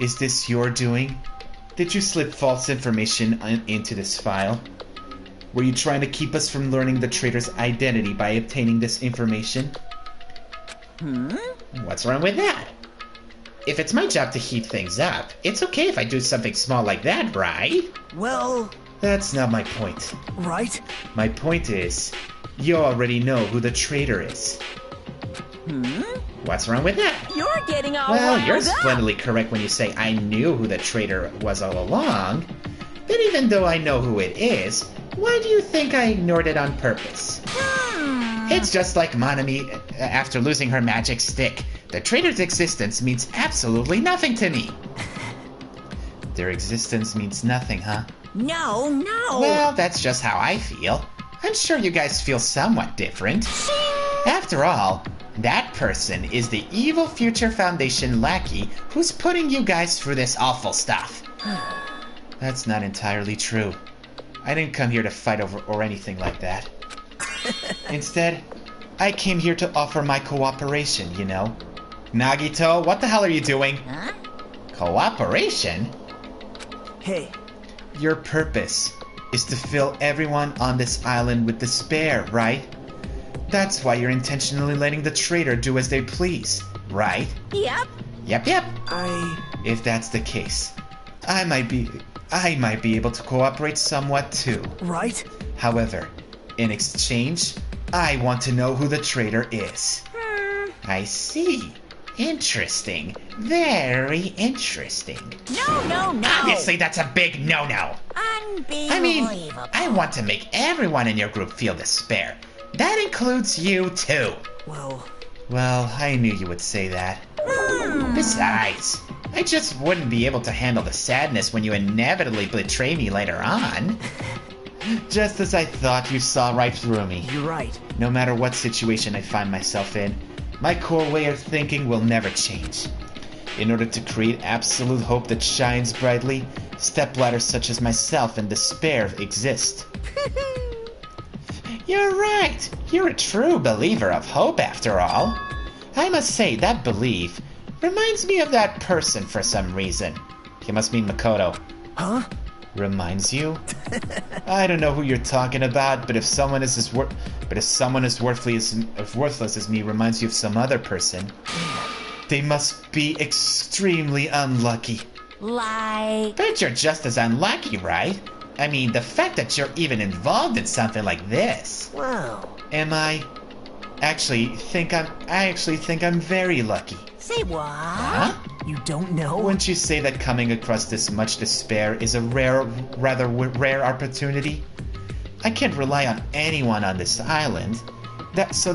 Is this your doing? Did you slip false information into this file? Were you trying to keep us from learning the traitor's identity by obtaining this information? What's wrong with that? If it's my job to heat things up, it's okay if I do something small like that, right? Well... That's not my point. Right? My point is, you already know who the traitor is. What's wrong with that? You're getting all Well, riled you're up. splendidly correct when you say I knew who the traitor was all along. But even though I know who it is, why do you think I ignored it on purpose? It's just like Monami after losing her magic stick. The traitor's existence means absolutely nothing to me. Their existence means nothing, huh? No. Well, that's just how I feel. I'm sure you guys feel somewhat different. After all, that person is the evil Future Foundation lackey who's putting you guys through this awful stuff. That's not entirely true. I didn't come here to fight over or anything like that. Instead, I came here to offer my cooperation, you know? Nagito, what the hell are you doing? Huh? Cooperation? Hey. Your purpose is to fill everyone on this island with despair, right? That's why you're intentionally letting the traitor do as they please, right? Yep. Yep. If that's the case, I might be able to cooperate somewhat too. Right? However, in exchange, I want to know who the traitor is. I see. Interesting. Very interesting. No. Obviously, that's a big no-no. Unbelievable. I mean, I want to make everyone in your group feel despair. That includes you, too. Well, I knew you would say that. Besides, I just wouldn't be able to handle the sadness when you inevitably betray me later on. Just as I thought, you saw right through me. You're right. No matter what situation I find myself in, my core way of thinking will never change. In order to create absolute hope that shines brightly, stepladders such as myself in despair exist. You're right. You're a true believer of hope, after all. I must say, that belief reminds me of that person for some reason. He must mean Makoto. Huh? Reminds you? I don't know who you're talking about, but if someone is as worthless as me reminds you of some other person, they must be extremely unlucky. But you're just as unlucky, right? I mean, the fact that you're even involved in something like this. Wow. Am I? I actually think I'm very lucky. Say what? Huh? You don't know? Wouldn't you say that coming across this much despair is a rather rare opportunity? I can't rely on anyone on this island. That's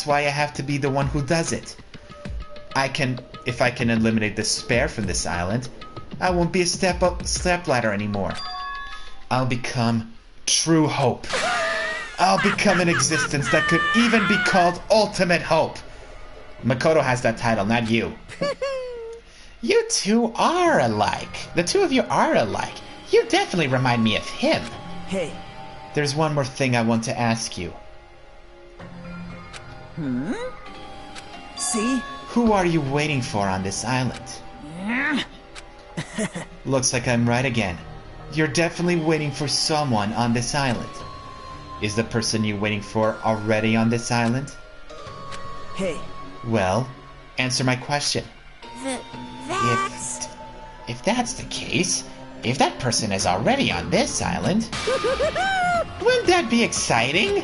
why I have to be the one who does it. If I can eliminate despair from this island, I won't be a stepladder anymore. I'll become true hope. I'll become an existence that could even be called ultimate hope. Makoto has that title, not you. You two are alike. The two of you are alike. You definitely remind me of him. Hey. There's one more thing I want to ask you. See? Who are you waiting for on this island? Looks like I'm right again. You're definitely waiting for someone on this island. Is the person you're waiting for already on this island? Hey. Well, answer my question. That's... If that's the case, if that person is already on this island, wouldn't that be exciting?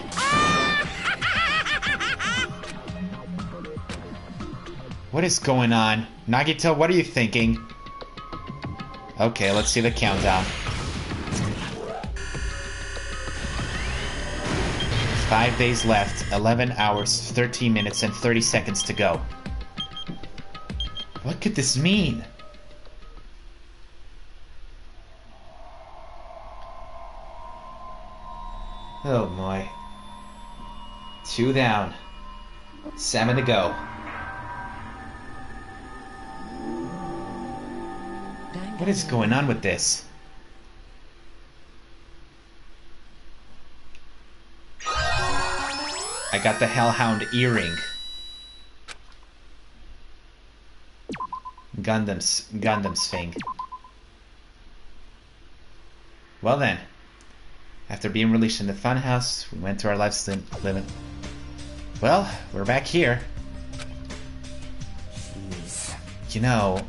What is going on? Nagito, what are you thinking? Okay, let's see the countdown. 5 days left, 11 hours, 13 minutes, and 30 seconds to go. What could this mean? Oh boy. 2 down. 7 to go. What is going on with this? I got the Hellhound earring. Gundam's thing. Well then, after being released in the Funhouse, we went to our lives living. Well, we're back here. Jeez. You know,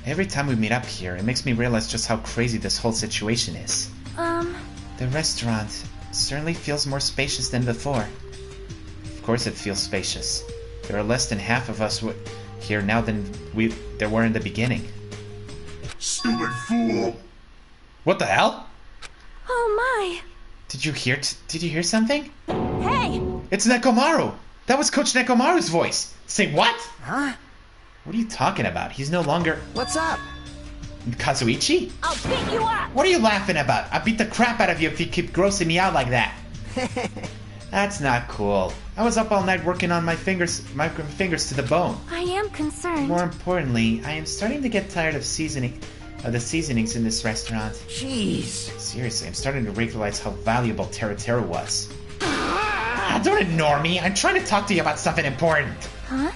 every time we meet up here, it makes me realize just how crazy this whole situation is. The restaurant certainly feels more spacious than before. Of course it feels spacious. There are less than half of us here now than there were in the beginning. Stupid fool! What the hell? Oh my! Did you hear something? Hey! It's Nekomaru! That was Coach Nekomaru's voice! Say what? Huh? What are you talking about? He's no longer... What's up? Kazuichi? I'll beat you up! What are you laughing about? I'll beat the crap out of you if you keep grossing me out like that. That's not cool. I was up all night working on my fingers to the bone. I am concerned. More importantly, I am starting to get tired of the seasonings in this restaurant. Jeez. Seriously, I'm starting to realize how valuable Teru was. Don't ignore me. I'm trying to talk to you about something important. Huh?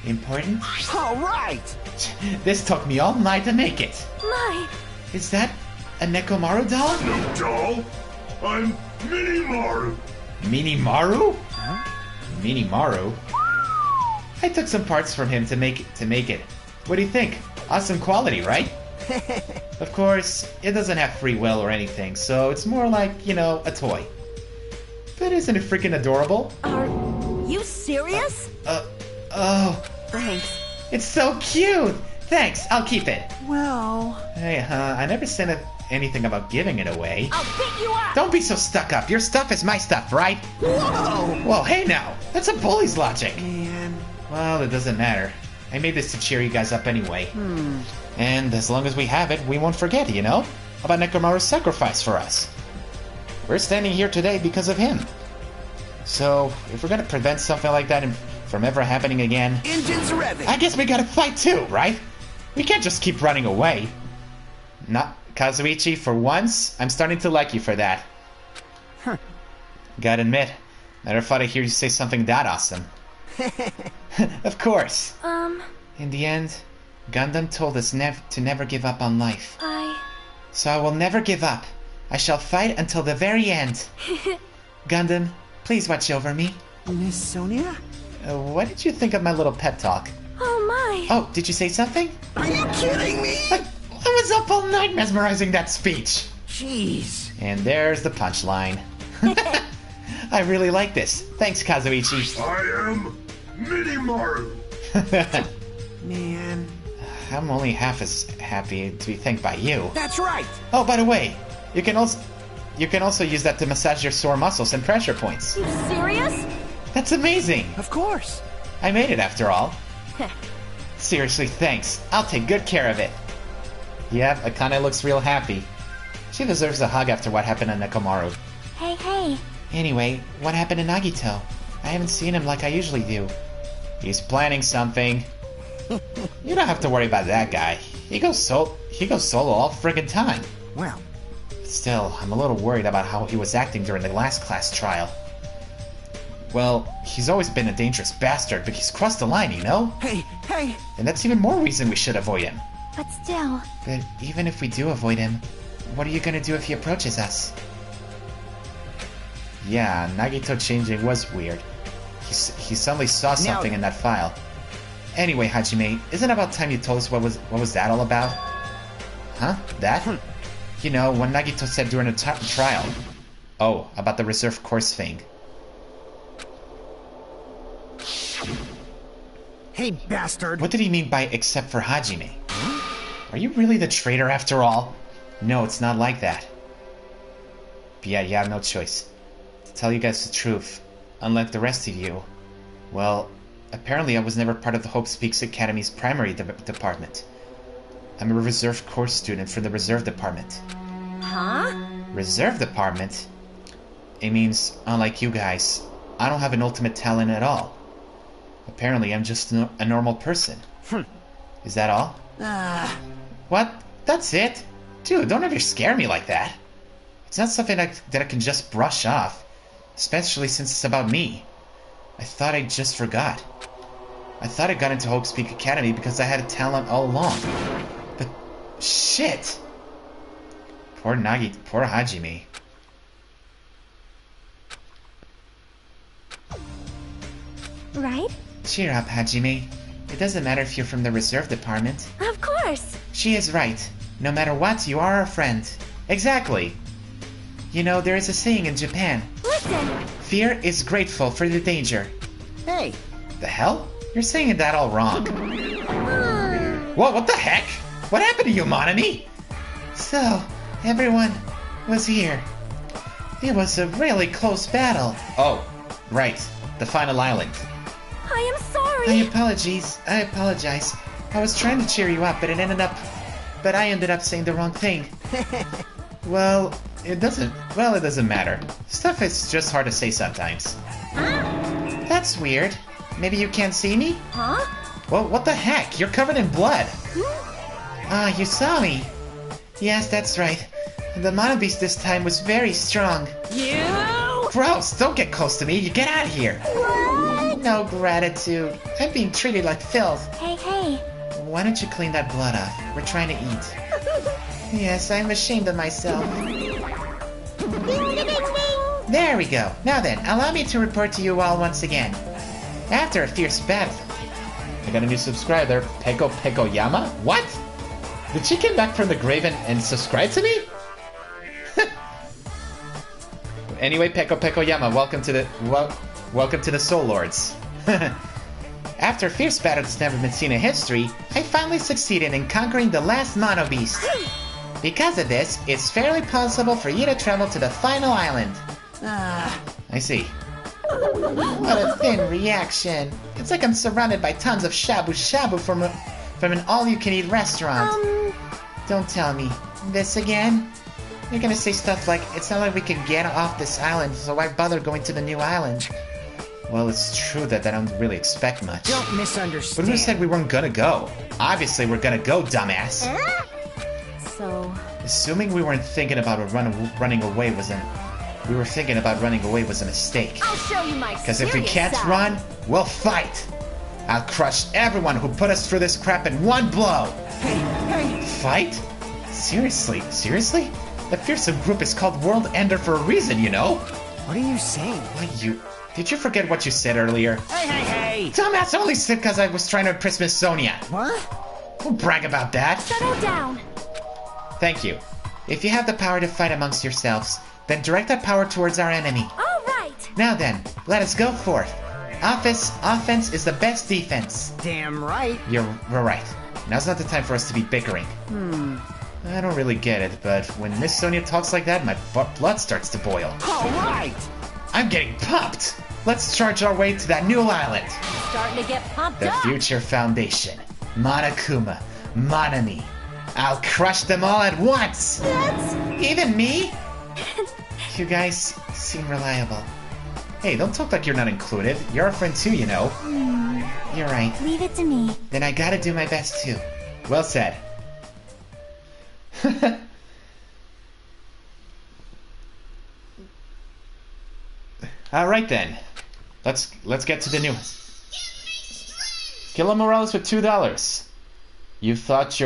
Important? All right. This took me all night to make it. My! Is that a Nekomaru doll? No doll! I'm Minimaru! Minimaru? Huh? Minimaru? I took some parts from him to make it. What do you think? Awesome quality, right? Of course, it doesn't have free will or anything, so it's more like, you know, a toy. But isn't it freaking adorable? Are you serious? Oh. Thanks. It's so cute! Thanks, I'll keep it. Well... Hey, I never said anything about giving it away. I'll beat you up! Don't be so stuck up. Your stuff is my stuff, right? Whoa! Well, hey now. That's a bully's logic. Man... Well, it doesn't matter. I made this to cheer you guys up anyway. And as long as we have it, we won't forget, you know? About Nekomaru's sacrifice for us. We're standing here today because of him. So, if we're gonna prevent something like that from ever happening again... Engines revving! I guess we gotta fight too, right? We can't just keep running away. Not Kazuichi, for once, I'm starting to like you for that. Huh. Gotta admit, never thought I'd hear you say something that awesome. Of course. In the end, Gundam told us to never give up on life. So I will never give up. I shall fight until the very end. Gundam, please watch over me. Miss Sonia? What did you think of my little pep talk? Oh my! Oh, did you say something? Are you kidding me? I was up all night mesmerizing that speech. Jeez. And there's the punchline. I really like this. Thanks, Kazuichi. I am Minimaru! Man... I'm only half as happy to be thanked by you. That's right! Oh, by the way, you can also use that to massage your sore muscles and pressure points. You serious? That's amazing! Of course! I made it after all. Seriously, thanks. I'll take good care of it. Yeah, Akane looks real happy. She deserves a hug after what happened to Nicole. Hey. Anyway, what happened to Nagito? I haven't seen him like I usually do. He's planning something. You don't have to worry about that guy. He goes solo all friggin' time. Well. Still, I'm a little worried about how he was acting during the last class trial. Well, he's always been a dangerous bastard, but he's crossed the line, you know? Hey! And that's even more reason we should avoid him. But still... But even if we do avoid him, what are you gonna do if he approaches us? Yeah, Nagito changing was weird. He suddenly saw something in that file. Anyway, Hajime, isn't it about time you told us what was that all about? Huh? That? You know, when Nagito said during a trial. Oh, about the reserve course thing. Hey, bastard! What did he mean by except for Hajime? Are you really the traitor after all? No, it's not like that. But yeah, no choice. To tell you guys the truth, unlike the rest of you, well, apparently I was never part of the Hope Speaks Academy's primary department. I'm a reserve course student from the reserve department. Huh? Reserve department? It means, unlike you guys, I don't have an ultimate talent at all. Apparently I'm just a normal person. Is that all? What? That's it? Dude, don't ever scare me like that. It's not something that I can just brush off. Especially since it's about me. I thought I just forgot. I thought I got into Hope Speak Academy because I had a talent all along. But shit! Poor Hajime. Right? Cheer up, Hajime. It doesn't matter if you're from the reserve department. Of course! She is right. No matter what, you are a friend. Exactly. You know, there is a saying in Japan. Listen! Fear is grateful for the danger. Hey! The hell? You're saying that all wrong. Whoa, what the heck? What happened to you, Monami? So, everyone was here. It was a really close battle. Oh, right. The final island. I am sorry! I apologize. I was trying to cheer you up, but I ended up saying the wrong thing. Well, it doesn't matter. Stuff is just hard to say sometimes. That's weird. Maybe you can't see me? Huh? Well, what the heck? You're covered in blood. Ah, you saw me. Yes, that's right. The Mono Beast this time was very strong. You! Gross! Don't get close to me. You get out of here. What? No gratitude. I'm being treated like filth. Hey. Why don't you clean that blood off? We're trying to eat. Yes, I'm ashamed of myself. Ding, ding, ding, ding. There we go. Now then, allow me to report to you all once again. After a fierce battle... I got a new subscriber, Peko Yama? What? Did she come back from the grave and subscribe to me? Anyway, Peko Yama, welcome to the Soul Lords. After a fierce battle that's never been seen in history, I finally succeeded in conquering the last Mono Beast. Because of this, it's fairly possible for you to travel to the final island. I see. What a thin reaction. It's like I'm surrounded by tons of shabu-shabu from an all-you-can-eat restaurant. Don't tell me. This again? You're gonna say stuff like, it's not like we can get off this island, so why bother going to the new island? Well, it's true that I don't really expect much. Don't misunderstand. But who said we weren't gonna go? Obviously we're gonna go, dumbass. So... Assuming we weren't thinking about running away was a mistake. I'll show you my Because if we serious can't side. run, we'll fight. I'll crush everyone who put us through this crap in one blow. Hey! Fight? Seriously? The fearsome group is called World Ender for a reason, you know? What are you saying? Did you forget what you said earlier? Hey! Dumbass, I only said because I was trying to impress Miss Sonia. What? Don't brag about that. Settle down. Thank you. If you have the power to fight amongst yourselves, then direct that power towards our enemy. All right. Now then, let us go forth. Offense is the best defense. Damn right. You're right. Now's not the time for us to be bickering. I don't really get it, but when Miss Sonia talks like that, my blood starts to boil. Alright! I'm getting pumped! Let's charge our way to that new island! Starting to get pumped The up. Future Foundation. Monokuma. Monami. I'll crush them all at once! Even me? You guys seem reliable. Hey, don't talk like you're not included. You're a friend too, you know. You're right. Leave it to me. Then I gotta do my best too. Well said. Alright then. Let's get to the new one. Killer Morales with $2. You thought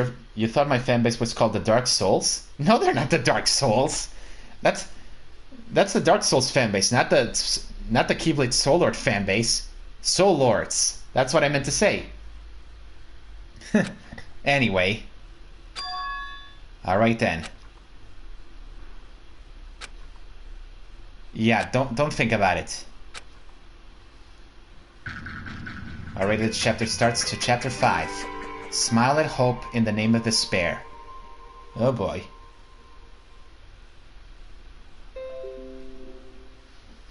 my fanbase was called the Dark Souls? No, they're not the Dark Souls. That's the Dark Souls fanbase, not the Keyblade Soul Lord fanbase. Soul Lords. That's what I meant to say. Anyway. Alright then. Yeah, don't think about it. Alright, the chapter starts to chapter 5. Smile at hope in the name of despair. Oh boy.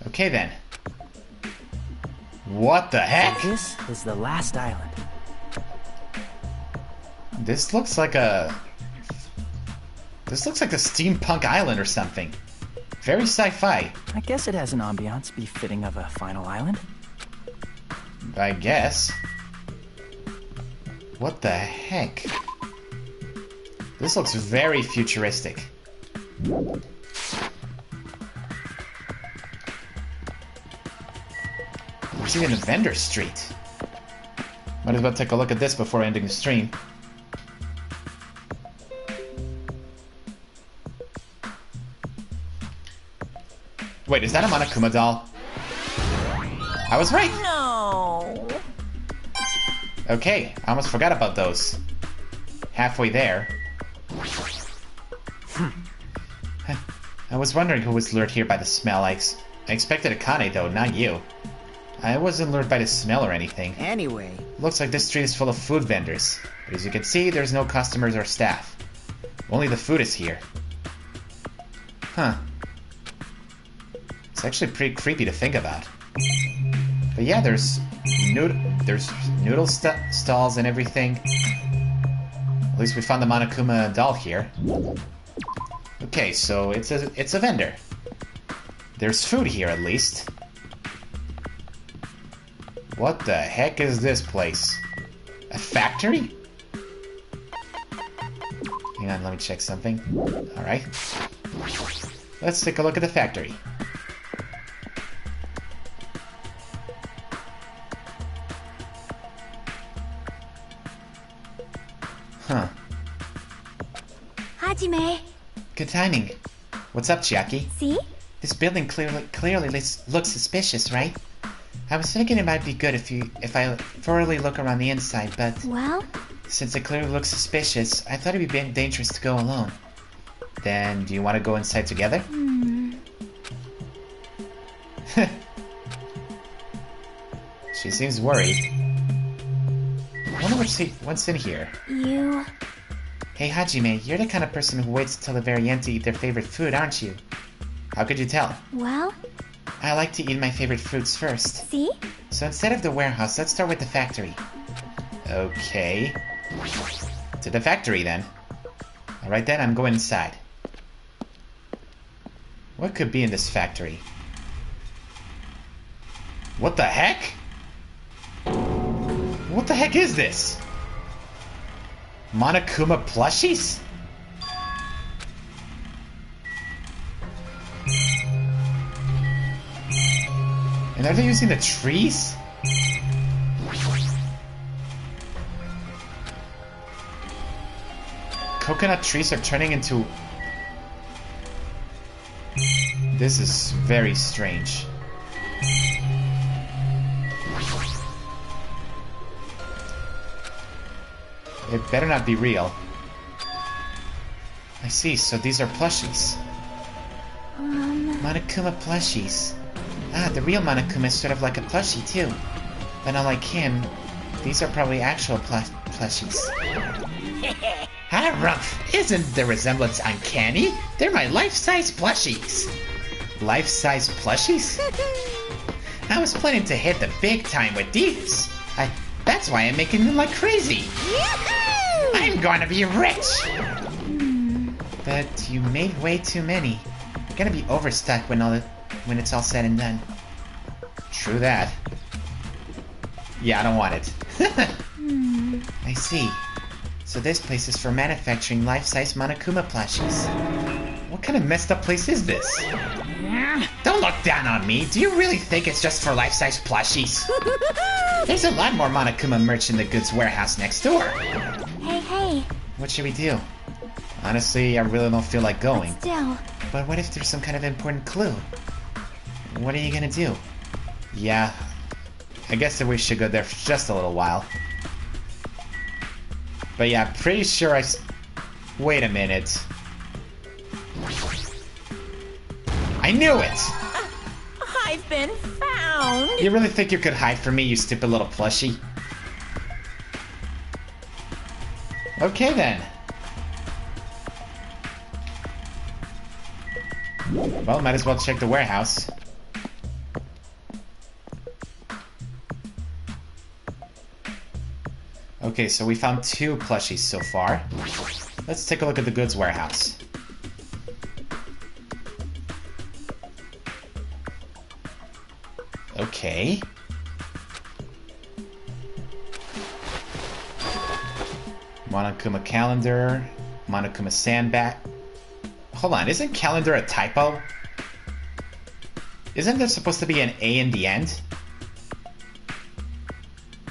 Okay then. What the heck? This is the last island. This looks like a steampunk island or something. Very sci-fi. I guess it has an ambiance befitting of a final island. I guess. What the heck? This looks very futuristic. There's even a vendor street. Might as well take a look at this before ending the stream. Wait, is that a Monokuma doll? I was right! No. Okay, I almost forgot about those. Halfway there. I was wondering who was lured here by the smell. I expected Akane though, not you. I wasn't lured by the smell or anything. Anyway. Looks like this street is full of food vendors. But as you can see, there's no customers or staff. Only the food is here. Huh. It's actually pretty creepy to think about. But yeah, there's noodle stalls and everything. At least we found the Monokuma doll here. Okay, so it's a vendor. There's food here at least. What the heck is this place? A factory? Hang on, let me check something. Alright. Let's take a look at the factory. Huh. Hajime. Good timing. What's up, Chiaki? See? This building clearly looks suspicious, right? I was thinking it might be good if I thoroughly look around the inside, but... Well? Since it clearly looks suspicious, I thought it'd be dangerous to go alone. Then, do you want to go inside together? She seems worried. I wonder what's in here. You... Hey Hajime, you're the kind of person who waits until the very end to eat their favorite food, aren't you? How could you tell? Well? I like to eat my favorite fruits first. See? So instead of the warehouse, let's start with the factory. Okay. To the factory, then. Alright then, I'm going inside. What could be in this factory? What the heck? What the heck is this? Monokuma plushies? And are they using the trees? Coconut trees are turning into... This is very strange. It better not be real. I see, so these are plushies. Monokuma plushies. Ah, the real Monokuma is sort of like a plushie, too. But unlike him, these are probably actual plushies. Harumph! Isn't the resemblance uncanny? They're my life-size plushies. Life-size plushies? I was planning to hit the big time with these. That's why I'm making them like crazy. I'm gonna be rich! But you made way too many. You're gonna be overstuck when it's all said and done. True that. Yeah, I don't want it. I see. So this place is for manufacturing life-size Monokuma plushies. What kind of messed up place is this? Don't look down on me. Do you really think it's just for life-size plushies? There's a lot more Monokuma merch in the goods warehouse next door. Hey. What should we do? Honestly, I really don't feel like going. Let's do. But what if there's some kind of important clue? What are you gonna do? Yeah, I guess that we should go there for just a little while. But yeah, pretty sure wait a minute. I knew it! I've been found! You really think you could hide from me, you stupid little plushie? Okay then. Well, might as well check the warehouse. Okay, so we found 2 plushies so far. Let's take a look at the goods warehouse. Okay. Monokuma calendar, Monokuma sandbag. Hold on, isn't calendar a typo? Isn't there supposed to be an A in the end?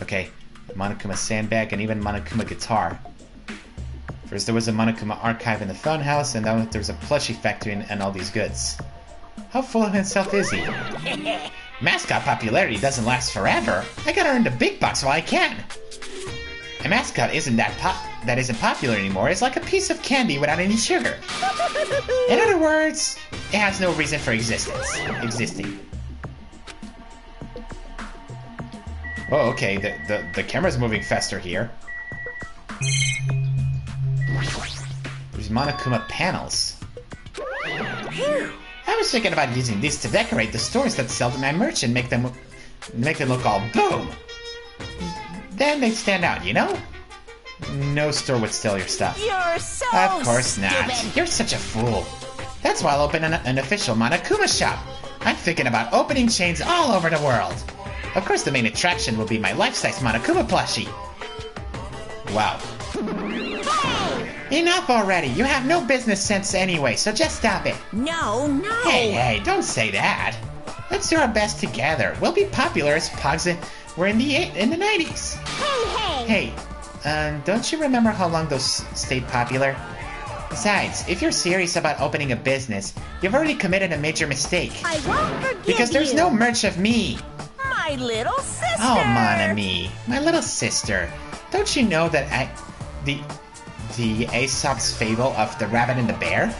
Okay, Monokuma sandbag and even Monokuma guitar. First there was a Monokuma archive in the Funhouse, and now there's a plushie factory and all these goods. How full of himself is he? Mascot popularity doesn't last forever. I gotta earn the big bucks while I can. A mascot isn't that isn't popular anymore. It's like a piece of candy without any sugar. In other words, it has no reason for existing. Oh, okay. The camera's moving faster here. There's Monokuma panels. I was thinking about using these to decorate the stores that sell my merch and make them look all boom. Then they'd stand out, you know? No store would steal your stuff. You're so Of course not. stupid. You're such a fool. That's why I'll open an official Monokuma shop. I'm thinking about opening chains all over the world. Of course, the main attraction will be my life-size Monokuma plushie. Wow. Enough already. You have no business sense anyway, so just stop it. No. Hey, don't say that. Let's do our best together. We'll be popular as Pogs were in the 90s. Hey, don't you remember how long those stayed popular? Besides, if you're serious about opening a business, you've already committed a major mistake. I won't forgive Because there's you. no merch of me. My little sister. Oh, mon ami, my little sister. Don't you know that the Aesop's fable of the rabbit and the bear?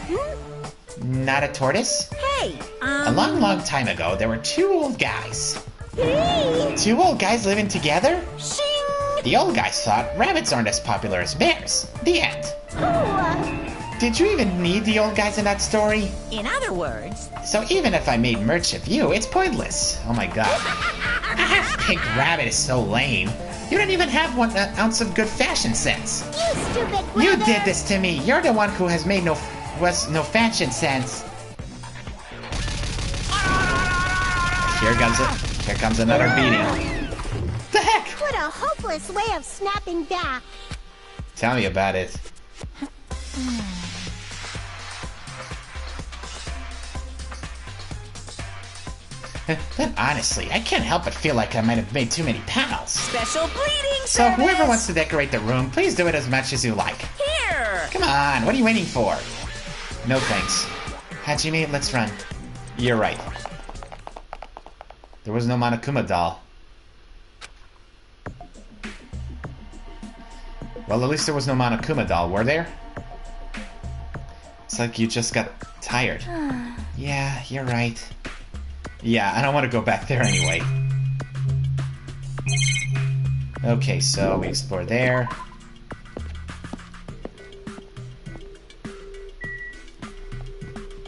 Not a tortoise? Hey, A long time ago, there were 2 old guys. Hey. 2 old guys living together? Shing! The old guys thought rabbits aren't as popular as bears. The end. Did you even need the old guys in that story? In other words, So even if I made merch of you, it's pointless. Oh my god. A half-pink rabbit is so lame. You don't even have 1 ounce of good fashion sense. You stupid You brother. did this to me. You're the one who has made no fashion sense. Here comes another beating. The heck? What a hopeless way of snapping back. Tell me about it. But honestly, I can't help but feel like I might have made too many panels. special bleeding So service. whoever wants to decorate the room, please do it as much as you like. Here. Come on, what are you waiting for? No thanks. Hajime, let's run. You're right. There was no Monokuma doll. Well, at least there was no Monokuma doll, were there? It's like you just got tired. Yeah, you're right. Yeah, I don't want to go back there anyway. Okay, so we explore there.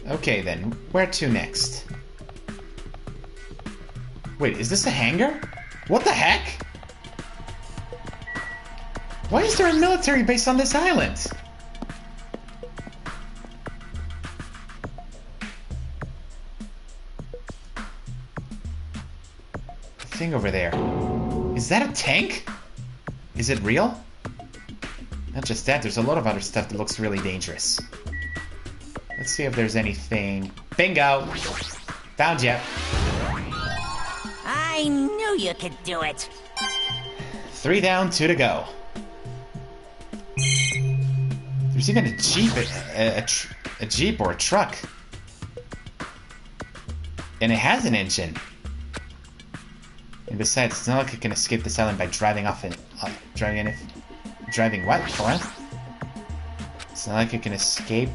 Okay then, where to next? Wait, is this a hangar? What the heck? Why is there a military base on this island? The thing over there. Is that a tank? Is it real? Not just that, there's a lot of other stuff that looks really dangerous. Let's see if there's anything. Bingo! Found ya. I knew you could do it. 3 down, 2 to go. There's even a jeep, a jeep or a truck, and it has an engine. And besides, it's not like it can escape this island by driving off it. Driving what? What? It's not like it can escape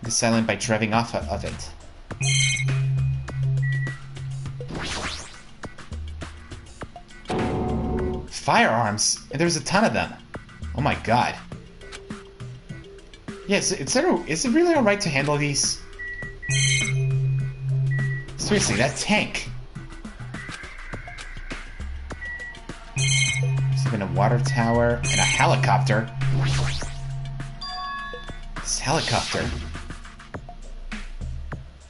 this island by driving off of it. Firearms, and there's a ton of them. Oh my god. Yes, is it really alright to handle these? Seriously, that tank. There's even a water tower and a helicopter. This helicopter.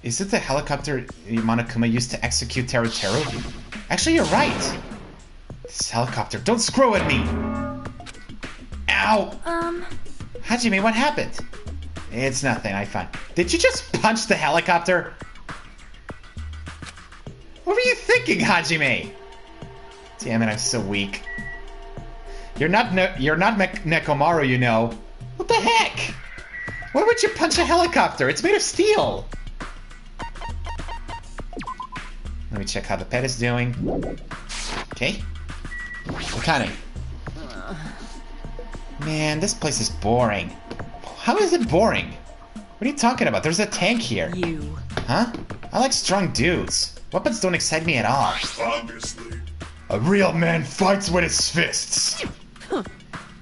Is it the helicopter Monokuma used to execute Teru Teru? Actually, you're right. This helicopter. Don't screw at me! Ow! Hajime, what happened? It's nothing, I find. Did you just punch the helicopter? What were you thinking, Hajime? Damn it, I'm so weak. You're not Mechamaru, you know. What the heck? Why would you punch a helicopter? It's made of steel. Let me check how the pet is doing. Okay. Akane. Man, this place is boring. How is it boring? What are you talking about? There's a tank here. You. Huh? I like strong dudes. Weapons don't excite me at all. Obviously. A real man fights with his fists.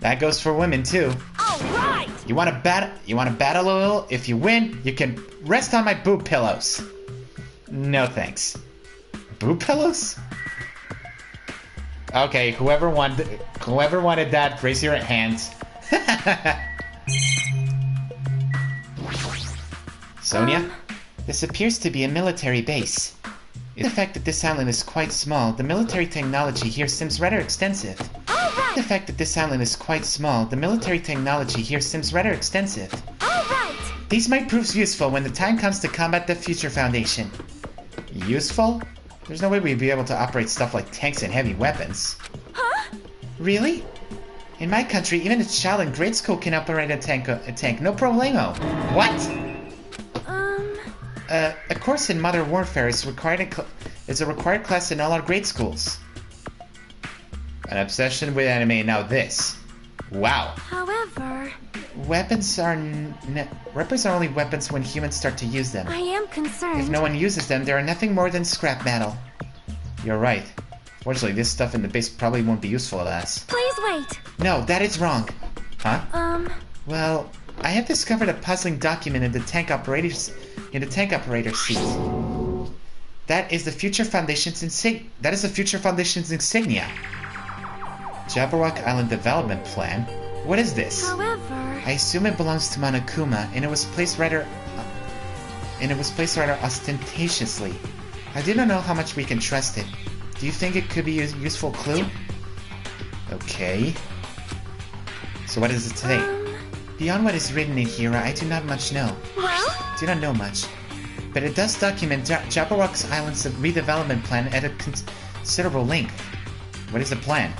That goes for women too. All right. You want to battle a little? If you win, you can rest on my boob pillows. No thanks. Boob pillows? Okay, whoever wanted that, raise your hands. Sonia? This appears to be a military base. The fact that this island is quite small, the military technology here seems rather extensive. The fact that this island is quite small, the military technology here seems rather extensive. These might prove useful when the time comes to combat the Future Foundation. Useful? There's no way we'd be able to operate stuff like tanks and heavy weapons. Huh? Really? In my country, even a child in grade school can operate a tank, no problemo. What? A course in modern warfare is a required class in all our grade schools. An obsession with anime, now this. Wow. However... Weapons are only weapons when humans start to use them. I am concerned. If no one uses them, they are nothing more than scrap metal. You're right. Fortunately, this stuff in the base probably won't be useful to us. Please wait. No, that is wrong. Huh? Well, I have discovered a puzzling document in the tank operator seat. That is the Future Foundation's insignia. Jabberwock Island Development Plan. What is this? However, I assume it belongs to Monokuma, and it was placed rather ostentatiously. I do not know how much we can trust it. Do you think it could be a useful clue? Okay. So what does it say? Beyond what is written in here, I do not much know. Well? Do not know much. But it does document Jabberwock Island's redevelopment plan at a considerable length. What is the plan?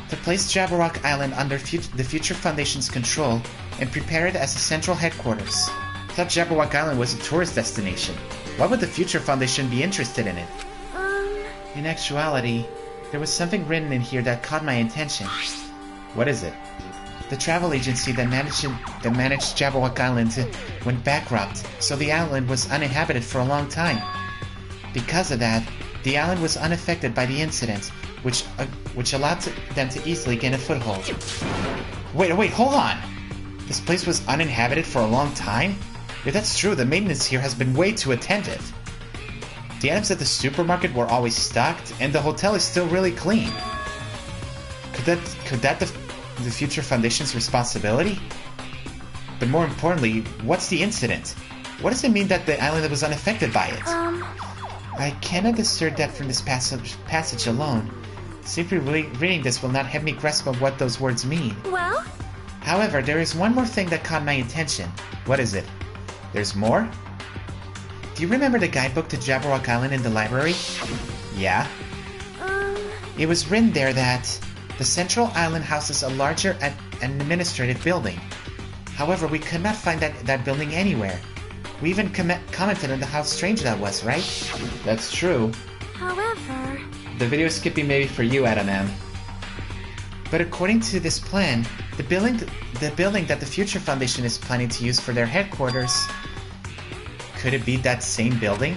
To place Jabberwock Island under the Future Foundation's control and prepare it as a central headquarters. I thought Jabberwock Island was a tourist destination. Why would the Future Foundation be interested in it? In actuality, there was something written in here that caught my attention. What is it? The travel agency that managed Jabberwock Island went bankrupt, so the island was uninhabited for a long time. Because of that, the island was unaffected by the incident, which allowed them to easily gain a foothold. Wait, hold on! This place was uninhabited for a long time? Yeah, that's true. The maintenance here has been way too attentive. The items at the supermarket were always stocked, and the hotel is still really clean. Could that the Future Foundation's responsibility? But more importantly, what's the incident? What does it mean that the island was unaffected by it? I cannot assert that from this passage alone. Simply reading this will not help me grasp of what those words mean. Well? However, there is one more thing that caught my attention. What is it? There's more? Do you remember the guidebook to Jabba Island in the library? Yeah? It was written there that the central island houses a larger and administrative building. However, we could not find that building anywhere. We even commented on how strange that was, right? That's true. However... The video skipping may be for you, Adam M. But according to this plan, the building that the Future Foundation is planning to use for their headquarters... Could it be that same building?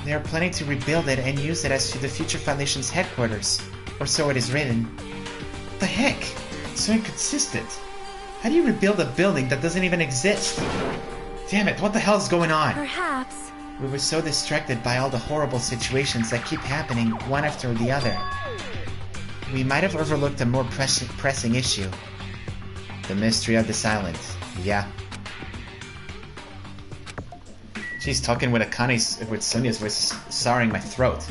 They are planning to rebuild it and use it as to the Future Foundation's headquarters. Or so it is written. What the heck? It's so inconsistent. How do you rebuild a building that doesn't even exist? Damn it, what the hell is going on? Perhaps. We were so distracted by all the horrible situations that keep happening one after the other. We might have overlooked a more pressing issue. The mystery of this island. Yeah. She's talking with with Sonya's voice souring my throat.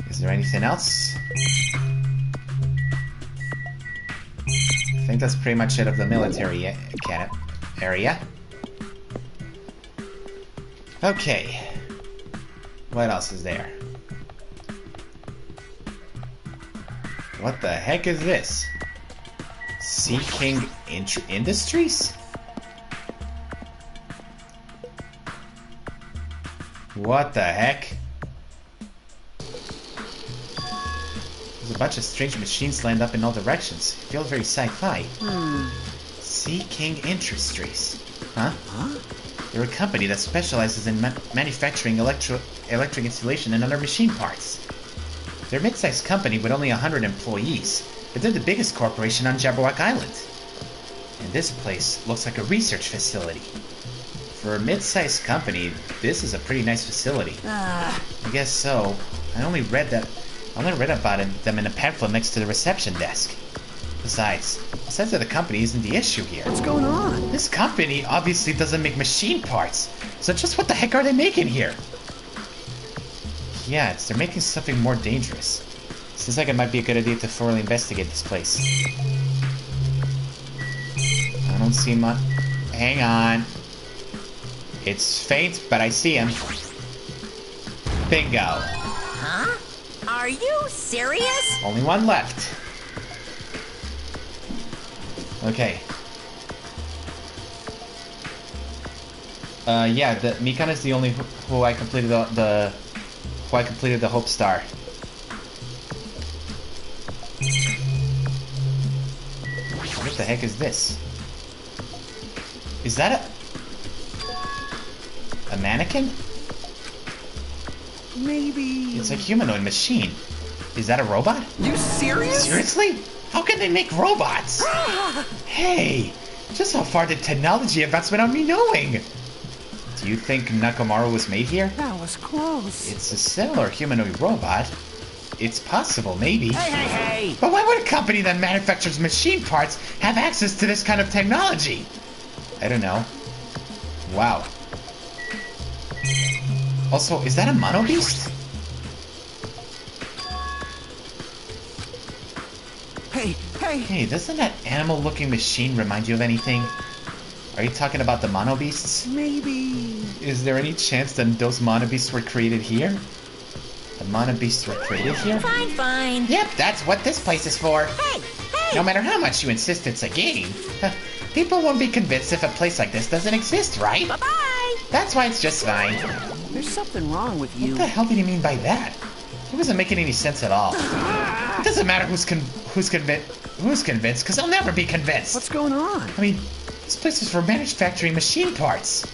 Is there anything else? I think that's pretty much it of the military area. Okay. What else is there? What the heck is this? Sea King Industries? What the heck? There's a bunch of strange machines lined up in all directions. It feels very sci-fi. Sea King Industries. Huh? They're a company that specializes in manufacturing electric installation and other machine parts. They're a mid-sized company with only 100 employees, but they're the biggest corporation on Jabba Island. And this place looks like a research facility. For a mid-sized company, this is a pretty nice facility. I guess so. I only read about them in a pamphlet next to the reception desk. Besides, the size of the company isn't the issue here. What's going on? This company obviously doesn't make machine parts, so just what the heck are they making here? Yeah, they're making something more dangerous. Seems like it might be a good idea to thoroughly investigate this place. I don't see much. Hang on. It's faint, but I see him. Bingo. Huh? Are you serious? Only one left. Okay. Yeah, Mikan is the only who I completed the Hope Star. What the heck is this? Is that a mannequin? Maybe... It's a humanoid machine. Is that a robot? You serious? Seriously? How can they make robots? Hey, just how far did technology advancement on me knowing? Do you think Akamaru was made here? That was close. It's a similar humanoid robot. It's possible, maybe. Hey! But why would a company that manufactures machine parts have access to this kind of technology? I don't know. Wow. Also, is that a mono beast? Hey! Hey, doesn't that animal-looking machine remind you of anything? Are you talking about the mono beasts? Maybe... Is there any chance that those mono beasts were created here? The mono beasts were created here? Fine. Yep, that's what this place is for. Hey! No matter how much you insist it's a game, people won't be convinced if a place like this doesn't exist, right? Bye-bye! That's why it's just fine. There's something wrong with you. What the hell did he mean by that? It wasn't making any sense at all. It doesn't matter who's convinced, because I'll never be convinced. What's going on? I mean, this place is for manufacturing machine parts.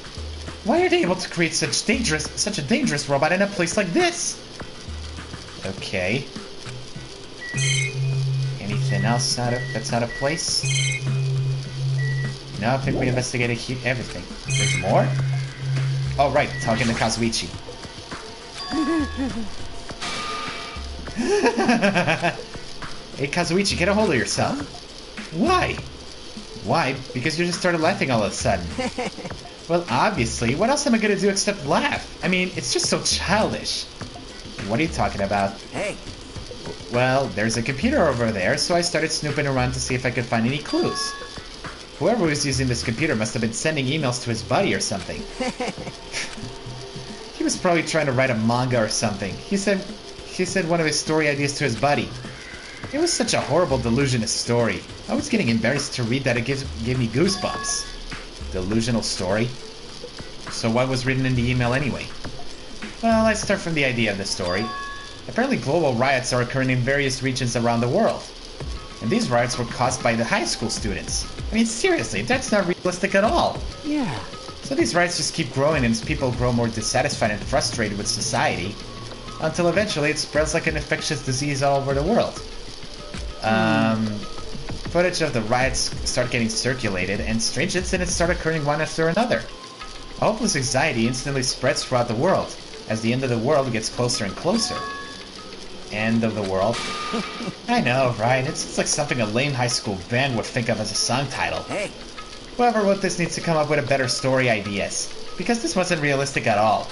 Why are they able to create such a dangerous robot in a place like this? Okay. Anything Anything else that's out of place? No, I think we investigated everything. There's more? Oh, right, talking to Kazuichi. Hey, Kazuichi, get a hold of yourself. Why? Why? Because you just started laughing all of a sudden. Well, obviously. What else am I gonna do except laugh? I mean, it's just so childish. What are you talking about? Hey. Well, there's a computer over there, so I started snooping around to see if I could find any clues. Whoever was using this computer must have been sending emails to his buddy or something. He was probably trying to write a manga or something. He said one of his story ideas to his buddy. It was such a horrible, delusionist story. I was getting embarrassed to read that. It gave me goosebumps. Delusional story? So what was written in the email anyway? Well, let's start from the idea of the story. Apparently global riots are occurring in various regions around the world. And these riots were caused by the high school students. I mean, seriously, that's not realistic at all. Yeah. So these riots just keep growing and people grow more dissatisfied and frustrated with society, until eventually it spreads like an infectious disease all over the world. Footage of the riots start getting circulated, and strange incidents start occurring one after another. A hopeless anxiety instantly spreads throughout the world, as the end of the world gets closer and closer. End of the world? I know, right? It's like something a lame high school band would think of as a song title. Hey. Whoever wrote this needs to come up with a better story ideas, because this wasn't realistic at all.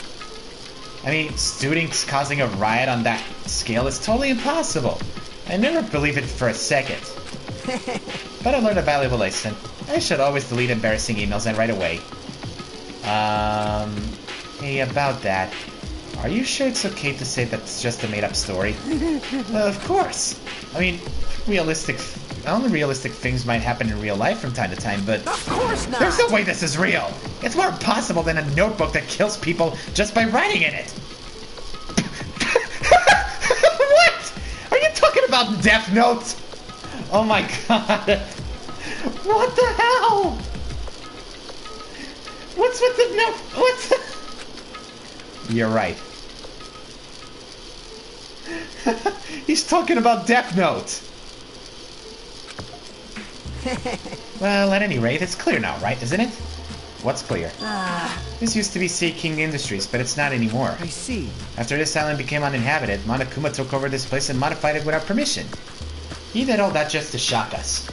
I mean, students causing a riot on that scale is totally impossible. I never believed it for a second. But I learned a valuable lesson. I should always delete embarrassing emails and right away. Hey, about that. Are you sure it's okay to say that's just a made-up story? Of course. I mean, only realistic things might happen in real life from time to time, but... Of course not! There's no way this is real! It's more impossible than a notebook that kills people just by writing in it! What? Are you talking about Death Note? Oh my god. What the hell? What's with the note? What's the... You're right. He's talking about Death Note. Well, at any rate, it's clear now, right? Isn't it? What's clear? This used to be Sea King Industries, but it's not anymore. I see. After this island became uninhabited, Monokuma took over this place and modified it without permission. He did all that just to shock us.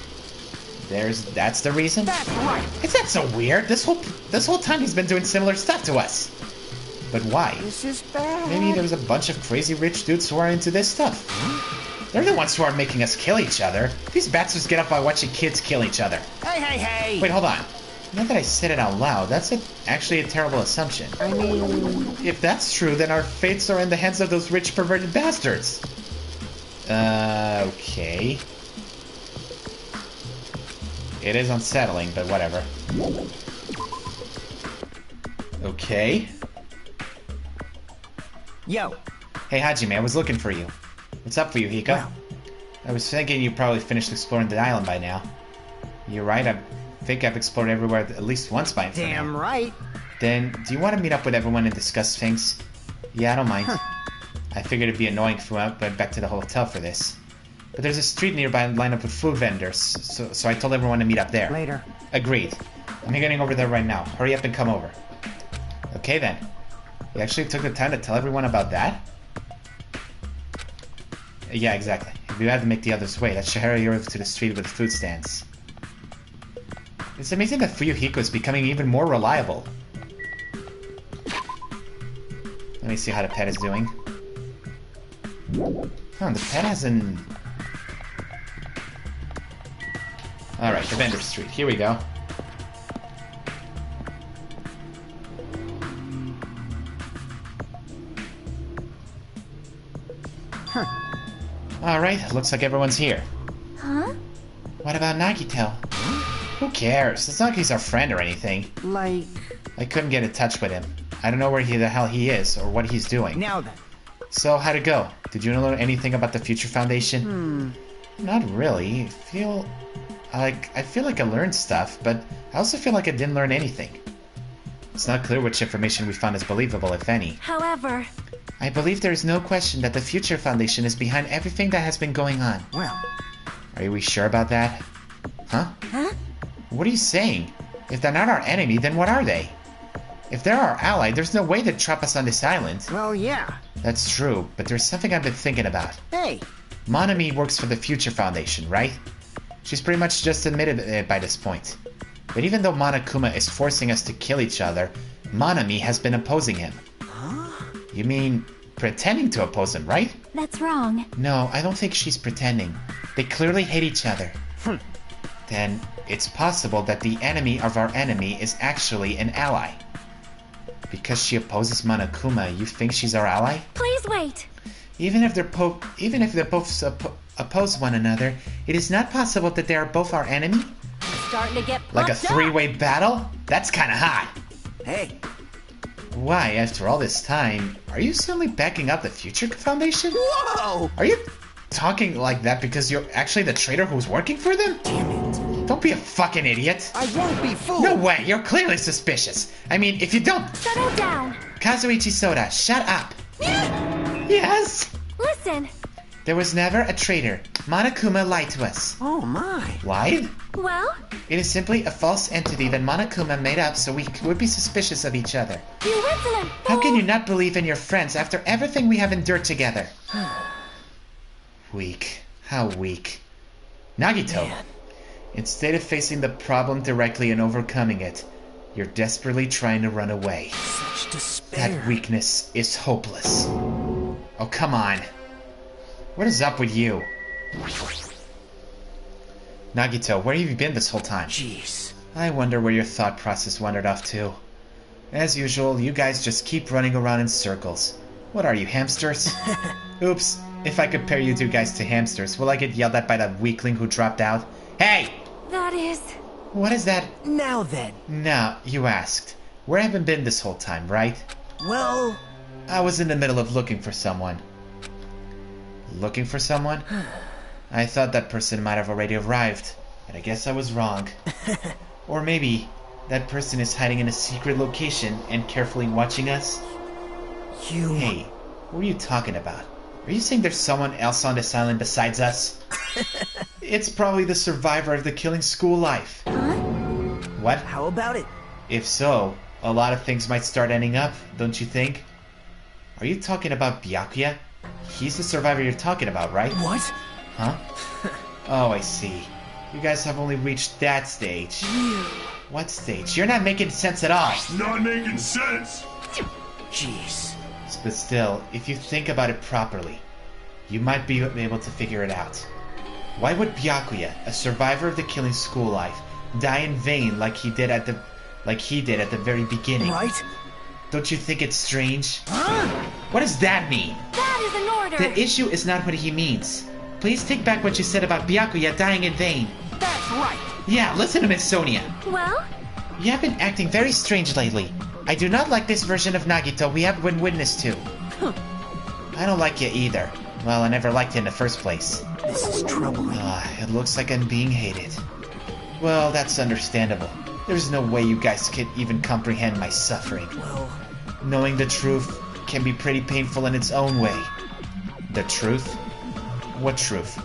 That's the reason? That's right! Is that so weird? This whole time he's been doing similar stuff to us. But why? This is bad. Maybe there was a bunch of crazy rich dudes who are into this stuff. They're the ones who are making us kill each other. These bastards get up by watching kids kill each other. Hey! Wait, hold on. Now that I said it out loud, that's actually a terrible assumption. I mean... If that's true, then our fates are in the hands of those rich perverted bastards. Okay. It is unsettling, but whatever. Okay. Yo. Hey, Hajime, I was looking for you. What's up, Fuyuhiko? Wow. I was thinking you probably finished exploring the island by now. You're right, I think I've explored everywhere at least once by now. Damn right. Then, do you want to meet up with everyone and discuss things? Yeah, I don't mind. I figured it'd be annoying if we went back to the hotel for this. But there's a street nearby lined up with food vendors, so I told everyone to meet up there. Later. Agreed. I'm heading over there right now. Hurry up and come over. Okay then. You actually took the time to tell everyone about that? Yeah, exactly. If you had to make the others wait, I should hurry you over to the street with the food stands. It's amazing that Fuyuhiko is becoming even more reliable. Let me see how the pet is doing. Oh, the pet hasn't... Alright, the vendor street. Here we go. Alright, looks like everyone's here. Huh? What about Nagito? Who cares? It's not like he's our friend or anything. Like... I couldn't get in touch with him. I don't know where the hell he is or what he's doing. Now then. So, how'd it go? Did you learn anything about the Future Foundation? Not really. I feel like I learned stuff, but I also feel like I didn't learn anything. It's not clear which information we found is believable, if any. However... I believe there is no question that the Future Foundation is behind everything that has been going on. Well... Are we sure about that? Huh? Huh? What are you saying? If they're not our enemy, then what are they? If they're our ally, there's no way they'd trap us on this island. Well, yeah. That's true, but there's something I've been thinking about. Hey. Monami works for the Future Foundation, right? She's pretty much just admitted it by this point. But even though Monokuma is forcing us to kill each other, Monami has been opposing him. Huh? You mean pretending to oppose him, right? That's wrong. No, I don't think she's pretending. They clearly hate each other. Then it's possible that the enemy of our enemy is actually an ally. Because she opposes Monokuma, you think she's our ally? Please wait. Even if they both oppose one another, it is not possible that they are both our enemy? Starting to get Like a pumped up. three-way battle? That's kinda hot. Hey. Why, after all this time, are you suddenly backing up the Future Foundation? Whoa! Are you talking like that because you're actually the traitor who's working for them? Damn it. Don't be a fucking idiot. I won't be fooled. No way, you're clearly suspicious. I mean, if you don't... Settle down. Kazuichi Soda, shut up. Yes? Listen. There was never a traitor. Monokuma lied to us. Oh my. Lied? Well, It is simply a false entity that Monokuma made up so we would be suspicious of each other. you insolent fool. How can you not believe in your friends after everything we have endured together? Weak. How weak. Nagito. Instead of facing the problem directly and overcoming it, you're desperately trying to run away. Such despair. That weakness is hopeless. Oh, come on. What is up with you? Nagito, where have you been this whole time? Jeez. I wonder where your thought process wandered off to. As usual, you guys just keep running around in circles. What are you, hamsters? Oops, if I compare you two guys to hamsters, will I get yelled at by that weakling who dropped out? Hey! That is... What is that? Now then. Now, you asked. Where have I been this whole time, right? Well... I was in the middle of looking for someone. Looking for someone? I thought that person might have already arrived, but I guess I was wrong. Or maybe that person is hiding in a secret location and carefully watching us? You... Hey, what are you talking about? Are you saying there's someone else on this island besides us? It's probably the survivor of the killing school life. Huh? What? How about it? If so, a lot of things might start ending up, don't you think? Are you talking about Byakuya? He's the survivor you're talking about, right? What? Huh? Oh, I see. You guys have only reached that stage. What stage? You're not making sense at all. Not making sense. Jeez. But still, if you think about it properly, you might be able to figure it out. Why would Byakuya, a survivor of the killing school life, die in vain like he did at the very beginning? Right? Don't you think it's strange? Huh? What does that mean? That is an order. The issue is not what he means. Please take back what you said about Byakuya dying in vain. That's right. Yeah, listen to Miss Sonia. Well, You have been acting very strange lately. I do not like this version of Nagito we have been witness to. I don't like you either. Well, I never liked you in the first place. This is troubling. It looks like I'm being hated. Well, that's understandable. There's no way you guys could even comprehend my suffering. Well... Knowing the truth can be pretty painful in its own way. The truth? What truth?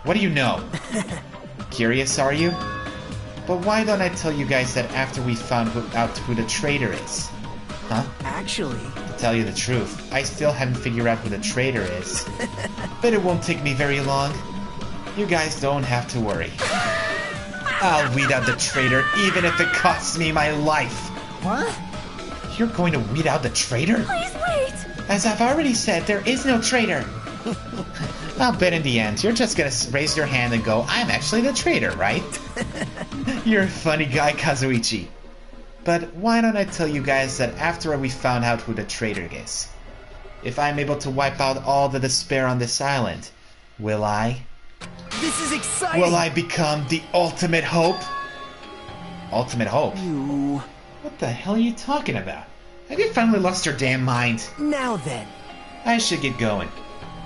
What do you know? Curious, are you? But why don't I tell you guys that after we found out who the traitor is? Huh? Actually... To tell you the truth, I still haven't figured out who the traitor is. But it won't take me very long. You guys don't have to worry. I'll weed out the traitor even if it costs me my life. What? You're going to weed out the traitor? please wait. As I've already said, there is no traitor. I'll bet in the end, you're just gonna raise your hand and go, I'm actually the traitor, right? You're a funny guy, Kazuichi. But why don't I tell you guys that after we found out who the traitor is, if I'm able to wipe out all the despair on this island, will I? This is exciting! Will I become the ultimate hope? Ultimate hope? You... What the hell are you talking about? Have you finally lost your damn mind? Now then. I should get going.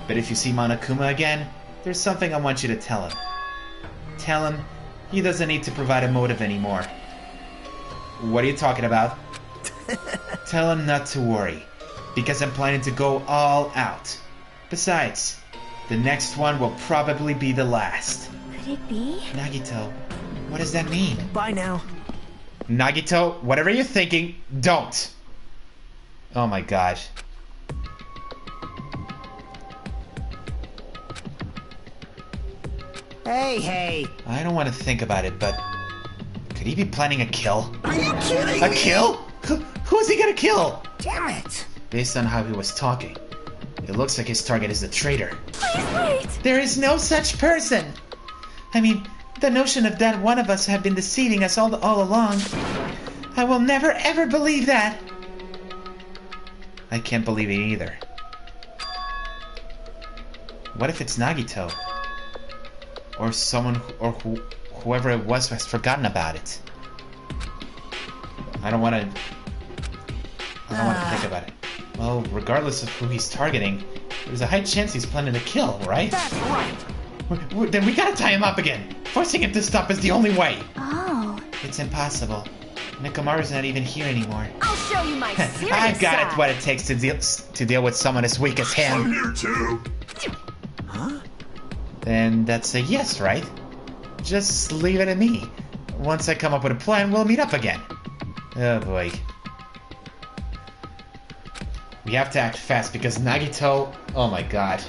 But if you see Monokuma again, there's something I want you to tell him. Tell him he doesn't need to provide a motive anymore. What are you talking about? Tell him not to worry, because I'm planning to go all out. Besides, the next one will probably be the last. Could it be? Nagito, what does that mean? Bye now. Nagito, whatever you're thinking, don't. Oh my gosh. Hey. I don't want to think about it, but could he be planning a kill? Are you kidding A me? kill? Who is he gonna kill? Damn it. Based on how he was talking, it looks like his target is the traitor. Please wait! There is no such person! I mean, the notion of that one of us have been deceiving us all along. I will never ever believe that! I can't believe it either. What if it's Nagito? Or someone, whoever it was has forgotten about it. I don't want to think about it. Well, regardless of who he's targeting, there's a high chance he's planning to kill, right? That's right. Then we gotta tie him up again. Forcing him to stop is the only way. Oh. It's impossible. Mechamaru's not even here anymore. I'll show you my serious I've got side. it what it takes to deal with someone as weak as him. I'm here too. Then that's a yes, right? Just leave it to me. Once I come up with a plan, we'll meet up again. Oh boy. We have to act fast because Nagito... Oh my god.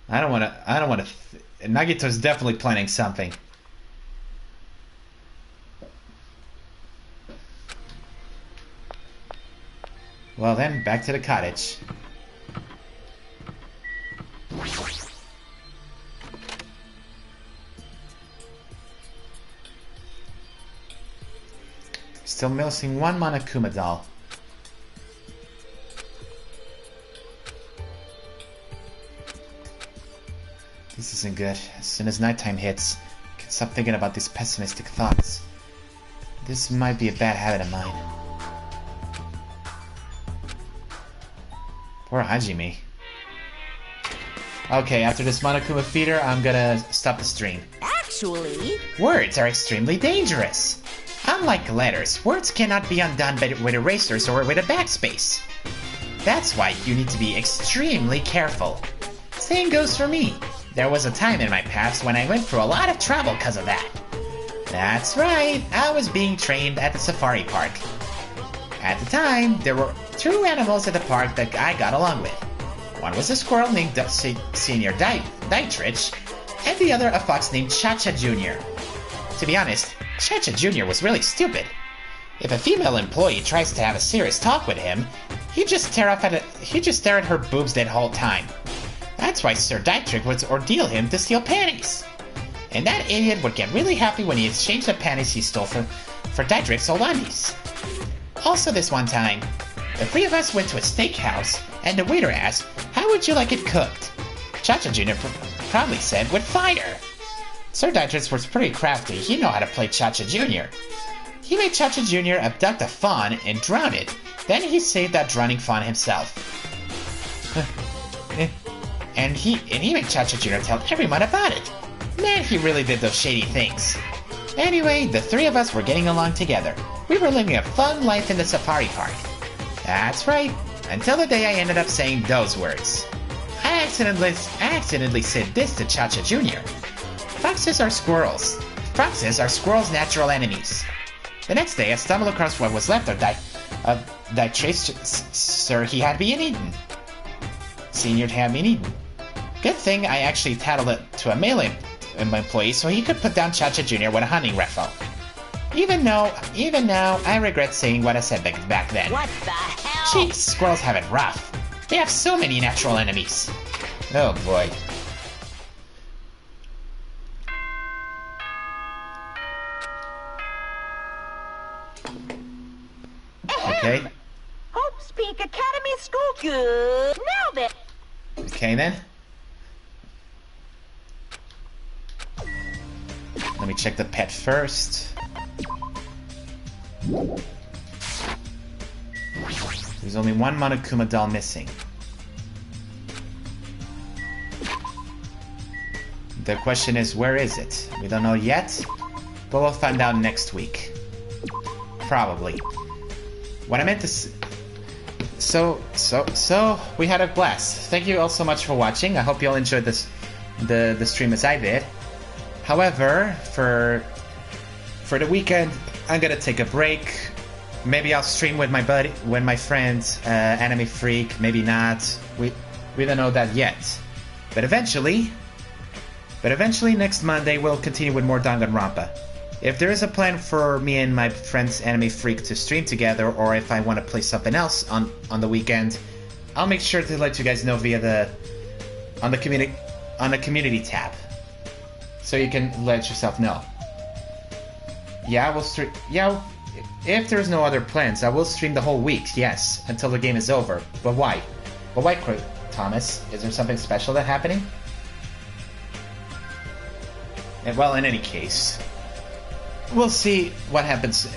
I don't wanna... Nagito's definitely planning something. Well then, back to the cottage. Still missing one Monokuma doll. This isn't good. As soon as nighttime hits, I can stop thinking about these pessimistic thoughts. This might be a bad habit of mine. Poor Hajime. Okay, after this Monokuma feeder, I'm gonna stop the stream. Actually... Words are extremely dangerous. Unlike letters, words cannot be undone with erasers or with a backspace. That's why you need to be extremely careful. Same goes for me. There was a time in my past when I went through a lot of trouble because of that. That's right, I was being trained at the safari park. At the time, there were 2 animals at the park that I got along with. One was a squirrel named Senior Dietrich, and the other a fox named Cha-Cha Jr. To be honest, Cha-Cha Jr. was really stupid. If a female employee tries to have a serious talk with him, he'd just stare at her boobs that whole time. That's why Sir Dietrich would ordeal him to steal panties. And that idiot would get really happy when he exchanged the panties he stole for Dietrich's old undies. Also this one time, the 3 of us went to a steakhouse, and the waiter asked, "How would you like it cooked?" Cha-Cha Jr. proudly said, "With fire." Sir Dietrich was pretty crafty. He knew how to play Cha-Cha Jr. He made Cha-Cha Jr. abduct a fawn and drown it. Then he saved that drowning fawn himself. and he made Cha-Cha Jr. tell everyone about it. Man, he really did those shady things. Anyway, the 3 of us were getting along together. We were living a fun life in the safari park. That's right, until the day I ended up saying those words. I accidentally said this to Cha-Cha Jr. Foxes are squirrels. Foxes are squirrels' natural enemies. The next day, I stumbled across what was left of Dietrich, sir, he had been eaten. Senior had been eaten. Good thing I actually tattled it to a male employee so he could put down Cha-Cha Jr. with a hunting rifle. Even now, I regret saying what I said back then. What the hell? Jeez, squirrels have it rough. They have so many natural enemies. Oh boy. Okay. Hope's Peak Academy School. Good. Now then. Okay then. Let me check the pet first. There's only one Monokuma doll missing. The question is, where is it? We don't know yet, but we'll find out next week. Probably. What I meant to So we had a blast. Thank you all so much for watching. I hope you all enjoyed the stream as I did. However, for the weekend, I'm gonna take a break. Maybe I'll stream with my friend, Anime Freak. Maybe not. We don't know that yet. But eventually next Monday we'll continue with more Danganronpa. If there is a plan for me and my friends Anime Freak to stream together, or if I want to play something else on the weekend, I'll make sure to let you guys know via on the community tab, so you can let yourself know. Yeah, we'll stream. Yeah, if there's no other plans, I will stream the whole week. Yes, until the game is over. But why? But why, Thomas? Is there something special that's happening? And, well, in any case. We'll see what happens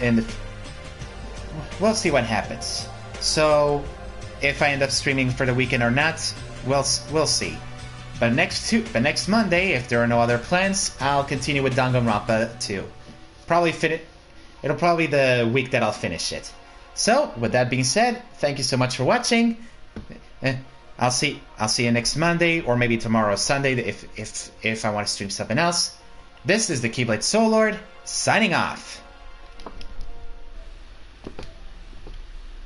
We'll see what happens. So, if I end up streaming for the weekend or not, we'll see. But next Monday, if there are no other plans, I'll continue with Danganronpa 2. It'll probably be the week that I'll finish it. So, with that being said, thank you so much for watching. I'll see you next Monday, or maybe tomorrow, Sunday, if I want to stream something else. This is the Keyblade Soul Lord, signing off.